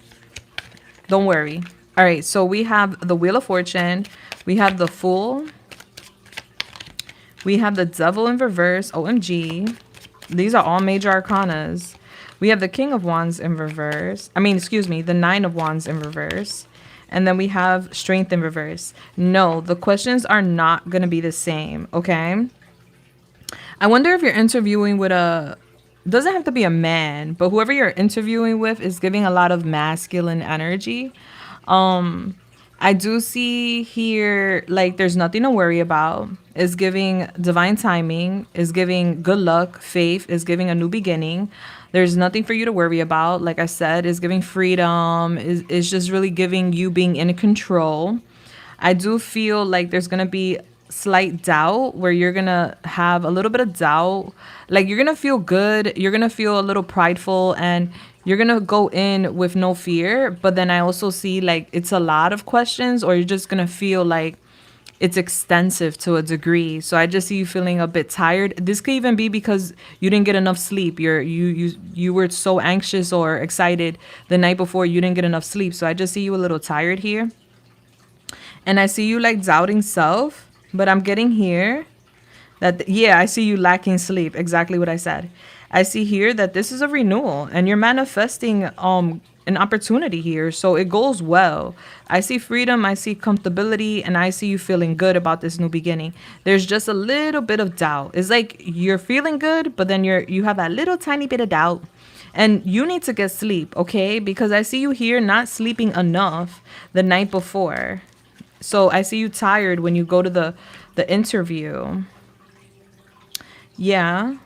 Don't worry. All right, so we have the Wheel of Fortune, We have the Fool. We have the Devil in reverse. OMG. These are all major arcanas. We have the King of Wands in reverse. I mean, excuse me, the Nine of Wands in reverse. And then we have Strength in reverse. No, the questions are not going to be the same, okay? I wonder if you're interviewing with a... Doesn't have to be a man, but whoever you're interviewing with is giving a lot of masculine energy. I do see here, like, there's nothing to worry about. It's giving divine timing, is giving good luck, faith, is giving a new beginning. There's nothing for you to worry about. Like I said, is giving freedom, is just really giving you being in control. I do feel like there's going to be slight doubt where you're going to have a little bit of doubt. Like you're going to feel good. You're going to feel a little prideful and you're going to go in with no fear. But then I also see like it's a lot of questions or you're just going to feel like it's extensive to a degree. So I just see you feeling a bit tired. This could even be because you didn't get enough sleep. You were so anxious or excited the night before you didn't get enough sleep. So I just see you a little tired here. And I see you like doubting self, but I'm getting here that, yeah, I see you lacking sleep. Exactly what I said. I see here that this is a renewal and you're manifesting an opportunity here. So it goes well. I see freedom, I see comfortability, and I see you feeling good about this new beginning. There's just a little bit of doubt. It's like you're feeling good, but then you have that little tiny bit of doubt. And you need to get sleep, okay? Because I see you here not sleeping enough the night before. So I see you tired when you go to the interview. Yeah.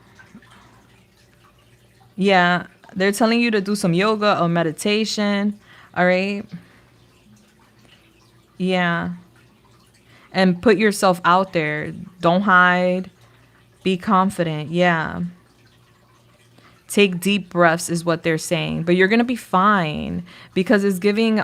Yeah. They're telling you to do some yoga or meditation. All right. Yeah. And put yourself out there. Don't hide. Be confident. Yeah. Take deep breaths is what they're saying. But you're going to be fine because it's giving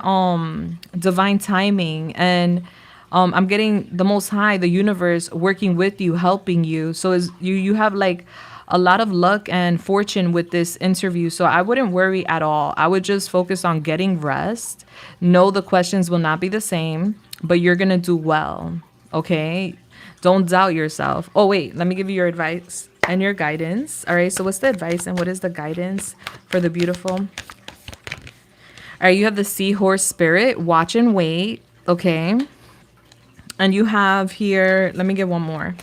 divine timing and I'm getting the Most High, the universe working with you, helping you. So you have like a lot of luck and fortune with this interview. So I wouldn't worry at all. I would just focus on getting rest. No, the questions will not be the same, but you're going to do well. Okay. Don't doubt yourself. Oh, wait, let me give you your advice and your guidance. All right. So what's the advice and what is the guidance for the beautiful? All right. You have the Seahorse Spirit. Watch and wait. Okay. And you have here, let me get one more.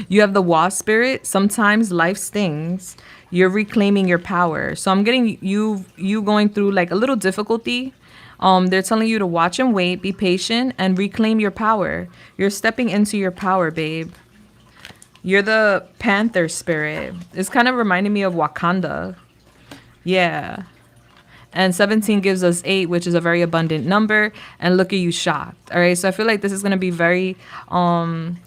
You have the Wasp Spirit. Sometimes life stings. You're reclaiming your power. So I'm getting you going through like a little difficulty. They're telling you to watch and wait, be patient, and reclaim your power. You're stepping into your power, babe. You're the Panther Spirit. It's kind of reminding me of Wakanda. Yeah. And 17 gives us 8, which is a very abundant number. And look at you shocked. All right. So I feel like this is going to be very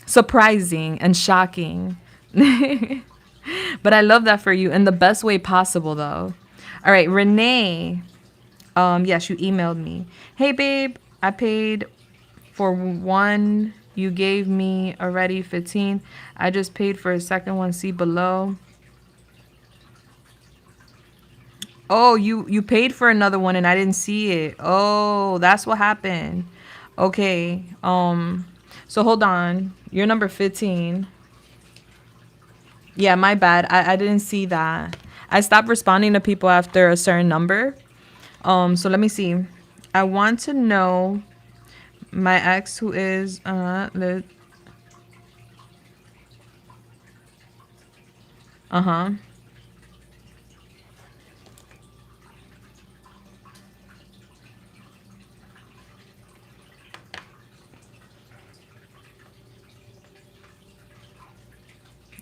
surprising and shocking. But I love that for you in the best way possible, though. All right. Renee. Yes, you emailed me. Hey, babe, I paid for one. You gave me already 15. I just paid for a second one. See below. Oh, you paid for another one and I didn't see it. Oh, that's what happened. Okay. So hold on. You're number 15. Yeah, my bad. I didn't see that. I stopped responding to people after a certain number. So let me see. I want to know my ex who is uh-huh.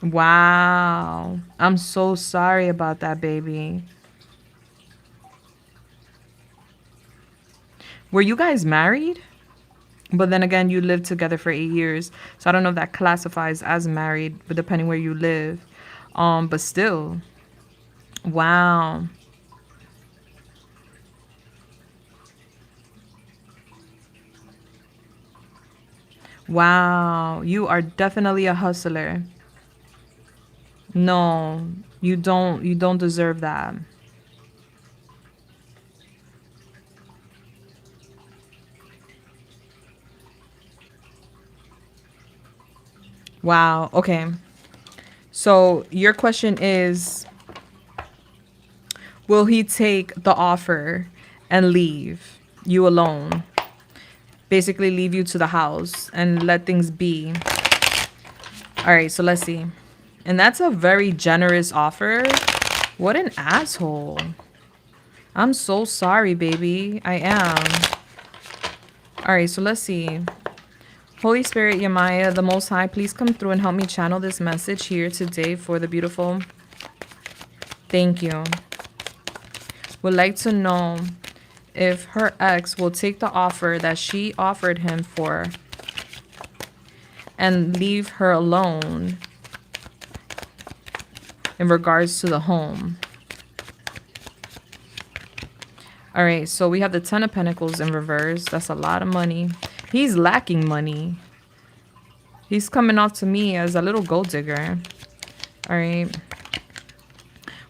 Wow. I'm so sorry about that, baby. Were you guys married? But then again, you lived together for 8 years. So I don't know if that classifies as married, but depending where you live. But still. Wow. Wow. You are definitely a hustler. No, you don't deserve that. Wow. Okay. So your question is, will he take the offer and leave you alone? Basically leave you to the house and let things be. All right, so let's see. And that's a very generous offer. What an asshole. I'm so sorry, baby. I am. All right, so let's see. Holy Spirit, Yamaya, the Most High, please come through and help me channel this message here today for the beautiful. Thank you. Would like to know if her ex will take the offer that she offered him for and leave her alone in regards to the home. All right, so we have the Ten of Pentacles in reverse. That's a lot of money. He's lacking money. He's coming off to me as a little gold digger. All right.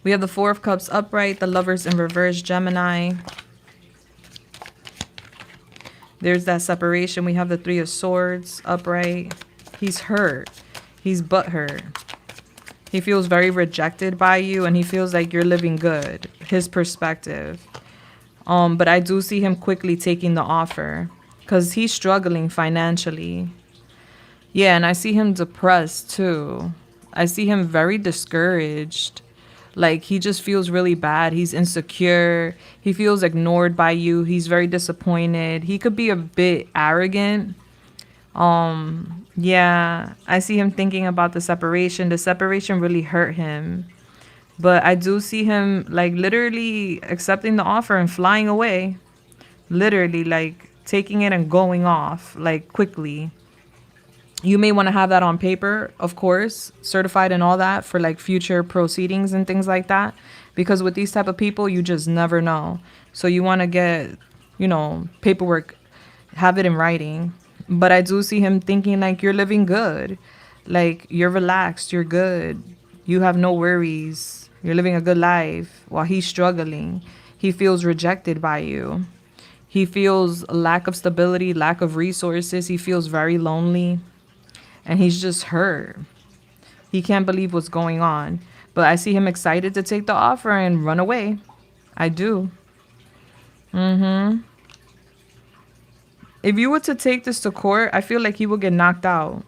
We have the Four of Cups upright, the Lovers in reverse, Gemini. There's that separation. We have the Three of Swords upright. He's hurt. He's butthurt. He feels very rejected by you, and he feels like you're living good. His perspective. But I do see him quickly taking the offer because he's struggling financially. Yeah, and I see him depressed too. I see him very discouraged. Like, he just feels really bad. He's insecure. He feels ignored by you. He's very disappointed. He could be a bit arrogant. Yeah, I see him thinking about the separation. The separation really hurt him. But I do see him, like, literally accepting the offer and flying away. Literally, like, taking it and going off, like, quickly. You may want to have that on paper, of course, certified and all that for, like, future proceedings and things like that. Because with these type of people, you just never know. So you want to get, you know, paperwork, have it in writing. But I do see him thinking, like, you're living good. Like, you're relaxed, you're good. You have no worries. You're living a good life while he's struggling. He feels rejected by you. He feels lack of stability, lack of resources. He feels very lonely. And he's just hurt. He can't believe what's going on. But I see him excited to take the offer and run away. I do. If you were to take this to court, I feel like he would get knocked out.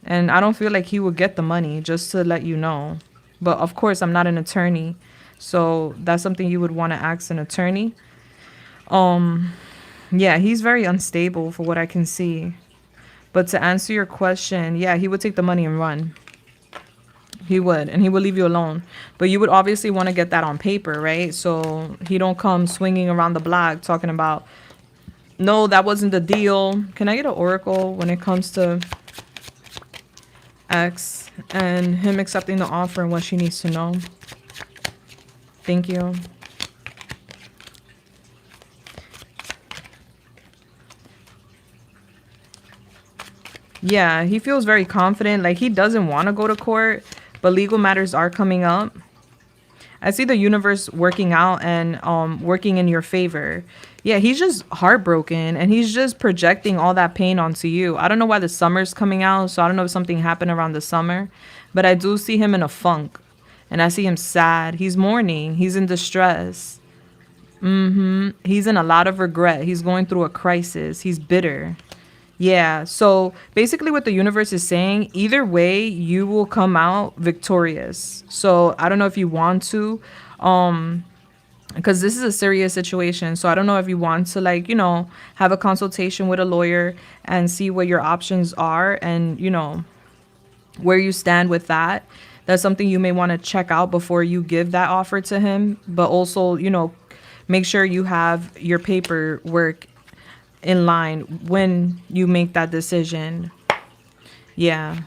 And I don't feel like he would get the money, just to let you know. But of course, I'm not an attorney. So that's something you would want to ask an attorney. Yeah, he's very unstable for what I can see. But to answer your question, yeah, he would take the money and run. He would. And he would leave you alone. But you would obviously want to get that on paper, right? So he don't come swinging around the block talking about, no, that wasn't the deal. Can I get an oracle when it comes to X and him accepting the offer and what she needs to know? Thank you. Yeah, he feels very confident. Like, he doesn't want to go to court, but legal matters are coming up. I see the universe working out and working in your favor. Yeah, he's just heartbroken and he's just projecting all that pain onto you. I don't know why the summer's coming out, so I don't know if something happened around the summer, but I do see him in a funk and I see him sad. He's mourning. He's in distress. He's in a lot of regret. He's going through a crisis. He's bitter. Yeah, so basically what the universe is saying, either way, you will come out victorious. So I don't know if you want to, because this is a serious situation. So I don't know if you want to, like, you know, have a consultation with a lawyer and see what your options are and, you know, where you stand with that. That's something you may want to check out before you give that offer to him. But also, you know, make sure you have your paperwork in line when you make that decision. Yeah.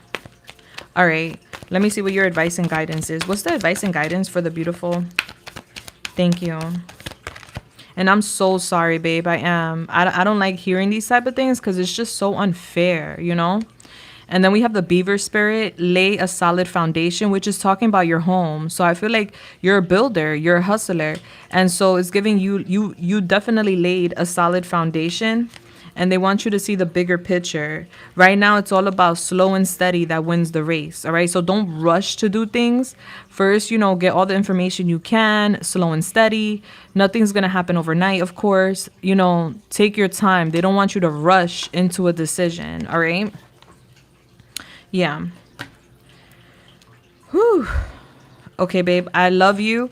All right. Let me see what your advice and guidance is. What's the advice and guidance for the beautiful? Thank you. And I'm so sorry, babe. I am. I don't like hearing these type of things because it's just so unfair, you know? And then we have the beaver spirit, lay a solid foundation, which is talking about your home. So I feel like you're a builder, you're a hustler. And so it's giving you definitely laid a solid foundation. and they want you to see the bigger picture. Right now, it's all about slow and steady that wins the race. All right. So don't rush to do things. First, get all the information you can, slow and steady. Nothing's going to happen overnight, of course. Take your time. They don't want you to rush into a decision. All right. Yeah. Whew. Okay, babe. I love you.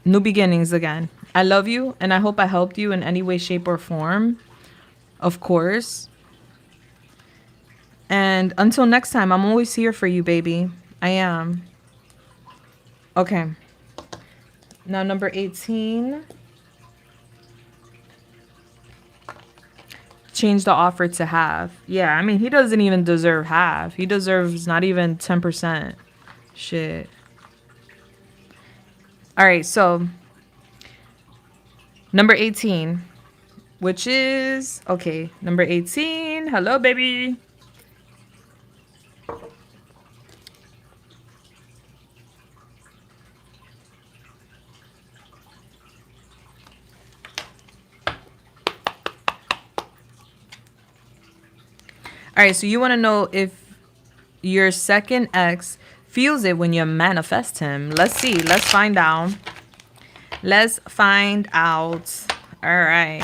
New beginnings again. I love you, and I hope I helped you in any way, shape, or form. Of course. And until next time, I'm always here for you, baby. I am. Okay. Now, number 18. Change the offer to half. Yeah, I mean, he doesn't even deserve half. He deserves not even 10%. Shit. All right, so number 18, which is, okay, number 18. Hello, baby. All right, so you want to know if your second ex feels it when you manifest him. Let's see. Let's find out. Let's find out. All right.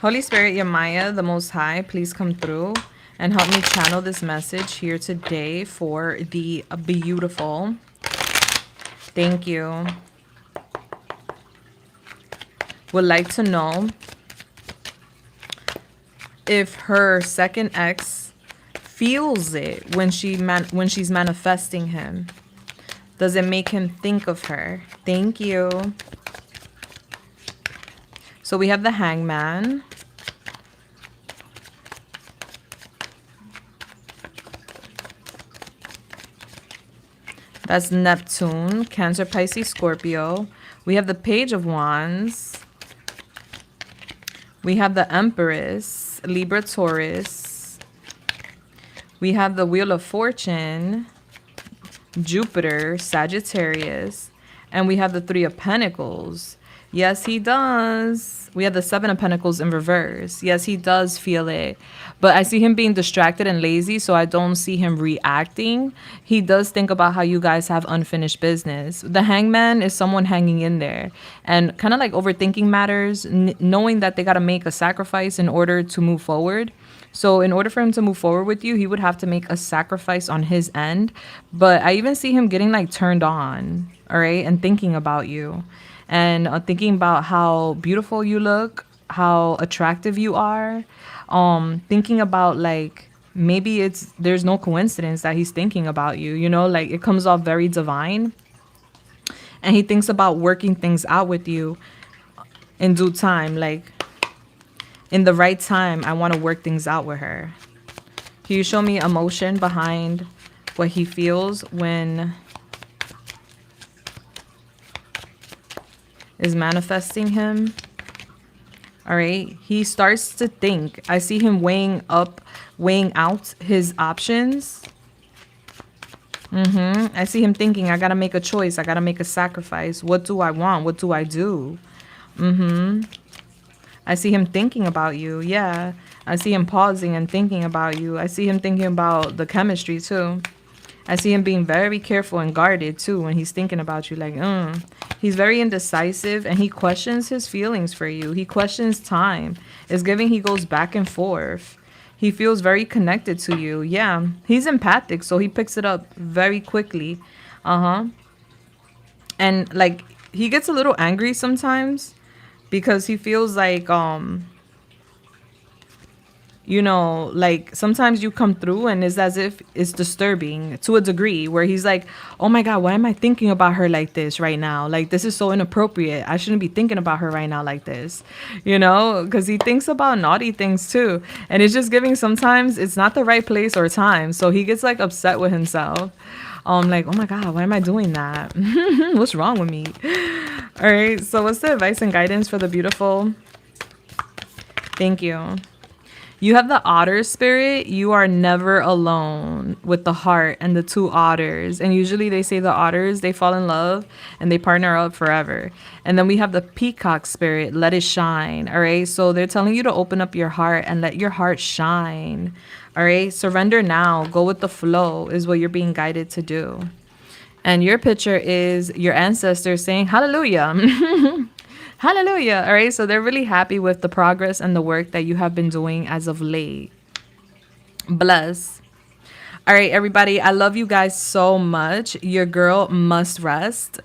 Holy Spirit, Yamaya, the Most High, please come through and help me channel this message here today for the beautiful. Thank you. Would like to know if her second ex feels it when she's manifesting him. Does it make him think of her? Thank you. So we have the Hangman. That's Neptune, Cancer, Pisces, Scorpio. We have the Page of Wands. We have the Empress, Libra, Taurus. We have the Wheel of Fortune, Jupiter, Sagittarius. And we have the Three of Pentacles. Yes, he does. We have the Seven of Pentacles in reverse. Yes, he does feel it. But I see him being distracted and lazy, so I don't see him reacting. He does think about how you guys have unfinished business. The Hangman is someone hanging in there and kind of like overthinking matters, knowing that they got to make a sacrifice in order to move forward. So in order for him to move forward with you, he would have to make a sacrifice on his end. But I even see him getting like turned on, all right, and thinking about you. And thinking about how beautiful you look, how attractive you are. Thinking about like maybe there's no coincidence that he's thinking about you, like it comes off very divine. And he thinks about working things out with you in due time, like in the right time. I want to work things out with her. Can you show me emotion behind what he feels when is manifesting him? All right. He starts to think. I see him weighing out his options. I see him thinking, I got to make a choice. I got to make a sacrifice. What do I want? What do I do? I see him thinking about you. Yeah. I see him pausing and thinking about you. I see him thinking about the chemistry too. I see him being very careful and guarded too when he's thinking about you. Like, he's very indecisive and he questions his feelings for you. He questions time. It's giving he goes back and forth. He feels very connected to you. Yeah, he's empathic, so he picks it up very quickly. And like he gets a little angry sometimes because he feels like like sometimes you come through and it's as if it's disturbing to a degree where he's like, oh my God, why am I thinking about her like this right now? Like, this is so inappropriate. I shouldn't be thinking about her right now like this, because he thinks about naughty things too. And it's just giving sometimes it's not the right place or time. So he gets like upset with himself. Like, oh my God, why am I doing that? What's wrong with me? All right. So what's the advice and guidance for the beautiful? Thank you. You have the otter spirit. You are never alone with the heart and the two otters. And usually they say the otters, they fall in love and they partner up forever. And then we have the peacock spirit. Let it shine. All right. So they're telling you to open up your heart and let your heart shine. All right. Surrender now. Go with the flow is what you're being guided to do. And your picture is your ancestors saying hallelujah. Hallelujah. All right. So they're really happy with the progress and the work that you have been doing as of late. Bless. All right, everybody. I love you guys so much. Your girl must rest.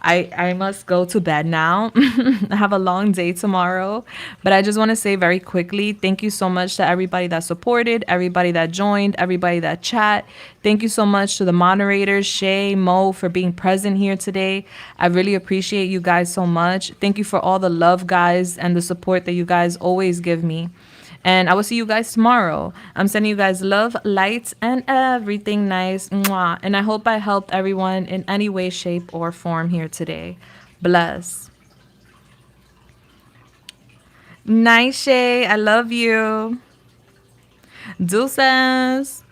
I must go to bed now. I have a long day tomorrow. But I just want to say very quickly, thank you so much to everybody that supported, everybody that joined, everybody that chat. Thank you so much to the moderators, Shay, Mo, for being present here today. I really appreciate you guys so much. Thank you for all the love, guys, and the support that you guys always give me. And I will see you guys tomorrow. I'm sending you guys love, lights, and everything nice. Mwah. And I hope I helped everyone in any way, shape, or form here today. Bless. Nice, Shay. I love you. Deuces.